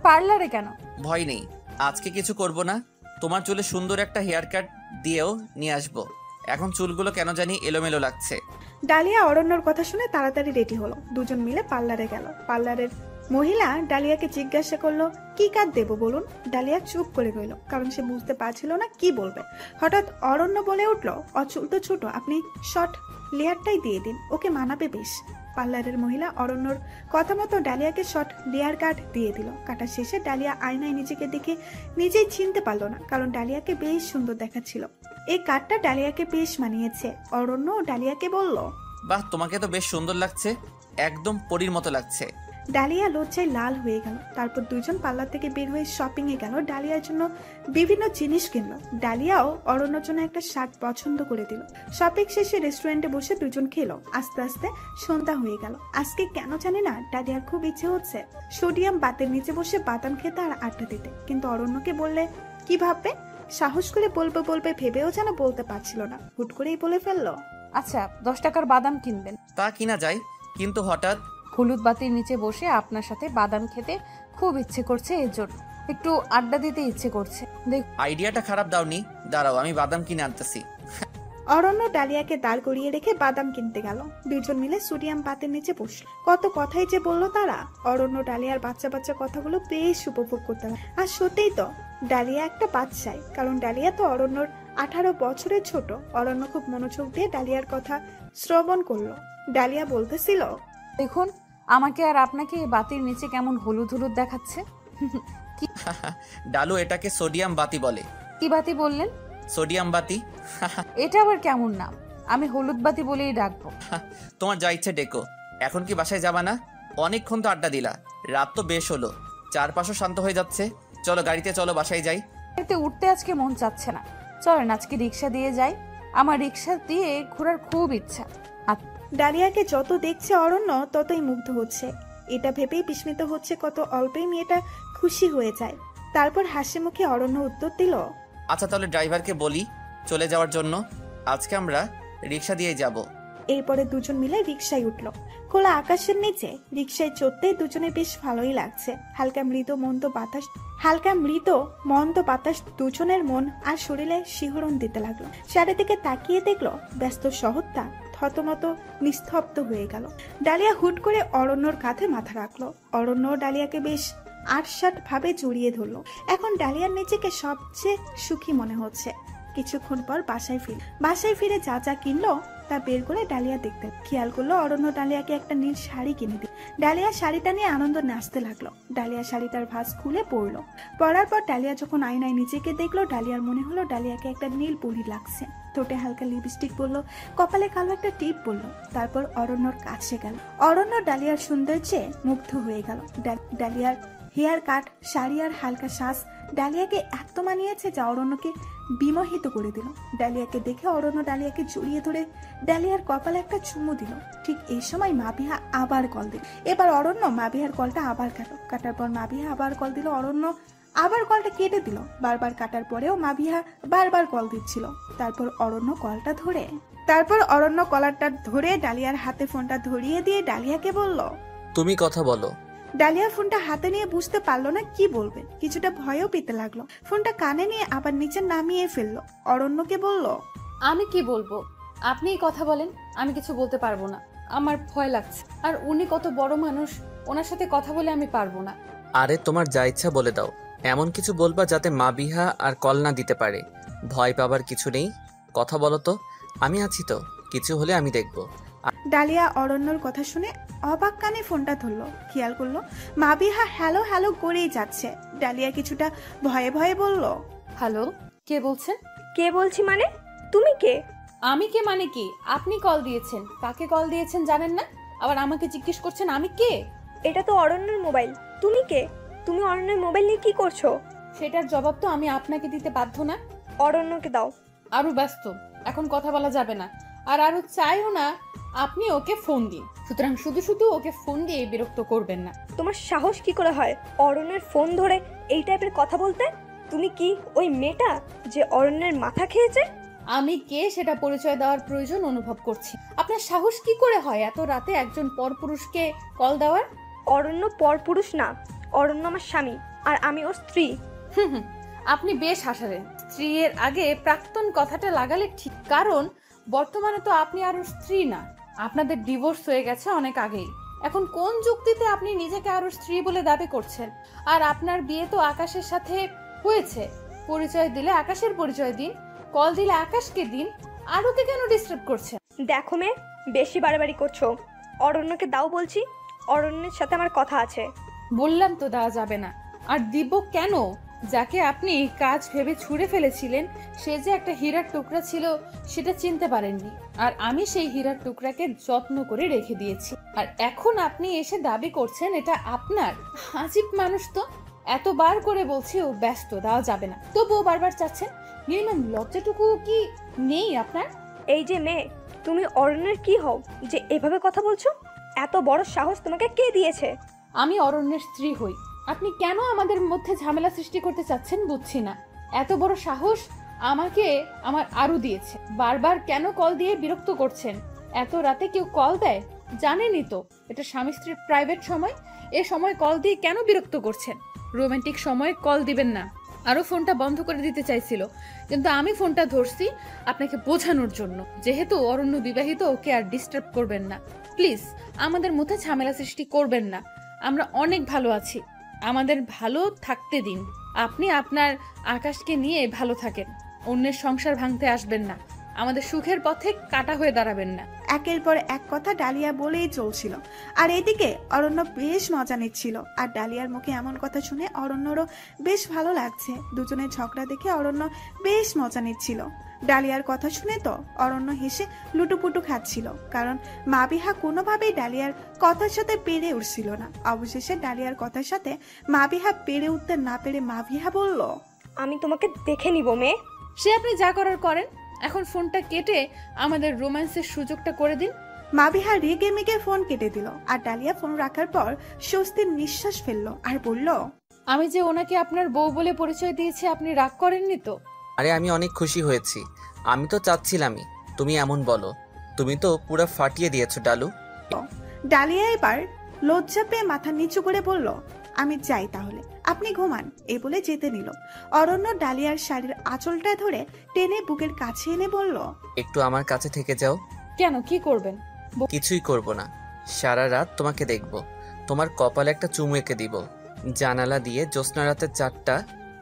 পার্লারে কেন?
ভয় নেই, আজকে কিছু করব না। তোমার চুলে সুন্দর একটা হেয়ার কাট দিয়েও নিয়ে আসবো। এখন চুলগুলো কেন জানি এলোমেলো লাগছে।
ডালিয়া অরণ্যর কথা শুনে তাড়াতাড়ি রেডি হলো। দুজন মিলে পার্লারে গেল। পার্লারের মহিলা ডালিয়াকে জিজ্ঞাসা করলো, কি কাট দেবো বলুন। ডালিয়া চুপ করে রইল, কারণ সে বুঝতে পারছিল না কি বলবে। হঠাৎ অরণ্য বলে উঠলো, অচুল তো ছোট, আপনি শর্ট লেয়ারটাই দিয়ে দিন, ওকে মানাবে বেশ। পার্লারের মহিলা অরণ্যর কথা মতো ডালিয়াকে শর্ট লেয়ার কাট দিয়ে দিল। কাটা শেষে ডালিয়া আয়নায় নিজেকে দেখে নিজেই চিনতে পারলো না, কারণ ডালিয়াকে বেশ সুন্দর দেখাচ্ছিল। এই কাটটা ডালিয়াকে বেশ মানিয়েছে। অরণ্য ডালিয়াকে বলল,
বাহ, তোমাকে তো বেশ সুন্দর লাগছে, একদম পরীর মতো লাগছে।
ডালিয়া লজ্জায় লাল হয়ে গেল। তারপর দুজন পার্লার থেকে বের হয়ে শপিং এ গেল। ডালিয়ার জন্য বিভিন্ন জিনিস কিনলো। ডালিয়াও অরণ্যর জন্য একটা শার্ট পছন্দ করে দিল। শপিং শেষে রেস্টুরেন্টে বসে দুজন খেলো। আস্তে আস্তে সন্ধ্যা হয়ে গেল। আজকে কেন জানি না ডালিয়ার খুব ইচ্ছে হচ্ছে সোডিয়াম বাতের নিচে বসে বাদাম খেতে আর আড্ডা দিতে, কিন্তু অরণ্যকে বললে কি ভাববে? সাহস করে বলবে বলবে ভেবেও যেন বলতে পারছিল না, হুট করেই বলে ফেললো,
আচ্ছা 10 টাকার বাদাম কিনবেন।
তা কিনা যায়, কিন্তু হঠাৎ
হলুদ বাতির নিচে বসে আপনার সাথে বাদাম খেতে খুব ইচ্ছে করছে, এর জন্য একটু আড্ডা দিতে ইচ্ছে করছে। দেখ
আইডিয়াটা খারাপ দাওনি, দাঁড়াও আমি বাদাম কিনে আনতেছি।
অরণ্য ডালিয়াকে দাঁড় করিয়ে রেখে বাদাম কিনতে গেল। দুজন মিলে সোডিয়াম বাতের নিচে বসলো। কত কথাই যে বললো তারা। অরণ্য ডালিয়ার বাচ্চা বাচ্চা কথাগুলো বেশ উপভোগ করতে পারে। আর সত্যিই তো ডালিয়া একটা বাচ্চাই, কারণ ডালিয়া তো অরণ্যর 18 বছরের ছোট। অরণ্য খুব মনোযোগ দিয়ে ডালিয়ার কথা শ্রবণ করলো। ডালিয়া বলতেছিল,
দেখুন আমাকে আর আপনাকে এই বাতির নিচে কেমন হলুদ হলুদ দেখাচ্ছে।
ডালু, এটাকে সোডিয়াম বাতি বলে।
কি বাতি বললেন?
সোডিয়াম বাতি।
এটা আবার কেমন নাম? আমি হলুদ বাতি বলেই ডাকবো।
তোমার যা ইচ্ছে ডেকো। এখন কি বাসায় যাবা না? অনেকক্ষণ তো আড্ডা দিলা, রাত তো বেশ হলো, চারপাশও শান্ত হয়ে যাচ্ছে। চলো গাড়িতে চলো, বাসায় যাই।
এতে উঠতে আজকে মন চাচ্ছে না, চলেন আজকে রিক্সা দিয়ে যাই। আমার রিক্সা দিয়ে ঘোরার খুব ইচ্ছা।
ডালিয়াকে যত দেখছে অরণ্য ততই মুগ্ধ হচ্ছে। এটা ভেবেই বিস্মিত হচ্ছে কত অল্পেই মেয়েটা খুশি হয়ে যায়। তারপর হাসি মুখে অরণ্য উত্তর দিল,
আচ্ছা তাহলে ড্রাইভারকে বলি চলে যাওয়ার জন্য, আজকে আমরা রিক্সা দিয়ে যাব।
এরপরে দুজন মিলে রিক্সায় উঠলো। খোলা আকাশের নিচে রিক্সায় চড়তে দুজনে বেশ ভালোই লাগছে। হালকা মৃত মন্দ বাতাস দুজনের মন আর শরীরে শিহরণ দিতে লাগলো। চারিদিকে তাকিয়ে দেখলো ব্যস্ত শহরটা থতমত নিস্তব্ধ হয়ে গেল। ডালিয়া হুট করে অরণ্যর কাঁধে মাথা রাখলো। অরণ্য ডালিয়াকে বেশ আটসাট ভাবে জড়িয়ে ধরলো। এখন ডালিয়ার নিজেকে সবচেয়ে সুখী মনে হচ্ছে। কিছুক্ষণ পর বাসায় ফিরে যা যা কিনলো তা বের করে ডালিয়া দেখতে খেয়াল করলো অরণ্য ডালিয়াকে একটা নীল শাড়ি কিনে দিল। ডালিয়া শাড়িটা নিয়ে আনন্দ নাচতে লাগলো। ডালিয়া শাড়িটার ভাঁজ খুলে পরলো। পরার পর ডালিয়া যখন আয়নায় নিজেকে দেখলো, ডালিয়ার মনে হলো ডালিয়াকে একটা নীল পরি লাগছে। ঠোঁটে হালকা লিপস্টিক পরলো, কপালে কালো একটা টিপ পরলো। তারপর অরণ্যর কাছে গেল। অরণ্য ডালিয়ার সৌন্দর্যে মুগ্ধ হয়ে গেল। ডালিয়ার হেয়ার কাট, শাড়ি আর হালকা শ্বাস ডালিয়াকে এত মানিয়েছে যা অরণ্যকে বিমোহিত করে দিল। ডালিয়াকে দেখে অরণ্য ডালিয়াকে জড়িয়ে ধরে ডালিয়ার কপালে একটা চুমু দিল। ঠিক এই সময় মাবিহা আবার কল দিল। এবার অরণ্য মাবিহার কলটা আবার কাটার পর মাবিহা আবার কল দিল। অরণ্য আবার কলটা কেটে দিল। বারবার কাটার পরেও মাবিহা বারবার কল দিচ্ছিল। তারপর অরণ্য কলারটা ধরে ডালিয়ার হাতে ফোনটা ধরিয়ে দিয়ে ডালিয়াকে বলল,
তুমি কথা বলো।
ডালিয়া ফোনটা হাতে নিয়ে বুঝতে পারলো না কি বলবে। কিছুটা ভয়ও পেতে লাগলো। ফোনটা কানে নিয়ে আবার নিচে নামিয়ে ফেললো। অরণ্যকে বলল,
আমি কি বলবো? আপনিই কথা বলেন, আমি কিছু বলতে পারবো না, আমার ভয় লাগছে। আর উনি কত বড় মানুষ, ওনার সাথে কথা বলে আমি পারবো না।
আরে তোমার যা ইচ্ছা বলে দাও, এমন কিছু বলবা যাতে মাবিহা আর কল না দিতে পারে। ভয় পাবার কিছু নেই, কথা বলো তো, আমি আছি তো, কিছু হলে আমি দেখবো।
ডালিয়া অরণ্যর কথা শুনে অবাক কানে ফোনটা ধরলো। খেয়াল করলো মাবিহা হ্যালো হ্যালো করেই যাচ্ছে। ডালিয়া কিছুটা ভয়ে ভয়ে বলল,
হ্যালো, কে বলছেন?
কে বলছি মানে? তুমি কে?
আমি কে মানে কি? আপনি কল দিয়েছেন, কাকে কল দিয়েছেন জানেন না, আবার আমাকে জিজ্ঞেস করছেন আমি কে?
এটা তো অরণ্যের মোবাইল। তুমি কে? তুমি অরণ্যের মোবাইল নিয়ে কি করছো?
সেটার জবাব তো আমি আপনাকে দিতে বাধ্য না।
অরণ্যকে দাও।
আরো ব্যস্ত, এখন কথা বলা যাবে না। আর আরো চাইও না আপনি ওকে ফোন দিন। সুতরাং শুধু শুধু ওকে ফোন দিয়ে বিরক্ত করবেন না।
তোমার সাহস কি করে হয় অরণ্যের ফোন ধরে এই টাইপের কথা বলতে? তুমি কি ওই মেয়েটা যে অরণ্যের মাথা খেয়েছে?
আমি কে সেটা পরিচয় দেওয়ার প্রয়োজন অনুভব করছি। আপনার সাহস কি করে হয় এত রাতে একজন পরপুরুষকে কল দেওয়ার?
অরণ্য পরপুরুষ না, অরণ্য আমার স্বামী আর আমি ওর স্ত্রী।
আপনি বেশ হাসালেন। স্ত্রীর আগে প্রাক্তন কথাটা লাগালে ঠিক, কারণ বর্তমানে তো আপনি আর ওর স্ত্রী না, আপনাদের ডিভোর্স হয়ে গেছে অনেক আগেই। এখন কোন যুক্তিতে আপনি নিজেকে আরো স্ত্রী বলে দাবি করছেন? আর আপনার বিয়ে তো আকাশের সাথে হয়েছে। পরিচয় দিলে আকাশের পরিচয় দিন, কল দিলে আকাশকে দিন, আরোকে কেন ডিস্টার্ব করছেন?
দেখো মেয়ে, বেশি বাড়াবাড়ি করছো। অরণ্যকে দাও বলছি, অরণ্যের সাথে আমার কথা আছে।
বললাম তো দেওয়া যাবে না। আর দিব কেন? যাকে আপনি কাজ ভেবে ছুঁড়ে ফেলেছিলেন সে যে একটা হীরার টুকরা ছিল সেটা চিনতে পারেননি, আর আমি সেই হীরার টুকরাকে যত্ন করে রেখে দিয়েছি, আর এখন আপনি এসে দাবি করছেন এটা আপনার। আজীব মানুষ তো। এতবার করে বলছি ও ব্যস্ত, দেওয়া যাবে না, তবুও বারবার চাচ্ছেন। মিনিমাম লজ্জাটুকু কি নেই আপনার?
এই যে মেয়ে, তুমি অরণ্যের কি হও যে এভাবে কথা বলছো? এত বড় সাহস তোমাকে কে দিয়েছে?
আমি অরণ্যের স্ত্রী হই। আপনি কেন আমাদের মধ্যে ঝামেলা সৃষ্টি করতে চাচ্ছেন বুঝছি না। এত বড় সাহস আমাকে আমার আরু দিয়েছে। বারবার কেন কল দিয়ে বিরক্ত করছেন? এত রাতে কেউ কল দেয়? জানেনই তো এটা স্বামী স্ত্রীর প্রাইভেট সময়। এ সময় কল দিয়ে কেন বিরক্ত করছেন? রোমান্টিক সময়ে কল দিবেন না। আরো ফোনটা বন্ধ করে দিতে চাইছিল, কিন্তু আমি ফোনটা ধরছি আপনাকে বোঝানোর জন্য, যেহেতু অরণ্য বিবাহিত, ওকে আর ডিস্টার্ব করবেন না প্লিজ। আমাদের মধ্যে ঝামেলা সৃষ্টি করবেন না। আমরা অনেক ভালো আছি, আমাদের ভালো থাকতে দিন। আপনি আপনার আকাশকে নিয়ে ভালো থাকেন, অন্যের সংসার ভাঙতে আসবেন না, আমাদের সুখের পথে কাটা হয়ে দাঁড়াবেন না।
একের পর এক কথা ডালিয়া বলেই চলছিল, আর এদিকে অরণ্য বেশ মজা নিচ্ছিল। আর ডালিয়ার মুখে এমন কথা শুনে অরণ্যরও বেশ ভালো লাগছে। দুজনের ঝগড়া দেখে অরণ্য বেশ মজা নিচ্ছিল। ডালিয়ার কথা শুনে তো অরণ্য হেসে লুটুপুটু খাচ্ছিল, কারণ মাবিহা কোনোভাবেই ডালিয়ার কথার সাথে পেরে উঠছিল না। অবশেষে ডালিয়ার কথার সাথে মাবিহা পেরে উঠতে না পেরে মাবিহা বলল,
আমি তোমাকে দেখে নিব মেয়ে।
সে আপনি যা করার করেন, এখন ফোনটা কেটে আমাদের রোম্যান্সের সুযোগটা করে দিন।
মাবিহা রেগে মেগে ফোন কেটে দিল, আর ডালিয়া ফোন রাখার পর স্বস্তির নিঃশ্বাস ফেললো আর বলল,
আমি যে ওনাকে আপনার বউ বলে পরিচয় দিয়েছি, আপনি রাগ করেননি তো?
আরে আমি অনেক খুশি হয়েছি। আমি তো চাচ্ছিলামই তুমি এমন বলো। তুমি তো পুরো ফাটিয়ে দিয়েছো ডালু।
ডালিয়া এবার লজ্জা পেয়ে মাথা নিচু করে বলল, আমি যাই তাহলে, আপনি ঘুমান। এই বলে যেতে নিল। অরণ্য ডালিয়ার শাড়ির আঁচলটা ধরে টেনে বুকের কাছে এনে বলল,
একটু আমার কাছে থেকে যাও।
কেন, কি করবেন?
কিছুই করব না, সারা রাত তোমাকে দেখব, তোমার কপালে একটা চুমু এঁকে দিব, জানালা দিয়ে জ্যোৎস্না রাতের চাঁদটা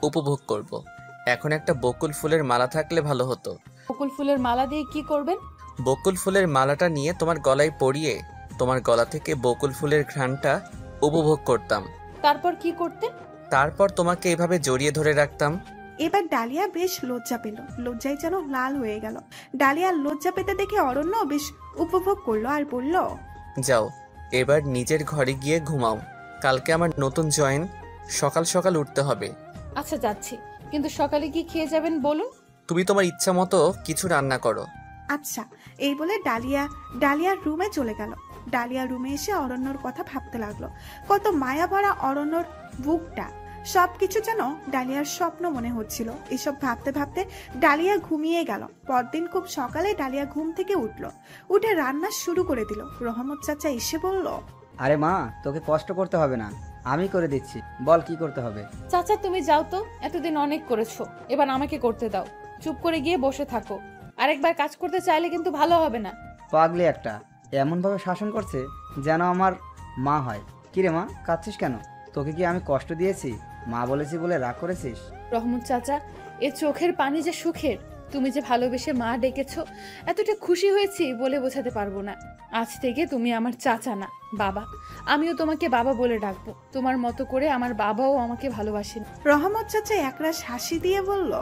উপভোগ করব। এখন একটা বকুল ফুলের মালা থাকলে ভালো হতো।
বকুল ফুলের মালা দিয়ে কি করবেন?
বকুল ফুলের মালাটা নিয়ে তোমার গলায় পরিয়ে তোমার গলা থেকে বকুল ফুলের ঘ্রাণটা উপভোগ করতাম।
তারপর কি করতেন?
তারপর তোমাকে এভাবে জড়িয়ে ধরে রাখতাম।
এবার ডালিয়া বেশ লজ্জা পেল, লজ্জায় যেন লাল হয়ে গেল। ডালিয়ার লজ্জা পেতে দেখে অরণ্য বেশ উপভোগ করলো আর বলল,
যাও এবার নিজের ঘরে গিয়ে ঘুমাও, কালকে আমার নতুন জয়েন, সকাল সকাল উঠতে হবে।
আচ্ছা যাচ্ছি, কিন্তু সকালে কি খেয়ে যাবেন বলুন?
তুমি তোমার ইচ্ছা মতো কিছু রান্না করো।
আচ্ছা। এই বলে ডালিয়ার রুমে চলে গেল। ডালিয়া রুমে এসে অরণ্যর কথা ভাবতে লাগলো। কত মায়া ভরা অরণ্যর বুকটা, সবকিছু যেন ডালিয়ার স্বপ্ন মনে হচ্ছিল। এসব ভাবতে ভাবতে ডালিয়া ঘুমিয়ে গেল। পরদিন খুব সকালে ডালিয়া ঘুম থেকে উঠে রান্না শুরু করে দিল। রহমত চাচা এসে বলল,
আরে মা, তোকে কষ্ট করতে হবে না, আমি করে দিচ্ছি, বল কি করতে হবে।
চাচা তুমি যাও তো, এতদিন অনেক করেছো, এবার আমাকে করতে দাও। চুপ করে গিয়ে বসে থাকো, আরেকবার কাজ করতে চাইলে কিন্তু ভালো হবে না।
পাগলি একটা, এমন ভাবে শাসন করছে যেন আমার মা হয়। কিরে মা, কাঁদছিস কেন? তোকে কি আমি কষ্ট দিয়েছি? মা বলেছি বলে রাগ করেছিস?
রহমত চাচা, এ চোখের পানি যে সুখের। তুমি যে ভালোবেসে মা ডেকেছো, এতটা খুশি হয়েছি বলে বোঝাতে পারবো না। আজ থেকে তুমি আমার চাচা না, বাবা। আমিও তোমাকে বাবা বলে ডাকবো, তোমার মতো করে আমার বাবাও আমাকে ভালোবাসেন।
রহমত চাচা একরাশ হাসি দিয়ে বলল,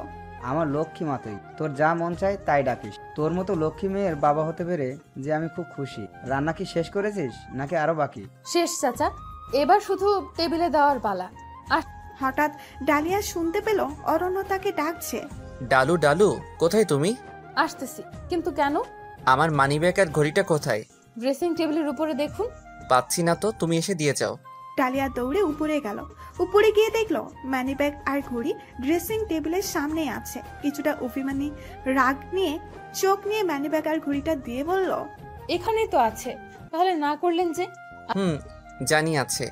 আমার লক্ষ্মী মা তুই, তোর যা মন চায় তাই ডাকিস। তোর মতো লক্ষ্মী মেয়ের বাবা হতে পেরে যে আমি খুব খুশি। রান্না কি শেষ করেছিস নাকি আরো বাকি?
শেষ চাচা, এবার শুধু টেবিলে দেওয়ার পালা। আর
হঠাৎ ডালিয়া শুনতে পেল অরণ্য তাকে ডাকছে।
ডালু ডালু, কোথায় তুমি?
আসতেছি। কিন্তু কেন?
আমার মানিব্যাগ আর ঘড়িটা কোথায়?
ড্রেসিং টেবিলের উপরে দেখুন।
পাচ্ছি না তো, তুমি এসে দিয়ে যাও।
ডালিয়া দৌড়ে উপরে গেল। উপরে গিয়ে দেখলো মানিব্যাগ আর ঘড়ি ড্রেসিং টেবিলের সামনে আছে। কিছুটা অভিমানী রাগ নিয়ে চোখ নিয়ে মানিব্যাগ আর ঘড়িটা দিয়ে বলল,
এখানেই তো আছে, তাহলে না করলেন যে?
জানি আছে,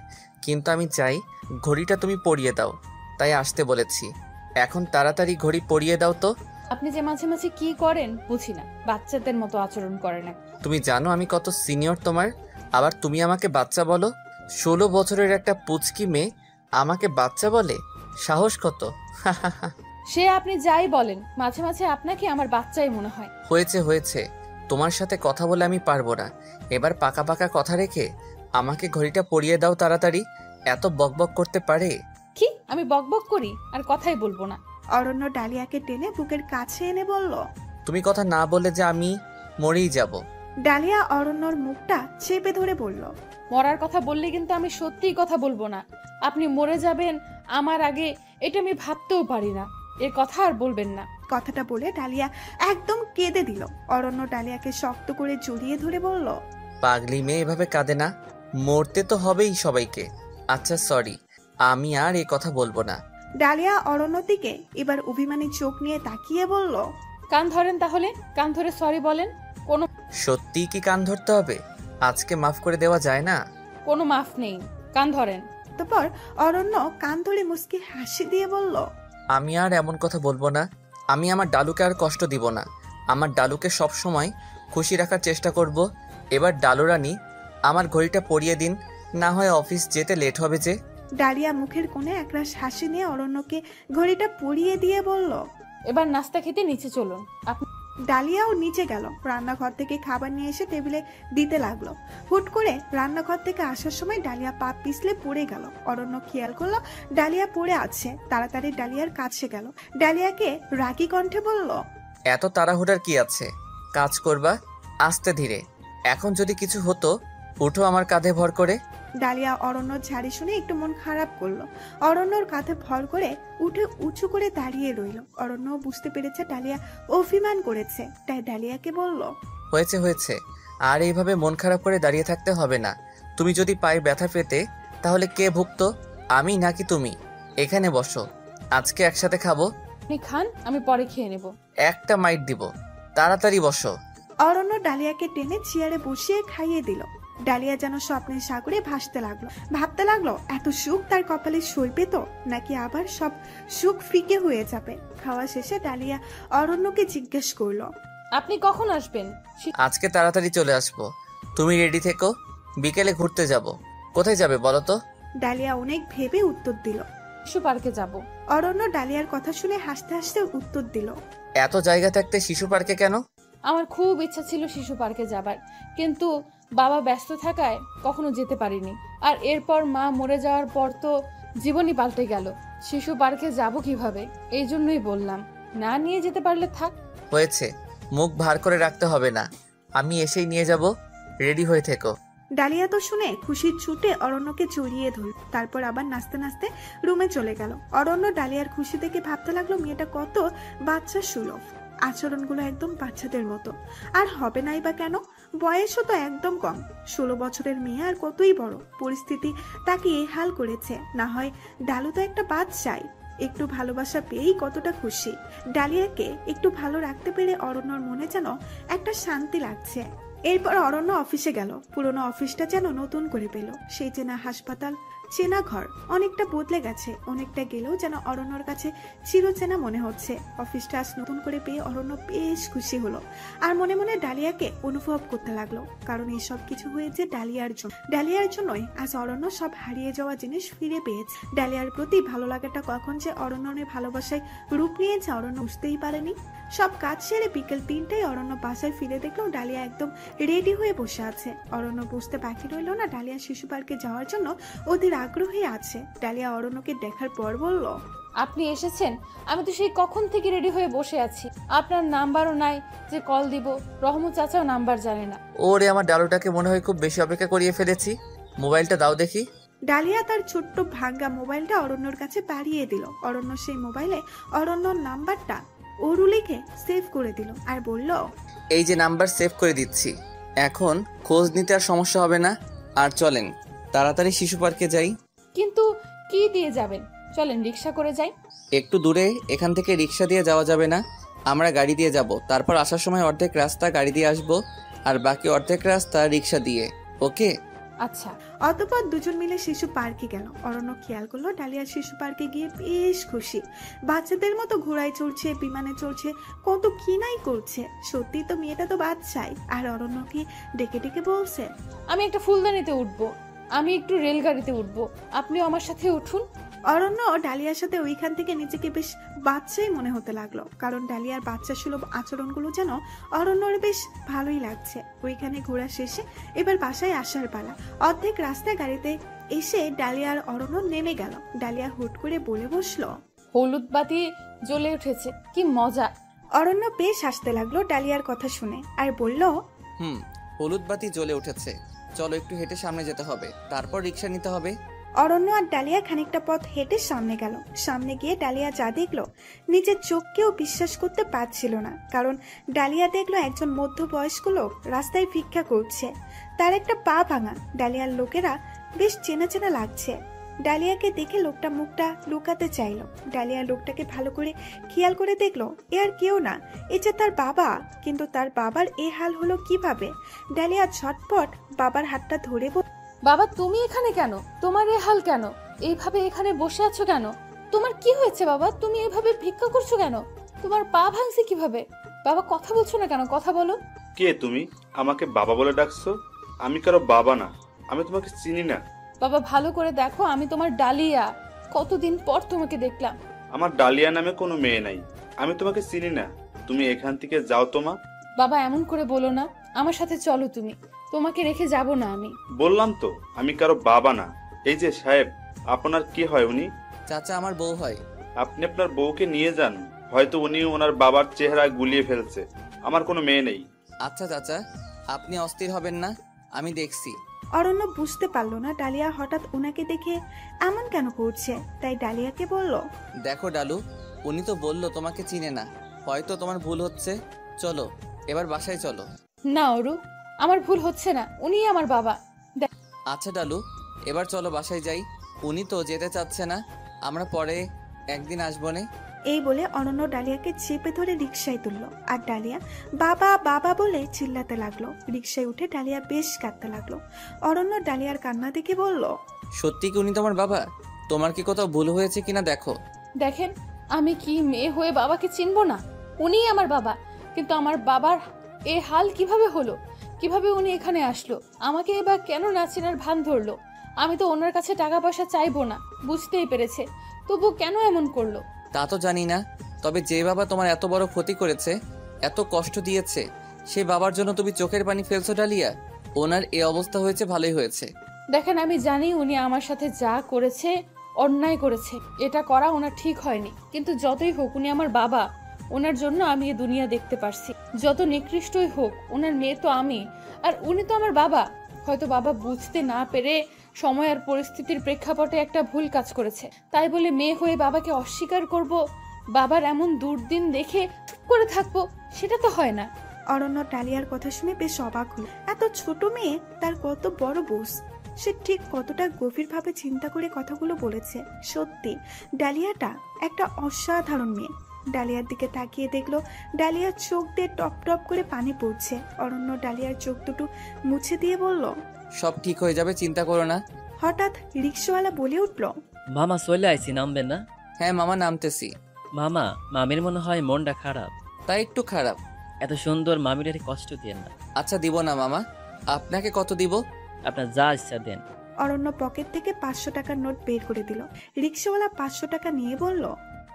কিন্তু আমি চাই ঘড়িটা তুমি পরিয়ে দাও, তাই আসতে বলেছি। এখন তাড়াতাড়ি ঘড়ি পরিয়ে দাও তো।
আপনি যে মাঝে মাঝে কি করেন বুঝি না, বাচ্চাদের মতো আচরণ করেন না।
তুমি জানো আমি কত সিনিয়র তোমার, আবার তুমি আমাকে বাচ্চা বলো? 16 বছরের একটা পুচকি মেয়ে আমাকে বাচ্চা বলে, সাহস কত!
সে আপনি যাই বলেন, মাঝে মাঝে আপনাকে আমার বাচ্চাই মনে হয়।
হয়েছে, তোমার সাথে কথা বলে আমি পারবো না। এবার পাকা পাকা কথা রেখে আমাকে ঘড়িটা পরিয়ে দাও তাড়াতাড়ি। এত বকবক করতে পারে?
কি আমি বকবক করি আর কথাই বলবো না।
অরণ্য ডালিয়াকে টেনে বুকের কাছে এনে বলল।
তুমি কথা না বলে যে আমি মরেই যাব।
ডালিয়া অরণ্যর মুখটা চেপে ধরে বলল।
মরার কথা বললে কিন্তু আমি সত্যিই কথা বলবো না। আপনি মরে যাবেন আমার আগে, এটা আমি ভাবতেও পারি না। এর কথা আর বলবেন না।
কথাটা বলে ডালিয়া একদম কেঁদে দিল। অরণ্য ডালিয়াকে শক্ত করে জড়িয়ে ধরে বলল।
পাগলি মেয়ে এভাবে কাঁদে না, মরতে তো হবেই সবাইকে। আচ্ছা সরি, আমি আর এই কথা বলবো না।
ডালিয়া অরণ্যর দিকে এবার অভিমানী চোখ নিয়ে তাকিয়ে বলল।
কান ধরেন তাহলে, কান ধরে সরি বলেন। কোনো
সত্যি কি কান ধরতে হবে? আজকে মাফ করে দেওয়া যায় না?
কোনো মাফ নেই, কান ধরেন।
তারপর অরণ্য কান ধরে মুচকি হাসি দিয়ে বলল।
আমি আর এমন কথা বলবো না। আমি আমার ডালুকে আর কষ্ট দিব না। আমার ডালুকে সব সময় খুশি রাখার চেষ্টা করব। এবার ডালু রানী আমার ঘড়িটা পরিয়ে দিন, না হয় অফিস যেতে লেট হবে যে।
ডালিয়া মুখের কোণে একরাশ হাসি নিয়ে অরণ্যকে ঘড়িটা পরিয়ে দিয়ে বলল।
এবার নাস্তা খেতে নিচে চলুন।
ডালিয়াও নিচে গেল। রান্নাঘর থেকে খাবার নিয়ে এসে টেবিলে দিতে লাগলো। হুট করে রান্নাঘর থেকে আসার সময় ডালিয়া পা পিছলে পড়ে গেল। অরণ্য খেয়াল করলো ডালিয়া পড়ে আছে। তাড়াতাড়ি ডালিয়ার কাছে গেল। ডালিয়াকে রাগী কণ্ঠে বলল।
এত তাড়াহুড়ার কি আছে? কাজ করবা আস্তে ধীরে। এখন যদি কিছু হতো, উঠো আমার কাঁধে ভর করে।
ডালিয়া অরণ্যর ঝাড়ি শুনে একটু মন খারাপ করলো। অরণ্যর কাঁধে ভর করে উঠে উঁচু করে দাঁড়িয়ে রইল। অরণ্য বুঝতে পেরেছে ডালিয়া অভিমান করেছে, তাই ডালিয়াকে বলল।
হয়েছে হয়েছে, আর এইভাবে মন খারাপ করে দাঁড়িয়ে থাকতে হবে না। তুমি যদি পায়ে ব্যথা পেতে তাহলে কে ভুগতো, আমি নাকি তুমি? এখানে বসো, আজকে একসাথে খাবো।
আপনি খান, আমি পরে খেয়ে নেব।
একটা মাইট দিব, তাড়াতাড়ি বসো।
অরণ্য ডালিয়াকে টেনে চেয়ারে বসিয়ে খাইয়ে দিল। ডালিয়া যেন স্বপ্নের সাগরে ভাসতে লাগলো। ভাবতে লাগলো এত সুখ তার কপালে সইবে তো, নাকি আবার সব সুখ ফিকে হয়ে যাবে। খাওয়া শেষে ডালিয়া অরণ্যকে জিজ্ঞেস করলো।
আপনি কখন আসবেন?
আজকে তাড়াতাড়ি চলে আসবো। তুমি রেডি থেকো, বিকেলে ঘুরতে যাব। কোথায় যাবে বলো তো?
ডালিয়া অনেক ভেবে উত্তর দিল।
শিশু পার্কে যাব।
অরণ্য ডালিয়ার কথা শুনে হাসতে হাসতে উত্তর দিল।
এত জায়গা থাকতে শিশু পার্কে কেন?
আমার খুব ইচ্ছা ছিল শিশু পার্কে যাবার, কিন্তু বাবা ব্যস্ত থাকায় কখনো যেতে পারিনি। আর এরপর মা মরে যাওয়ার পর তো জীবনই পাল্টে গেল। শিশু পার্কে যাব কিভাবে, এই জন্যই বললাম। না নিয়ে যেতে পারলে থাক।
হয়েছে, মুখ ভার করে রাখতে হবে না, আমি এসেই নিয়ে যাব। রেডি হয়ে থেকো।
ডালিয়া তো শুনে খুশির ছুটে অরণ্যকে জড়িয়ে ধরল। তারপর আবার নাচতে নাচতে রুমে চলে গেল। অরণ্য ডালিয়ার খুশি দেখে ভাবতে লাগলো মেয়েটা কত বাচ্চা সুলভ। আচরণগুলো একদম বাচ্চাদের মতো। আর হবে নাই বা কেন, বয়সও তো একদম কম। 16 বছরের মেয়ে আর কতই বড়। পরিস্থিতি তাকে এই হাল করেছে, না হয় ডালু তো একটা বাচ্চাই। একটু ভালোবাসা পেয়েই কতটা খুশি। ডালিয়াকে একটু ভালো রাখতে পেরে অরণ্যর মনে যেন একটা শান্তি লাগছে। এরপর অরণ্য অফিসে গেল। পুরোনো অফিসটা যেন নতুন করে পেল। সেই চেনা হাসপাতাল, চেনা ঘর অনেকটা বদলে গেছে। অনেকটা গেলেও যেন অরণ্যর কাছে চিরচেনা মনে হচ্ছে। অফিসটা আজ নতুন করে পেয়ে অরণ্য বেশ খুশি হলো। আর মনে মনে ডালিয়াকে অনুভব করতে লাগলো, কারণ এইসব কিছু হয়েছে ডালিয়ার জন্য। ডালিয়ার জন্যই আজ অরণ্য সব হারিয়ে যাওয়া জিনিস ফিরে পেয়েছে। ডালিয়ার প্রতি ভালো লাগাটা কখন যে অরণ্যের ভালোবাসায় রূপ নিয়েছে অরণ্য বুঝতেই পারেনি। সব কাজ সেরে বিকেল 3টায় অরণ্য বাসায় ফিরে দেখলো ডালিয়া একদম রেডি হয়ে বসে আছে। অরণ্য বুঝতে বাকি রইল না ডালিয়া শিশু পার্কে যাওয়ার জন্য অধীর আগ্রহী আছে। ডালিয়া অরণ্যকে দেখার পর বলল।
আপনি এসেছেন? আমি তো সেই কখন থেকে রেডি হয়ে বসে আছি। আপনার নাম্বারও নাই যে কল দিব। রহমত চাচাও নাম্বার জানে না।
ওরে আমার ডালুটাকে মনে হয় খুব বেশি অপেক্ষা করিয়ে ফেলেছি। মোবাইলটা দাও দেখি।
ডালিয়া তার ছোট্ট ভাঙ্গা মোবাইলটা অরণ্যর কাছে বাড়িয়ে দিল। অরণ্য সেই মোবাইলে অরণ্যর নাম্বারটা ওরু লিখে সেভ করে দিল আর বলল,
এই যে নাম্বার সেভ করে দিচ্ছি। এখন খোঁজ নিতে আর সমস্যা হবে না। আর চলেন তাড়াতাড়ি শিশু পার্কে যাই।
কিন্তু কি দিয়ে যাবেন? চলেন রিক্সা করে যাই।
একটু দূরে, এখান থেকে রিক্সা দিয়ে যাওয়া যাবে না, আমরা গাড়ি দিয়ে যাব। তারপর আসার সময় অর্ধেক রাস্তা গাড়ি দিয়ে আসবো, আর বাকি অর্ধেক রাস্তা রিক্সা দিয়ে। ওকে?
আচ্ছা।
অতঃপর দুজন মিলে শিশু পার্কে গেল। অরণ্য খেয়াল করলো ডালিয়া শিশু পার্কে গিয়ে বেশ খুশি। বাচ্চাদের মতো ঘোড়ায় চড়ছে, বিমানে চড়ছে, কত কি নাই করছে। সত্যি তো মেয়েটা তো বাচ্চাই। আর অরণ্যকে ডেকে ডেকে বলছে,
আমি একটা ফুলদানিতে উঠবো, আমি একটু রেলগাড়িতে উঠবো, আপনিও আমার সাথে উঠুন।
অরণ্য ডালিয়ার সাথে ওইখান থেকে নিজেকে বেশ বাচ্চাই মনে হতে লাগলো, কারণ ডালিয়ার বাচ্চা সুলভ আচরণগুলো যেন অরণ্যর বেশ ভালোই লাগছে। ওইখানে ঘোরা শেষে এবার বাসায় আসার পালা। অর্ধেক রাস্তায় গাড়িতে এসে ডালিয়া আর অরণ্য নেমে গেল। ডালিয়া হুট করে বলে বসলো,
হলুদ বাতি জ্বলে উঠেছে, কি মজা।
অরণ্য বেশ হাসতে লাগলো ডালিয়ার কথা শুনে আর বলল,
হলুদ বাতি জ্বলে উঠেছে, চলো একটু হেঁটে সামনে যেতে হবে, তারপর রিক্সা নিতে হবে।
অরণ্য আর ডালিয়া খানিকটা পথ হেঁটে সামনে গেল। সামনে গিয়ে ডালিয়া যা দেখলো নিজের চোখকেও বিশ্বাস করতে পারছিল না, কারণ ডালিয়া দেখলো একজন মধ্যবয়স্ক লোক রাস্তায় ভিক্ষা করছে, তার একটা পা ভাঙা। ডালিয়ার লোকেরা বেশ চেনা চেনা লাগছে। ডালিয়াকে দেখে লোকটা মুখটা লুকাতে চাইলো। ডালিয়া লোকটাকে ভালো করে খেয়াল করে দেখলো এ আর কেউ না, এ যে তার বাবা। কিন্তু তার বাবার এ হাল হলো কিভাবে? ডালিয়া ঝটপট বাবার হাতটা ধরে
বাবা তুমি এখানে কেন? তোমার এ হাল কেন? এইভাবে এখানে বসে আছো কেন? তোমার কি হয়েছে বাবা? তুমি এইভাবে ভিক্ষা করছো কেন? তোমার পা ভাঙছে কিভাবে? বাবা কথা বলছো না কেন? কথা বলো।
কে তুমি? আমাকে বাবা বলে ডাকছো? আমি কারো বাবা না, আমি তোমাকে চিনি না।
বাবা ভালো করে দেখো, আমি তোমার ডালিয়া, কতদিন পর তোমাকে দেখলাম।
আমার ডালিয়া নামে কোনো মেয়ে নাই, আমি তোমাকে চিনি না। তুমি এখান থেকে যাও তো মা।
বাবা এমন করে বলো না, আমার সাথে চলো তুমি, তোমাকে রেখে যাব না আমি।
বললাম তো আমি কারো বাবা না। এই যে সাহেব, আপনার কি হয় উনি?
চাচা আমার বউ হয়।
আপনি আপনার বউকে নিয়ে যান, হয়তো উনি ওনার বাবার চেহারা গুলিয়ে ফেলছে। আমার কোনো মেয়ে নেই।
আচ্ছা চাচা, আপনি অস্থির হবেন না, আমি দেখছি।
অরণ্য বুঝতে পারলো না ডালিয়া হঠাৎ ওনাকে দেখে এমন কেন করছে, তাই ডালিয়াকে বলল,
দেখো ডালু, উনি তো বললো তোমাকে চিনে না, হয়তো তোমার ভুল হচ্ছে, চলো এবার বাসায় চলো।
না অরু, আমার ভুল হচ্ছে না, উনি আমার বাবা।
আচ্ছা ডালু, এবার চলো বাসায় যাই, উনি তো যেতে চাচ্ছে না, আমরা পরে একদিন আসবো নে।
এই বলে অরণ্য ডালিয়াকে চেপে ধরে রিকশায় তুললো আর ডালিয়া বাবা বাবা বলে চিল্লাতে লাগলো। রিকশায় উঠে ডালিয়া বেশ কাঁদতে লাগলো। অরণ্য ডালিয়ার কান্না দেখে বলল,
সত্যি কি উনি তোমার বাবা? তোমার কি কোথাও ভুল হয়েছে কিনা দেখো।
দেখেন, আমি কি মেয়ে হয়ে বাবাকে চিনবো না? উনিই আমার বাবা, কিন্তু আমার বাবার এ হাল কিভাবে হলো? কিভাবে উনি এখানে আসলো? আমাকে এবার কেন না চেনার ভান ধরলো? আমি তো ওনার কাছে টাকা পয়সা চাইবো না, বুঝতেই পেরেছে, তবু কেন এমন করলো?
তা তো জানি না, তবে যে বাবা তোমার এত বড় ক্ষতি করেছে, এত কষ্ট দিয়েছে, সে বাবার জন্য তুমি চোখের পানি ফেলছো ডালিয়া? ওনার এ অবস্থা হয়েছে ভালোই হয়েছে।
দেখেন, আমি জানি উনি আমার সাথে যা করেছে অন্যায় করেছে, এটা করা ওনার ঠিক হয়নি, কিন্তু যতই হোক উনি আমার বাবা। ওনার জন্য আমি এ দুনিয়া দেখতে পারছি। যত নিকৃষ্টই হোক, ওনার মেয়ে তো আমি, আর উনি তো আমার বাবা। হয়তো বাবা বুঝতে না পেরে সময় আর পরিস্থিতির প্রেক্ষাপটে একটা ভুল কাজ করেছে, তাই বলে মেয়ে হয়ে বাবাকে অস্বীকার করব, বাবার এমন দুর্দিন দেখে চুপ করে থাকবো, সেটা তো হয় না।
অরণ্য ডালিয়ার কথা শুনে বেশ অবাক হলো। এত ছোট মেয়ে, তার কত বড় বোঝ। সে ঠিক কতটা গভীরভাবে চিন্তা করে কথাগুলো বলেছে। সত্যি ডালিয়াটা একটা অসাধারণ মেয়ে। ডালিয়ার দিকে তাকিয়ে দেখলো ডালিয়ার চোখ দিয়ে টপ টপ করে পানি পড়ছে। অরণ্য ডালিয়ার চোখ দুটো মুছে দিয়ে বলল,
সব ঠিক হয়ে যাবে, চিন্তা করো না।
হঠাৎ রিক্সাওয়ালা বলে উঠল,
মামা চলে আইছি, নামবেন না?
হ্যাঁ মামা, নামতেছি।
মামা, মামির মনে হয় মনটা খারাপ।
তাই একটু খারাপ?
এত সুন্দর মামিটারে কষ্ট দিয়েন না।
আচ্ছা দিব না মামা, আপনাকে কত দিব?
আপনার যা ইচ্ছা দেন।
অরণ্য পকেট থেকে 500 টাকার নোট বের করে দিল। রিক্সাওয়ালা 500 টাকা নিয়ে বলল,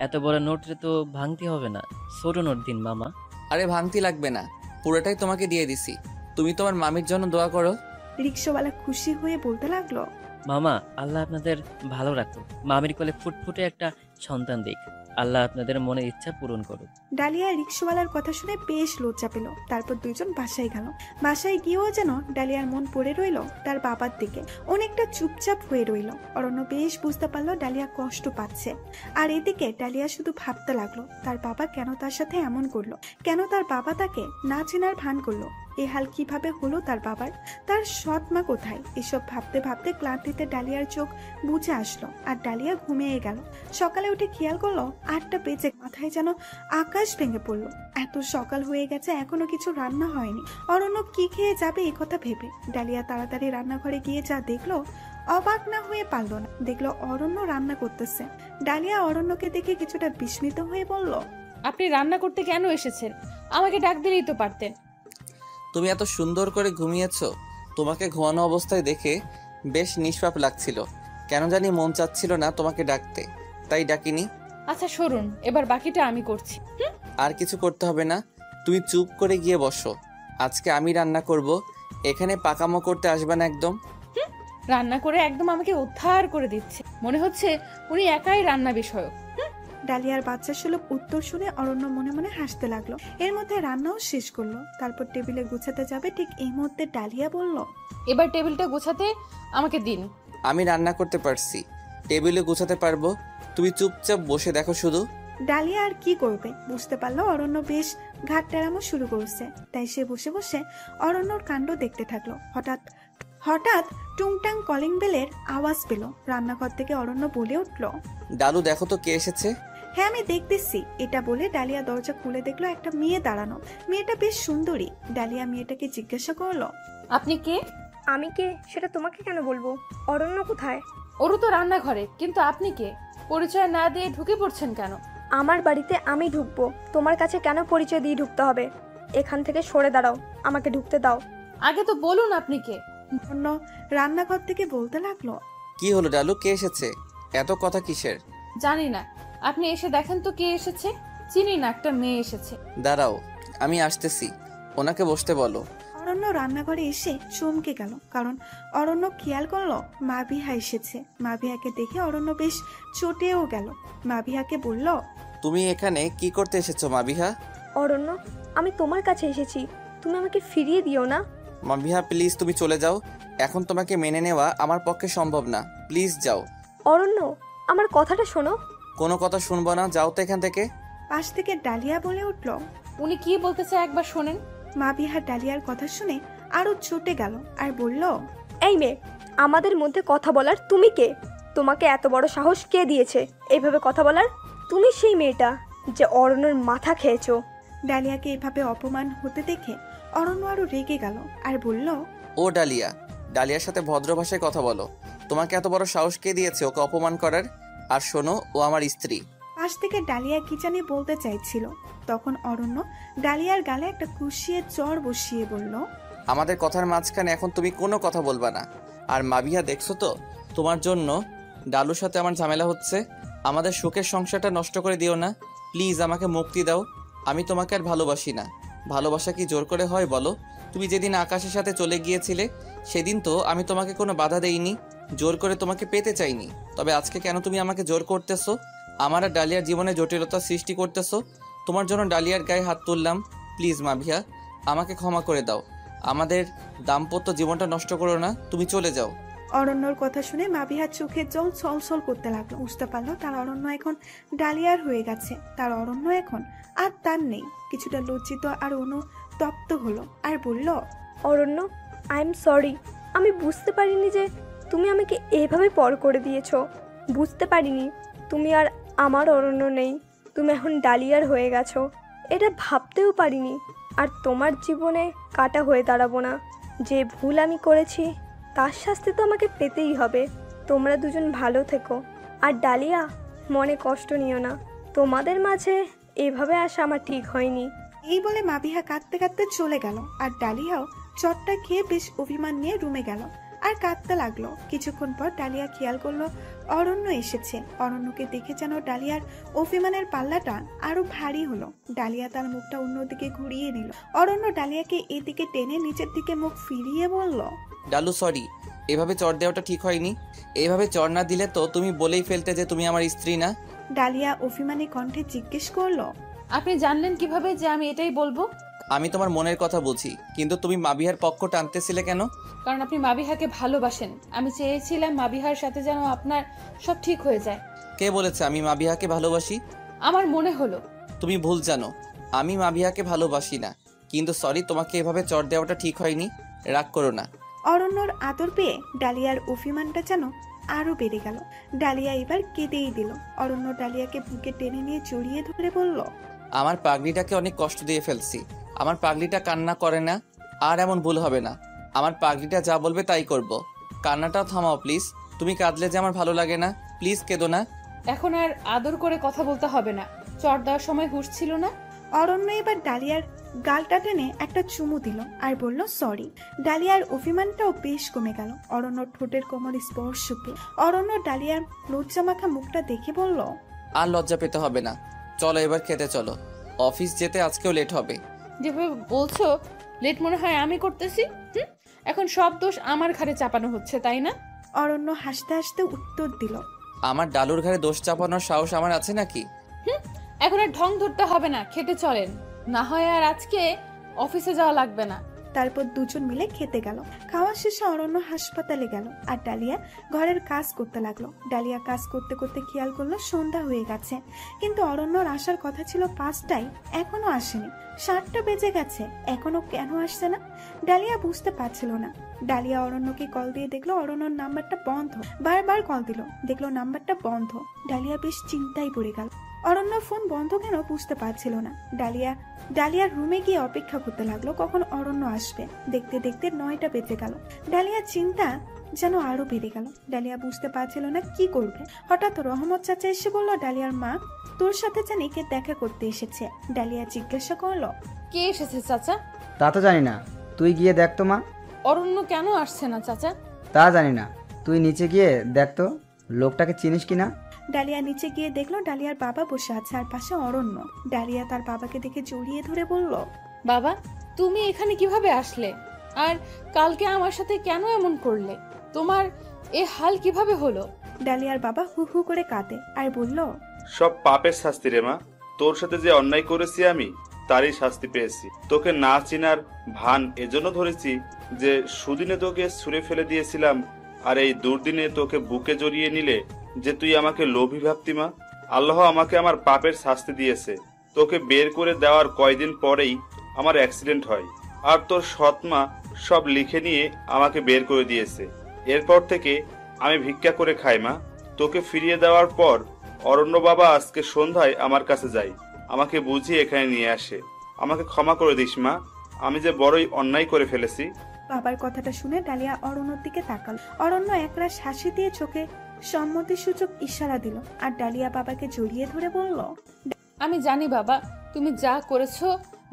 এত বড় নোটে তো ভাঙতে হবে না, ছোট নোট দিন মামা।
আরে ভাঙতি লাগবে না, পুরোটাই তোমাকে দিয়ে দিছি, তুমি তোমার মামির জন্য দোয়া করো।
রিক্সাওয়ালা খুশি হয়ে বলতে লাগলো,
মামা আল্লাহ আপনাদের ভালো রাখুন, মামির কোলে ফুটফুটে একটা সন্তান দিক, আল্লাহ আপনাদের মনের ইচ্ছা পূরণ করুক।
ডালিয়া রিক্সাওয়ালার কথা শুনে বেশ লজ্জা পেল। তারপর দুইজন বাসায় গেল। বাসায় গিয়েও যেন ডালিয়ার মন পড়ে রইল তার বাবার দিকে, অনেকটা চুপচাপ হয়ে রইল। অরণ্য বেশ বুঝতে পারলো ডালিয়া কষ্ট পাচ্ছে, আর এদিকে ডালিয়া শুধু ভাবতে লাগলো তার বাবা কেন তার সাথে এমন করলো, কেন তার বাবা তাকে না চেনার ভান করলো, এ হাল কিভাবে হলো তার বাবার, তার সৎ মা কোথায়? এসব ভাবতে ভাবতে ক্লান্তিতে ডালিয়ার চোখ বুঝে আসলো আর ডালিয়া ঘুমিয়ে গেল। সকালে উঠে খেয়াল করলো 8টা বেজে, মাথায় যেন আকাশ ভেঙে পড়লো। এত সকাল হয়ে গেছে, এখনো কিছু রান্না হয়নি। অরণ্য কি খেয়ে যাবে এ কথা ভেবে ডালিয়া তাড়াতাড়ি রান্নাঘরে গিয়ে যা দেখলো অবাক না হয়ে পারলো না। দেখলো অরণ্য রান্না করতেছে। ডালিয়া অরণ্যকে দেখে কিছুটা বিস্মিত হয়ে বলল,
আপনি রান্না করতে কেন এসেছেন? আমাকে ডাক দিলেই তো পারতেন।
তুমি এত সুন্দর করে ঘুমিয়েছো, তোমাকে ঘুমানো অবস্থায় দেখে বেশ নিষ্পাপ লাগছিল, কেন জানি মন চাচ্ছিল না তোমাকে ডাকতে, তাই ডাকিনি।
আচ্ছা সরুন, এবার বাকিটা আমি করছি।
আর কিছু করতে হবে না, তুমি চুপ করে গিয়ে বসো, আজকে আমি রান্না করব, এখানে পাকামো করতে আসবে না একদম।
রান্না করে একদম আমাকে উদ্ধার করে দিচ্ছে। মনে হচ্ছে উনি একাই রান্না বিষয়ক।
ডালিয়ার বাচ্চা সুলভ উত্তর শুনে অরণ্য মনে মনে হাসতে লাগলো। এর মধ্যে রান্নাও শেষ করলো। তারপর টেবিলে গুছাতে যাবে, ঠিক এই মুহূর্তে ডালিয়া বলল,
এবার টেবিলটা গোছাতে আমাকে দিন।
আমি রান্না করতে পারছি, টেবিলে গুছাতে পারবো, তুমি চুপচাপ বসে দেখো শুধু।
ডালিয়া আর কি করবে বুঝতে পারলো অরণ্য বেশ ঘাট টেরামো শুরু করছে, তাই সে বসে বসে অরণ্যর কাণ্ড দেখতে থাকলো। হঠাৎ হঠাৎ টুংটাং কলিং বেলের আওয়াজ পেল। রান্নাঘর থেকে অরণ্য বলে উঠল,
ডালু দেখো তো কে এসেছে।
হ্যাঁ আমি দেখতেছি। এটা বলে ডালিয়া দরজা খুলে দেখলো একটা মেয়ে দাঁড়ানো। মেয়েটা বেশ সুন্দরী। ডালিয়া মেয়েটাকে জিজ্ঞাসা করলো,
আপনি কে?
আমি কে সেটা তোমাকে কেন বলবো? অরণ্য কোথায়?
ওরও তো রান্নাঘরে, কিন্তু আপনি কে? পরিচয় না দিয়ে ঢুকে পড়ছেন কেন?
আমার বাড়িতে আমি ঢুকবো, তোমার কাছে কেন পরিচয় দিয়ে ঢুকতে হবে? এখান থেকে সরে দাঁড়াও, আমাকে ঢুকতে দাও।
আগে তো বলুন আপনি কে।
অন্য রান্নাঘর থেকে বলতে লাগলো,
কি হলো ডালু, কে এসেছে? এত কথা কিসের?
জানি না, আপনি এসে দেখেন তো কে এসেছে। চিনি না, একটা মেয়ে এসেছে।
দাঁড়াও, আমি আসতেছি, ওনাকে বসতে বলো।
অরণ্য রান্নাঘরে এসে চমকে গেল, কারণ অরণ্য খেয়াল করলো মাবিহা এসেছে। মাবিহাকে দেখে অরণ্য বেশ চটেও গেল। মাবিহাকে বলল,
তুমি এখানে কি করতে এসেছো মাবিহা?
অরণ্য, আমি তোমার কাছে এসেছি, তুমি আমাকে ফিরিয়ে দিও না।
মাবিহা প্লিজ তুমি চলে যাও, এখন তোমাকে মেনে নেওয়া আমার পক্ষে সম্ভব না, প্লিজ যাও।
অরণ্য, আমার কথাটা শোনো।
কোনো কথা শুনবো না, যাও তো এখান থেকে।
পাশ থেকে ডালিয়া বলে উঠল,
উনি কি বলতেছে একবার শোনেন।
মাবিহা ডালিয়ার কথা শুনে আরো চটে গেল আর বলল,
এই মেয়ে, আমাদের মধ্যে কথা বলার তুমি কে? তোমাকে এত বড় সাহস কে দিয়েছে এইভাবে কথা বলার? তুমি সেই মেয়েটা যে অরণ্যর মাথা খেয়েছো।
ডালিয়াকে এভাবে অপমান হতে দেখে অরণ্য আরো রেগে গেল আর বলল,
ও ডালিয়া, ডালিয়ার সাথে ভদ্র ভাষায় কথা বলো। তোমাকে এত বড় সাহস কে দিয়েছে ওকে অপমান করার? আর শোনো, ও আমার স্ত্রী।
পাশ থেকে ডালিয়া কি জানি বলতে চাইছিল, তখন অরণ্য ডালিয়ার গালে একটা কুশিয়ে চড় বসিয়ে বলল,
আমাদের কথার মাঝখানে এখন তুমি কোনো কথা বলবা না। আর মাবিহা দেখছো তো, তোমার জন্য ডালুর সাথে আমার ঝামেলা হচ্ছে। আমাদের সুখের সংসারটা নষ্ট করে দিও না, প্লিজ আমাকে মুক্তি দাও। আমি তোমাকে আর ভালোবাসি না। ভালোবাসা কি জোর করে হয় বলো? তুমি যেদিন আকাশের সাথে চলে গিয়েছিলে সেদিন তো আমি তোমাকে কোনো বাধা দেইনি, জোর করে তোমাকে পেতে চাইনি। তবে আজকে কেন তুমি আমাকে জোর করতেছো? আমার আর ডালিয়ার জীবনে জটিলতা সৃষ্টি করতেছো। তোমার জন্য ডালিয়ার গায়ে হাত তুললাম। প্লিজ মাবিহা, আমাকে ক্ষমা করে দাও। আমাদের দাম্পত্য জীবনটা নষ্ট করো না, তুমি চলে যাও।
অরণ্যর কথা শুনে মাবিহার চোখের জল ছলছল করতে লাগলো। বুঝতে পারলো তার অরণ্য এখন ডালিয়ার হয়ে গেছে। তার অরণ্য এখন আর তার নেই। কিছুটা লজ্জিত আর অনুতপ্ত হলো আর বলল,
অরণ্য, আই এম সরি। আমি বুঝতে পারিনি যে তুমি আমাকে এভাবে পর করে দিয়েছো। বুঝতে পারিনি তুমি আর আমার অরণ্য নেই, তুমি এখন ডালিয়ার হয়ে গেছো। এটা ভাবতেও পারিনি। আর তোমার জীবনে কাটা হয়ে দাঁড়াবো না। যে ভুল আমি করেছি তার শাস্তি তো আমাকে পেতেই হবে। তোমরা দুজন ভালো থেকো। আর ডালিয়া, মনে কষ্ট নিও না। তোমাদের মাঝে এভাবে আসা আমার ঠিক হয়নি।
এই বলে মাবিহা কাঁদতে কাঁদতে চলে গেল। আর ডালিয়াও চটটা খেয়ে বেশ অভিমান নিয়ে রুমে গেল আর কাঁদতে লাগলো। কিছুক্ষণ পর ডালিয়া খেয়াল করলো অরণ্য এসেছে। অরণ্যকে দেখে যেন ডালিয়ার অভিমানের পাল্লাটা আরো ভারী হলো। ডালিয়া তার মুখটা অন্যদিকে ঘুরিয়ে নিল। অরণ্য ডালিয়াকে এদিকে টেনে নিচের দিকে মুখ ফিরিয়ে বলল,
ডালু সরি, এভাবে চড় দেওয়াটা ঠিক হয়নি। এভাবে চড় না দিলে তো তুমি বলেই ফেলতে যে তুমি আমার স্ত্রী না।
ডালিয়া অভিমানী কণ্ঠে জিজ্ঞেস করলো,
আপনি জানলেন কিভাবে যে আমি এটাই বলবো?
আমি তোমার মনের কথা বুঝি, কিন্তু তুমি মাবিহার পক্ষ টানতেছিলে কেন?
কারণ আপনি মাবিহাকে ভালোবাসেন। আমি চেয়েছিলাম মাবিহার সাথে যেন আপনার সব ঠিক হয়ে যায়।
কে বলেছে আমি মাবিহাকে ভালোবাসি?
আমার মনে হলো।
তুমি ভুল জানো, আমি মাবিহাকে ভালোবাসি না। কিন্তু সরি, তোমাকে এভাবে চড় দেওয়াটা ঠিক হয়নি, রাগ করো না।
অরণ্যর আদর পেয়ে ডালিয়ার অভিমানটা যেন আরো বেড়ে গেল। ডালিয়া এবার কেঁদেই দিল। অরণ্য ডালিয়াকে বুকে টেনে নিয়ে জড়িয়ে ধরে বলল,
আমার পাগলিটাকে অনেক কষ্ট দিয়ে ফেলছি। আমার পাগলিটা কান্না করে না, আর এমন ভুল হবে না। আমার পাগলিটা যা বলবে তাই করব। কান্নাটাও থামাও প্লিজ। তুমি কাঁদলে যে আমার ভালো লাগে না, প্লিজ কেঁদো না।
এখন আর আদর করে কথা বলতে হবে না। চড় দেওয়ার সময় হুঁশ ছিল না।
অরণ্য এবার ডালিয়ার গালটা টেনে একটা চুমু দিল আর বলল সরি। ডালিয়ার অভিমানটাও বেশ কমে গেল। অরণ্য ঠোঁটের কোমল স্পর্শ পেয়ে অরণ্য ডালিয়ার লজ্জামাখা মুখটা দেখে বলল,
আর লজ্জা পেতে হবে না, চলো এবার খেতে চলো। অফিস যেতে আজকেও লেট হবে।
যেভাবে বলছো লেট মনে হয় আমি করতেছি। এখন সব দোষ আমার ঘাড়ে চাপানো হচ্ছে, তাই না?
অরণ্য হাসতে হাসতে উত্তর দিল,
আমার ডালুর ঘাড়ে দোষ চাপানোর সাহস আমার আছে নাকি?
এখন আর ঢং ধরতে হবে না, খেতে চলেন। না হয় আর আজকে অফিসে যাওয়া লাগবে না।
তারপর দুজন মিলে খেতে গেল। খাওয়া শেষে অরণ্য হাসপাতালে গেল আর ডালিয়া ঘরের কাজ করতে লাগলো। ডালিয়া কাজ করতে করতে খেয়াল করলো সন্ধ্যা হয়ে গেছে, কিন্তু অরণ্যর আসার কথা ছিল 5টায়, এখনো আসেনি। 7টা বেজে গেছে, এখনো কেন আসছে না? ডালিয়া বুঝতে পারছিল না। ডালিয়া অরণ্যকে কল দিয়ে দেখলো অরণ্যর নাম্বারটা বন্ধ। বারবার কল দিল, দেখলো নাম্বারটা বন্ধ। ডালিয়া বেশ চিন্তায় পড়ে গেল। অরণ্য ফোন বন্ধ কেন বুঝতে পারছিল না। ডালিয়ার রুমে গিয়ে অপেক্ষা করতে লাগলো কখন অরণ্য আসবে। দেখতে দেখতে 9টা বেজে গেল। ডালিয়ার চিন্তা যেন আরো বেড়ে গেল। ডালিয়া বুঝতে পারছিল না কি করবে। হঠাৎ রহমত চাচা এসে বলল, ডালিয়ার মা তোর সাথে জানি কে দেখা করতে এসেছে। ডালিয়া জিজ্ঞাসা করলো,
কে এসেছে চাচা?
তা তো জানি না, তুই গিয়ে দেখ তো মা।
অরণ্য কেন আসছে না চাচা?
তা জানি না, তুই নিচে গিয়ে দেখ তো লোকটাকে চিনিস কিনা।
ডালিয়া নিচে গিয়ে দেখলো ডালিয়ার বাবা বসে আছে আর পাশে অরণ্য। ডালিয়া তার বাবাকে দেখে জড়িয়ে ধরে বলল,
বাবা তুমি এখানে কিভাবে আসলে? আর কালকে আমার সাথে কেন এমন করলে? তোমার এ হাল কিভাবে হলো?
ডালিয়ার বাবা হু হু করে কাঁদে আর বলল,
সব পাপের শাস্তি রে মা। তোর সাথে যে অন্যায় করেছি আমি, তারই শাস্তি পেয়েছি। তোকে না চিনার ভান এজন্য ধরেছি যে সুদিনে তোকে ছুঁড়ে ফেলে দিয়েছিলাম, আর এই দুর্দিনে তোকে বুকে জড়িয়ে নিলে যে তুই আমাকে লোভী ভাবতি মা। আল্লাহ আমাকে আমার পাপের শাস্তি দিয়েছে। তোকে বের করে দেওয়ার কয়দিন পরেই আমার অ্যাক্সিডেন্ট হয়, আর তোর সৎ মা সব লিখে নিয়ে আমাকে বের করে দিয়েছে। এরপর থেকে আমি ভিক্ষা করে খাই মা। তোকে ফিরিয়ে দেওয়ার পর অরণ্য বাবা আজকে সন্ধ্যায় আমার কাছে যায়, আমাকে বুঝিয়ে এখানে নিয়ে আসে। আমাকে ক্ষমা করে দিস মা, আমি যে বড়ই অন্যায় করে ফেলেছি।
বাবার কথাটা শুনে ডালিয়া অরণ্যর দিকে তাকাল। অরণ্য একরাশ হাসি দিয়ে চোখে সম্মতিসূচক ইশারা দিল আর ডালিয়া বাবাকে জড়িয়ে ধরে বলল,
আমি জানি বাবা, তুমি যা করেছো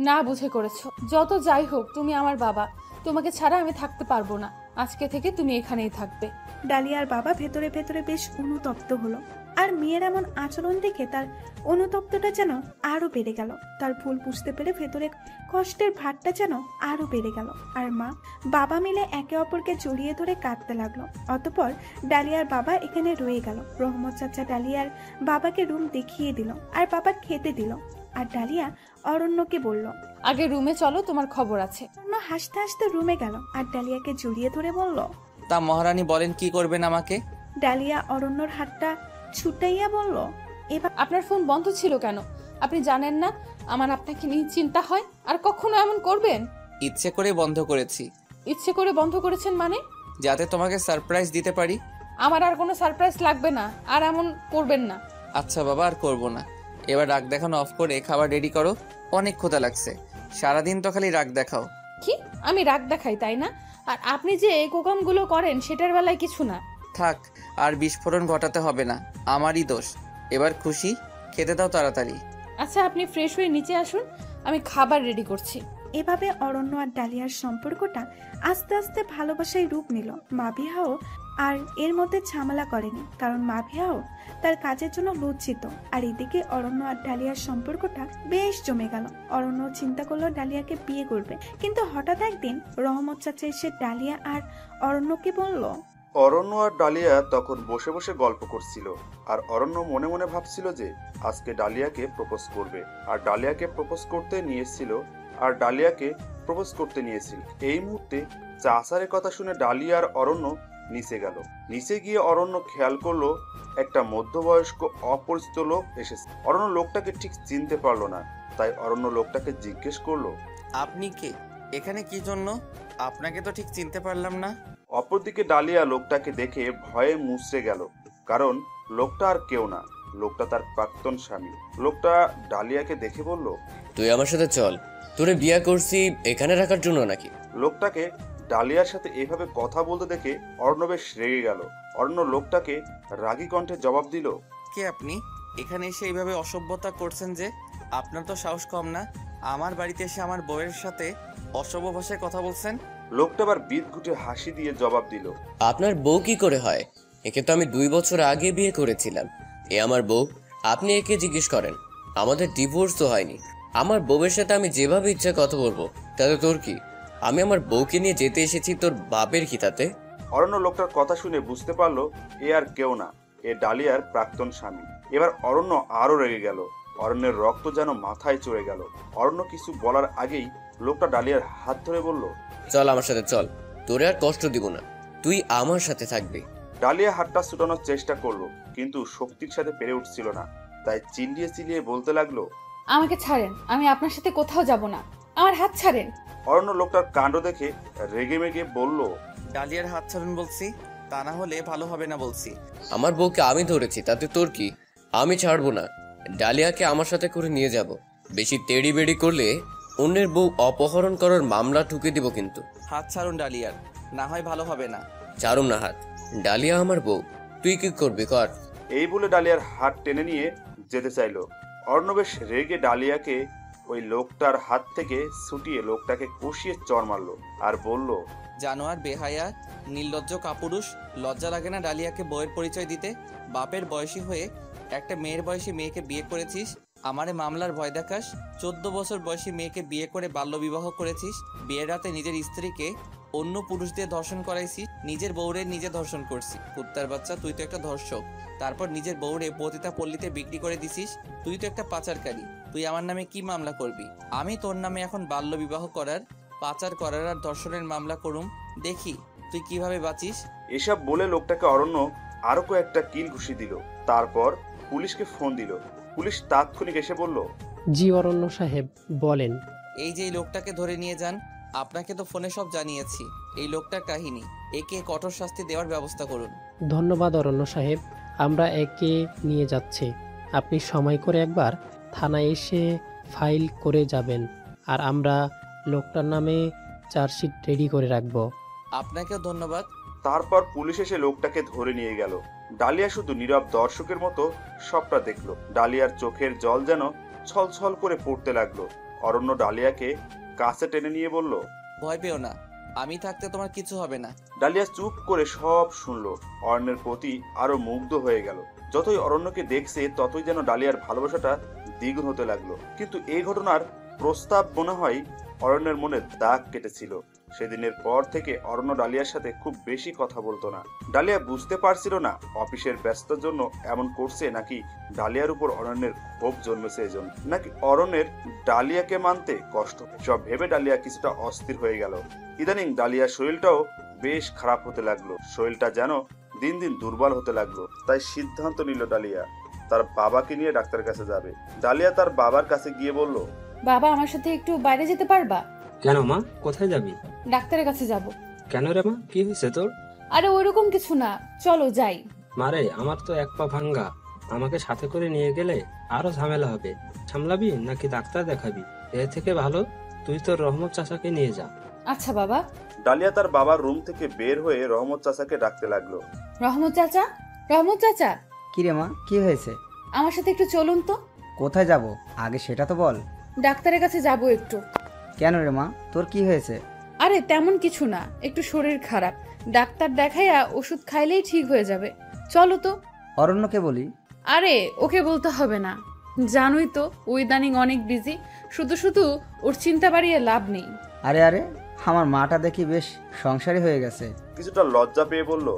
না বুঝে করেছো। যত যাই হোক তুমি আমার বাবা, তোমাকে ছাড়া আমি থাকতে পারবো না। আজকে থেকে তুমি এখানেই থাকবে।
ডালিয়ার বাবা ভেতরে ভেতরে বেশ অনুতপ্ত হলো, আর মেয়ের এমন আচরণ দেখে তার অনুতপ্তটা যেন আরো বেড়ে গেল। তার ভুল বুঝতে পেরে ভেতরে কষ্টের ভারটা যেন আরো বেড়ে গেল। আর মা বাবা মিলে একে অপরকে জড়িয়ে ধরে কাঁদতে লাগলো। অতঃপর ডালিয়ার বাবা এখানে রয়ে গেল। রহমত চাচা ডালিয়ার বাবাকে রুম দেখিয়ে দিল আর বাবা খেতে দিল। আর ডালিয়া অরণ্যকে বলল,
আগে রুমে চলো, তোমার খবর আছে।
অরণ্য হাসতে হাসতে রুমে গেল আর ডালিয়াকে জড়িয়ে ধরে বলল,
তা মহারানী বলেন কি করবেন আমাকে?
ডালিয়া অরণ্যর হাতটা ছুটাইয়া বলল,
এবার আপনার ফোন বন্ধ ছিল কেন? আপনি জানেন না আমার আপনাকে নিয়ে চিন্তা হয়? আর কখনো এমন করবেন?
ইচ্ছে করে বন্ধ করেছি।
ইচ্ছে করে বন্ধ করেছেন মানে?
যাতে তোমাকে সারপ্রাইজ দিতে পারি।
আমার আর কোনো সারপ্রাইজ লাগবে না, আর এমন করবেন না।
আচ্ছা বাবা, আর করবো না। এবার রাগ দেখানো অফ করে খাবার রেডি করো, অনেক ক্ষুধা লাগছে। সারাদিন তো খালি রাগ দেখাও।
কি আমি রাগ দেখাই তাই না? আর আপনি যে এই কোকামগুলো করেন সেটার বেলায় কিছু না।
থাক, আর বিস্ফোরণ ঘটাতে হবে না, আমারই দোষ। এবার খুশি? খেতে দাও তাড়াতাড়ি।
আচ্ছা আপনি ফ্রেশ হয়ে নিচে আসুন, আমি খাবার রেডি করছি।
এভাবে অরণ্য আর ডালিয়ার সম্পর্কটা আস্তে আস্তে ভালোবাসায় রূপ নিল। মাভিয়াও আর এর মধ্যে ঝামেলা করেনি, কারণ মাভিয়াও তার কাজের জন্য লজ্জিত। আর এদিকে অরণ্য আর ডালিয়ার সম্পর্কটা বেশ জমে গেল। অরণ্য চিন্তা করলো ডালিয়াকে বিয়ে করবে, কিন্তু হঠাৎ একদিন রহমত চাচা এসে ডালিয়া আর অরণ্যকে বলল,
অরণ্য আর ডালিয়া তখন বসে বসে গল্প করছিল, আর অরণ্য মনে মনে ভাবছিল যে আজকে ডালিয়াকে প্রপোজ করবে, আর ডালিয়াকে প্রপোজ করতে নিয়েছিল। এই মুহূর্তে চাচারের কথা শুনে ডালিয়া আর অরণ্য নিচে গেল। নিচে গিয়ে অরণ্য খেয়াল করলো একটা মধ্যবয়স্ক অপরিচিত লোক এসেছে। অরণ্য লোকটাকে ঠিক চিনতে পারলো না, তাই অরণ্য লোকটাকে জিজ্ঞেস করলো,
আপনি কে? এখানে কি জন্য? আপনাকে তো ঠিক চিনতে পারলাম না।
অপরদিকে ডালিয়া লোকটাকে দেখে ভয়ে মুচড়ে গেল, কারণ লোকটা আর কেউ না, লোকটা তার প্রাক্তন স্বামী। লোকটা ডালিয়াকে দেখে বলল,
তুই আমার সাথে চল, তোরে বিয়ে করছি এখানে রাখার জন্য নাকি?
লোকটাকে ডালিয়ার সাথে এভাবে কথা বলতে দেখে অর্ণব বেশ রেগে গেল। অর্ণ লোকটাকে রাগী কণ্ঠে জবাব দিল,
কে আপনি? এখানে এসে এইভাবে অসভ্যতা করছেন যে? আপনার তো সাহস কম না, আমার বাড়িতে এসে আমার বউয়ের সাথে অসভ্য ভাষায় কথা বলছেন।
লোকটা আবার বিদঘুটে হাসি দিয়ে জবাব দিল,
আপনার বউ কি করে হয়? একে তো আমি 2 বছর আগে বিয়ে করেছিলাম। এ আমার বউ, আপনি একে জিজ্ঞেস করেন। আমাদের ডিভোর্স তো হয়নি। আমার বউয়ের সাথে আমি যেভাবে ইচ্ছা কথা বলবো, তাতে তোর কি? আমি আমার বউকে নিয়ে যেতে এসেছি, তোর বাপের কি তাতে?
অরণ্য লোকটার কথা শুনে বুঝতে পারলো এ আর কেউ না, এ ডালিয়ার প্রাক্তন স্বামী। এবার অরণ্য আরো রেগে গেল। অরণ্যের রক্ত যেন মাথায় চড়ে গেল। অরণ্য কিছু বলার আগেই লোকটা ডালিয়ার হাত ধরে বলল,
চল আমার সাথে চল, তোরে আর কষ্ট দিব না, তুই আমার সাথে থাকবি।
ডালিয়া হাতটা ছুটানোর চেষ্টা করলো, কিন্তু শক্তির সাথে পেরে উঠছিল না। তাই চিল্লিয়ে চিল্লিয়ে বলতে লাগলো,
আমাকে ছাড়েন, আমি আপনার সাথে কোথাও যাব না, আমার হাত ছাড়েন।
অরণ্য লোকটার কাণ্ড দেখে রেগে মেগে বলল,
ডালিয়ার হাত ছাড়ুন বলছি, তা না হলে ভালো হবে না বলছি।
আমার বউকে আমি ধরেছি, তাতে তোর কি? আমি ছাড়বো না, ডালিয়াকে আমার সাথে করে নিয়ে যাব। বেশি তেড়ি বেড়ি করলে অন্যের বউ অপহরণ করার মামলা ঠুকে দিব কিন্তু।
হাত ছাড়ুন ডালিয়ার, না হয় ভালো হবে না।
ছাড়ুম না হাত, ডালিয়া আমার বউ, তুই কি করবি কর।
এই বলে ডালিয়ার হাত টেনে নিয়ে যেতে চাইলো। অরণ্য বেশ রেগে ডালিয়াকে ওই লোকটার হাত থেকে ছুটিয়ে লোকটাকে কষিয়ে চড় মারলো আর বলল,
জানোয়ার, বেহায়া, নির্লজ্জ কাপুরুষ, লজ্জা লাগে না ডালিয়াকে বউয়ের পরিচয় দিতে? বাপের বয়সী হয়ে একটা মেয়ের বয়সী মেয়েকে বিয়ে করেছিস, আমারে মামলার ভয় দেখাস। 14 বছর বয়সী মেয়েকে বিয়ে করে বাল্যবিবাহ করেছিস, বিয়ের রাতে নিজের স্ত্রীকে অন্য পুরুষ দিয়ে ধর্ষণ করাইছিস, নিজের বউরে নিজে ধর্ষণ করছিস। কুত্তার বাচ্চা, তুই তো একটা ধর্ষক। তারপর নিজের বউরে পতিতা পল্লীতে বিক্রি করে দিছিস, তুই তো একটা পাচারকারী। তুই আমার নামে কি মামলা করবি? আমি তোর নামে এখন বাল্যবিবাহ করার, পাচার করার আর ধর্ষণের মামলা করুম, দেখি তুই কিভাবে বাঁচিস।
এসব বলে লোকটাকে অরণ্য আরো কয়েকটা কিল ঘুষি দিল। তারপর পুলিশকে ফোন দিল। পুলিশ তাৎক্ষণিক এসে বলল,
জি অরণ্য সাহেব, বলেন।
এই যে এই লোকটাকে ধরে নিয়ে যান, আপনাকে তো ফোনে সব জানিয়েছি। এই লোকটার কাহিনী, একে কঠোর শাস্তি দেওয়ার ব্যবস্থা করুন।
ধন্যবাদ অরণ্য সাহেব, আমরা একে নিয়ে যাচ্ছি। আপনি সময় করে একবার থানায় এসে ফাইল করে যাবেন, আর আমরা লোকটার নামে চার্জশিট রেডি করে রাখব।
আপনাকেও ধন্যবাদ।
তারপর পুলিশ এসে লোকটাকে ধরে নিয়ে গেল। ডালিয়া শুধু নীরব দর্শকের মতো সবটা দেখলো। ডালিয়ার চোখের জল যেন ছলছল করে পড়তে লাগলো। অরণ্য ডালিয়াকে কাছে টেনে নিয়ে বলল,
ভয় পেও না, আমি থাকতে তোমার কিছু হবে না।
ডালিয়া চুপ করে সব শুনলো। অরণ্যের প্রতি আরো মুগ্ধ হয়ে গেল। যতই অরণ্যকে দেখছে ততই যেন ডালিয়ার ভালোবাসাটা দ্বিগুণ হতে লাগলো। কিন্তু এই ঘটনার প্রস্তাব মনে হয় অরণ্যের মনে দাগ কেটেছিল। সেদিনের পর থেকে অরণ্য ডালিয়ার সাথে খুব বেশি কথা বলতো না। ডালিয়া বুঝতে পারছিল না অফিসের ব্যস্ততার জন্য এমন করছে, নাকি ডালিয়ার উপর অরণ্যের ক্ষোভ জন্মেছে এজন্য, নাকি অরণ্যের ডালিয়াকে মানতে কষ্ট। সব ভেবে ডালিয়া কিছুটা অস্থির হয়ে গেল। ইদানিং ডালিয়ার শরীরটাও বেশ খারাপ হতে লাগলো। শরীরটা যেন দিন দিন দুর্বল হতে লাগলো। তাই সিদ্ধান্ত নিল ডালিয়া তার বাবাকে নিয়ে ডাক্তারের কাছে যাবে। ডালিয়া তার বাবার কাছে গিয়ে বলল,
বাবা, আমার সাথে একটু বাইরে যেতে পারবা?
কেন মা, কোথায় যাবি?
ডাক্তারের কাছে যাব।
কেন রে মা, কি হয়েছে তোর?
আরে ওইরকম কিছু না, চলো যাই।
মারে, আমার তো এক পা ভাঙ্গা, আমাকে সাথে করে নিয়ে গেলে আরো ঝামেলা হবে। সামলাবি নাকি ডাক্তার দেখাবি? এর থেকে ভালো তুই তোর রহমত চাচাকে নিয়ে যা।
আচ্ছা বাবা।
ডালিয়া তার বাবার রুম থেকে বের হয়ে রহমত চাচাকে ডাকতে লাগলো।
রহমত চাচা, রহমত চাচা।
কি রে মা, কি হয়েছে?
আমার সাথে একটু চলুন তো।
কোথায় যাব আগে সেটা তো বল।
ডাক্তারের কাছে যাব একটু।
কেন রে মা, তোর কি হয়েছে?
আরে তেমন কিছু না, একটু শরীর খারাপ, ডাক্তার দেখাইয়া ওষুধ খাইলেই ঠিক হয়ে যাবে। চলো তো।
অরণ্যকে বলি।
আরে ওকে বলতে হবে না, জানোই তো ও ইদানিং অনেক বিজি, শুধু শুধু ওর চিন্তা বাড়িয়ে লাভ নেই।
আরে আরে, আমার মাটা দেখি বেশ সংসারী হয়ে গেছে।
কিছুটা লজ্জা পেয়ে বলল,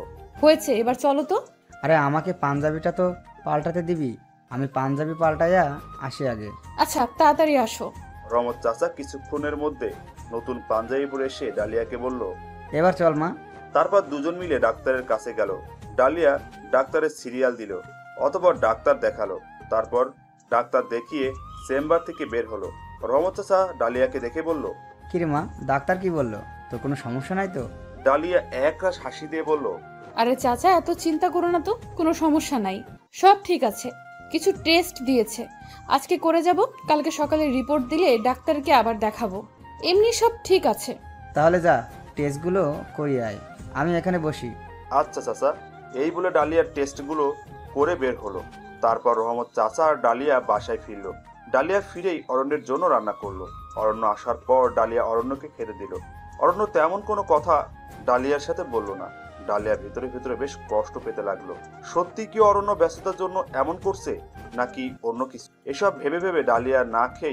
হয়েছে, এবার চলো তো।
আরে আমাকে পাঞ্জাবিটা তো পাল্টাতে দিবি, আমি পাঞ্জাবি পাল্টাইয়া আসি আগে।
আচ্ছা তাড়াতাড়ি আসো।
রহমত চাচা কিছুক্ষণের মধ্যে নতুন পাঞ্জাবি পরে এসে ডালিয়াকে বলল,
এবার চল মা।
তারপর দুজন মিলে ডাক্তারের কাছে গেল। ডালিয়া ডাক্তারের সিরিয়াল দিল, অতঃপর ডাক্তার দেখালো। তারপর ডাক্তার দেখিয়ে চেম্বার থেকে বের হলো। রহমত চাচা ডালিয়াকে দেখে বলল,
কিরে মা, ডাক্তার কি বললো? তোর কোনো সমস্যা নাই তো?
ডালিয়া একরাশ হাসি দিয়ে বলল,
আরে চাচা, এত চিন্তা করো না তো, কোনো সমস্যা নাই, সব ঠিক আছে। কিছু টেস্ট দিয়েছে, আজকে করে যাব, কালকে সকালে রিপোর্ট দিলে ডাক্তারকে আবার দেখাবো। এমনি সব ঠিক আছে।
তাহলে যা, টেস্টগুলো করিয়ে আয়, আমি এখানে বসি।
আচ্ছা চাচা। এই বলে ডালিয়ার টেস্টগুলো করে বের হলো। তারপর রহমত চাচা আর ডালিয়া বাসায় ফিরল। ডালিয়া ফিরেই অরণ্যের জন্য রান্না করলো। অরণ্য আসার পর ডালিয়া অরণ্যকে খেতে দিল। অরণ্য তেমন কোনো কথা ডালিয়ার সাথে বলল না। ডালিয়া ভিতরে ভিতরে বেশ কষ্ট পেতে লাগলো। সত্যি কি অরণ্য ব্যস্ততার জন্য এমন করছে, নাকি অন্য কিছু? এসব ভেবে ভেবে ডালিয়া না খেয়ে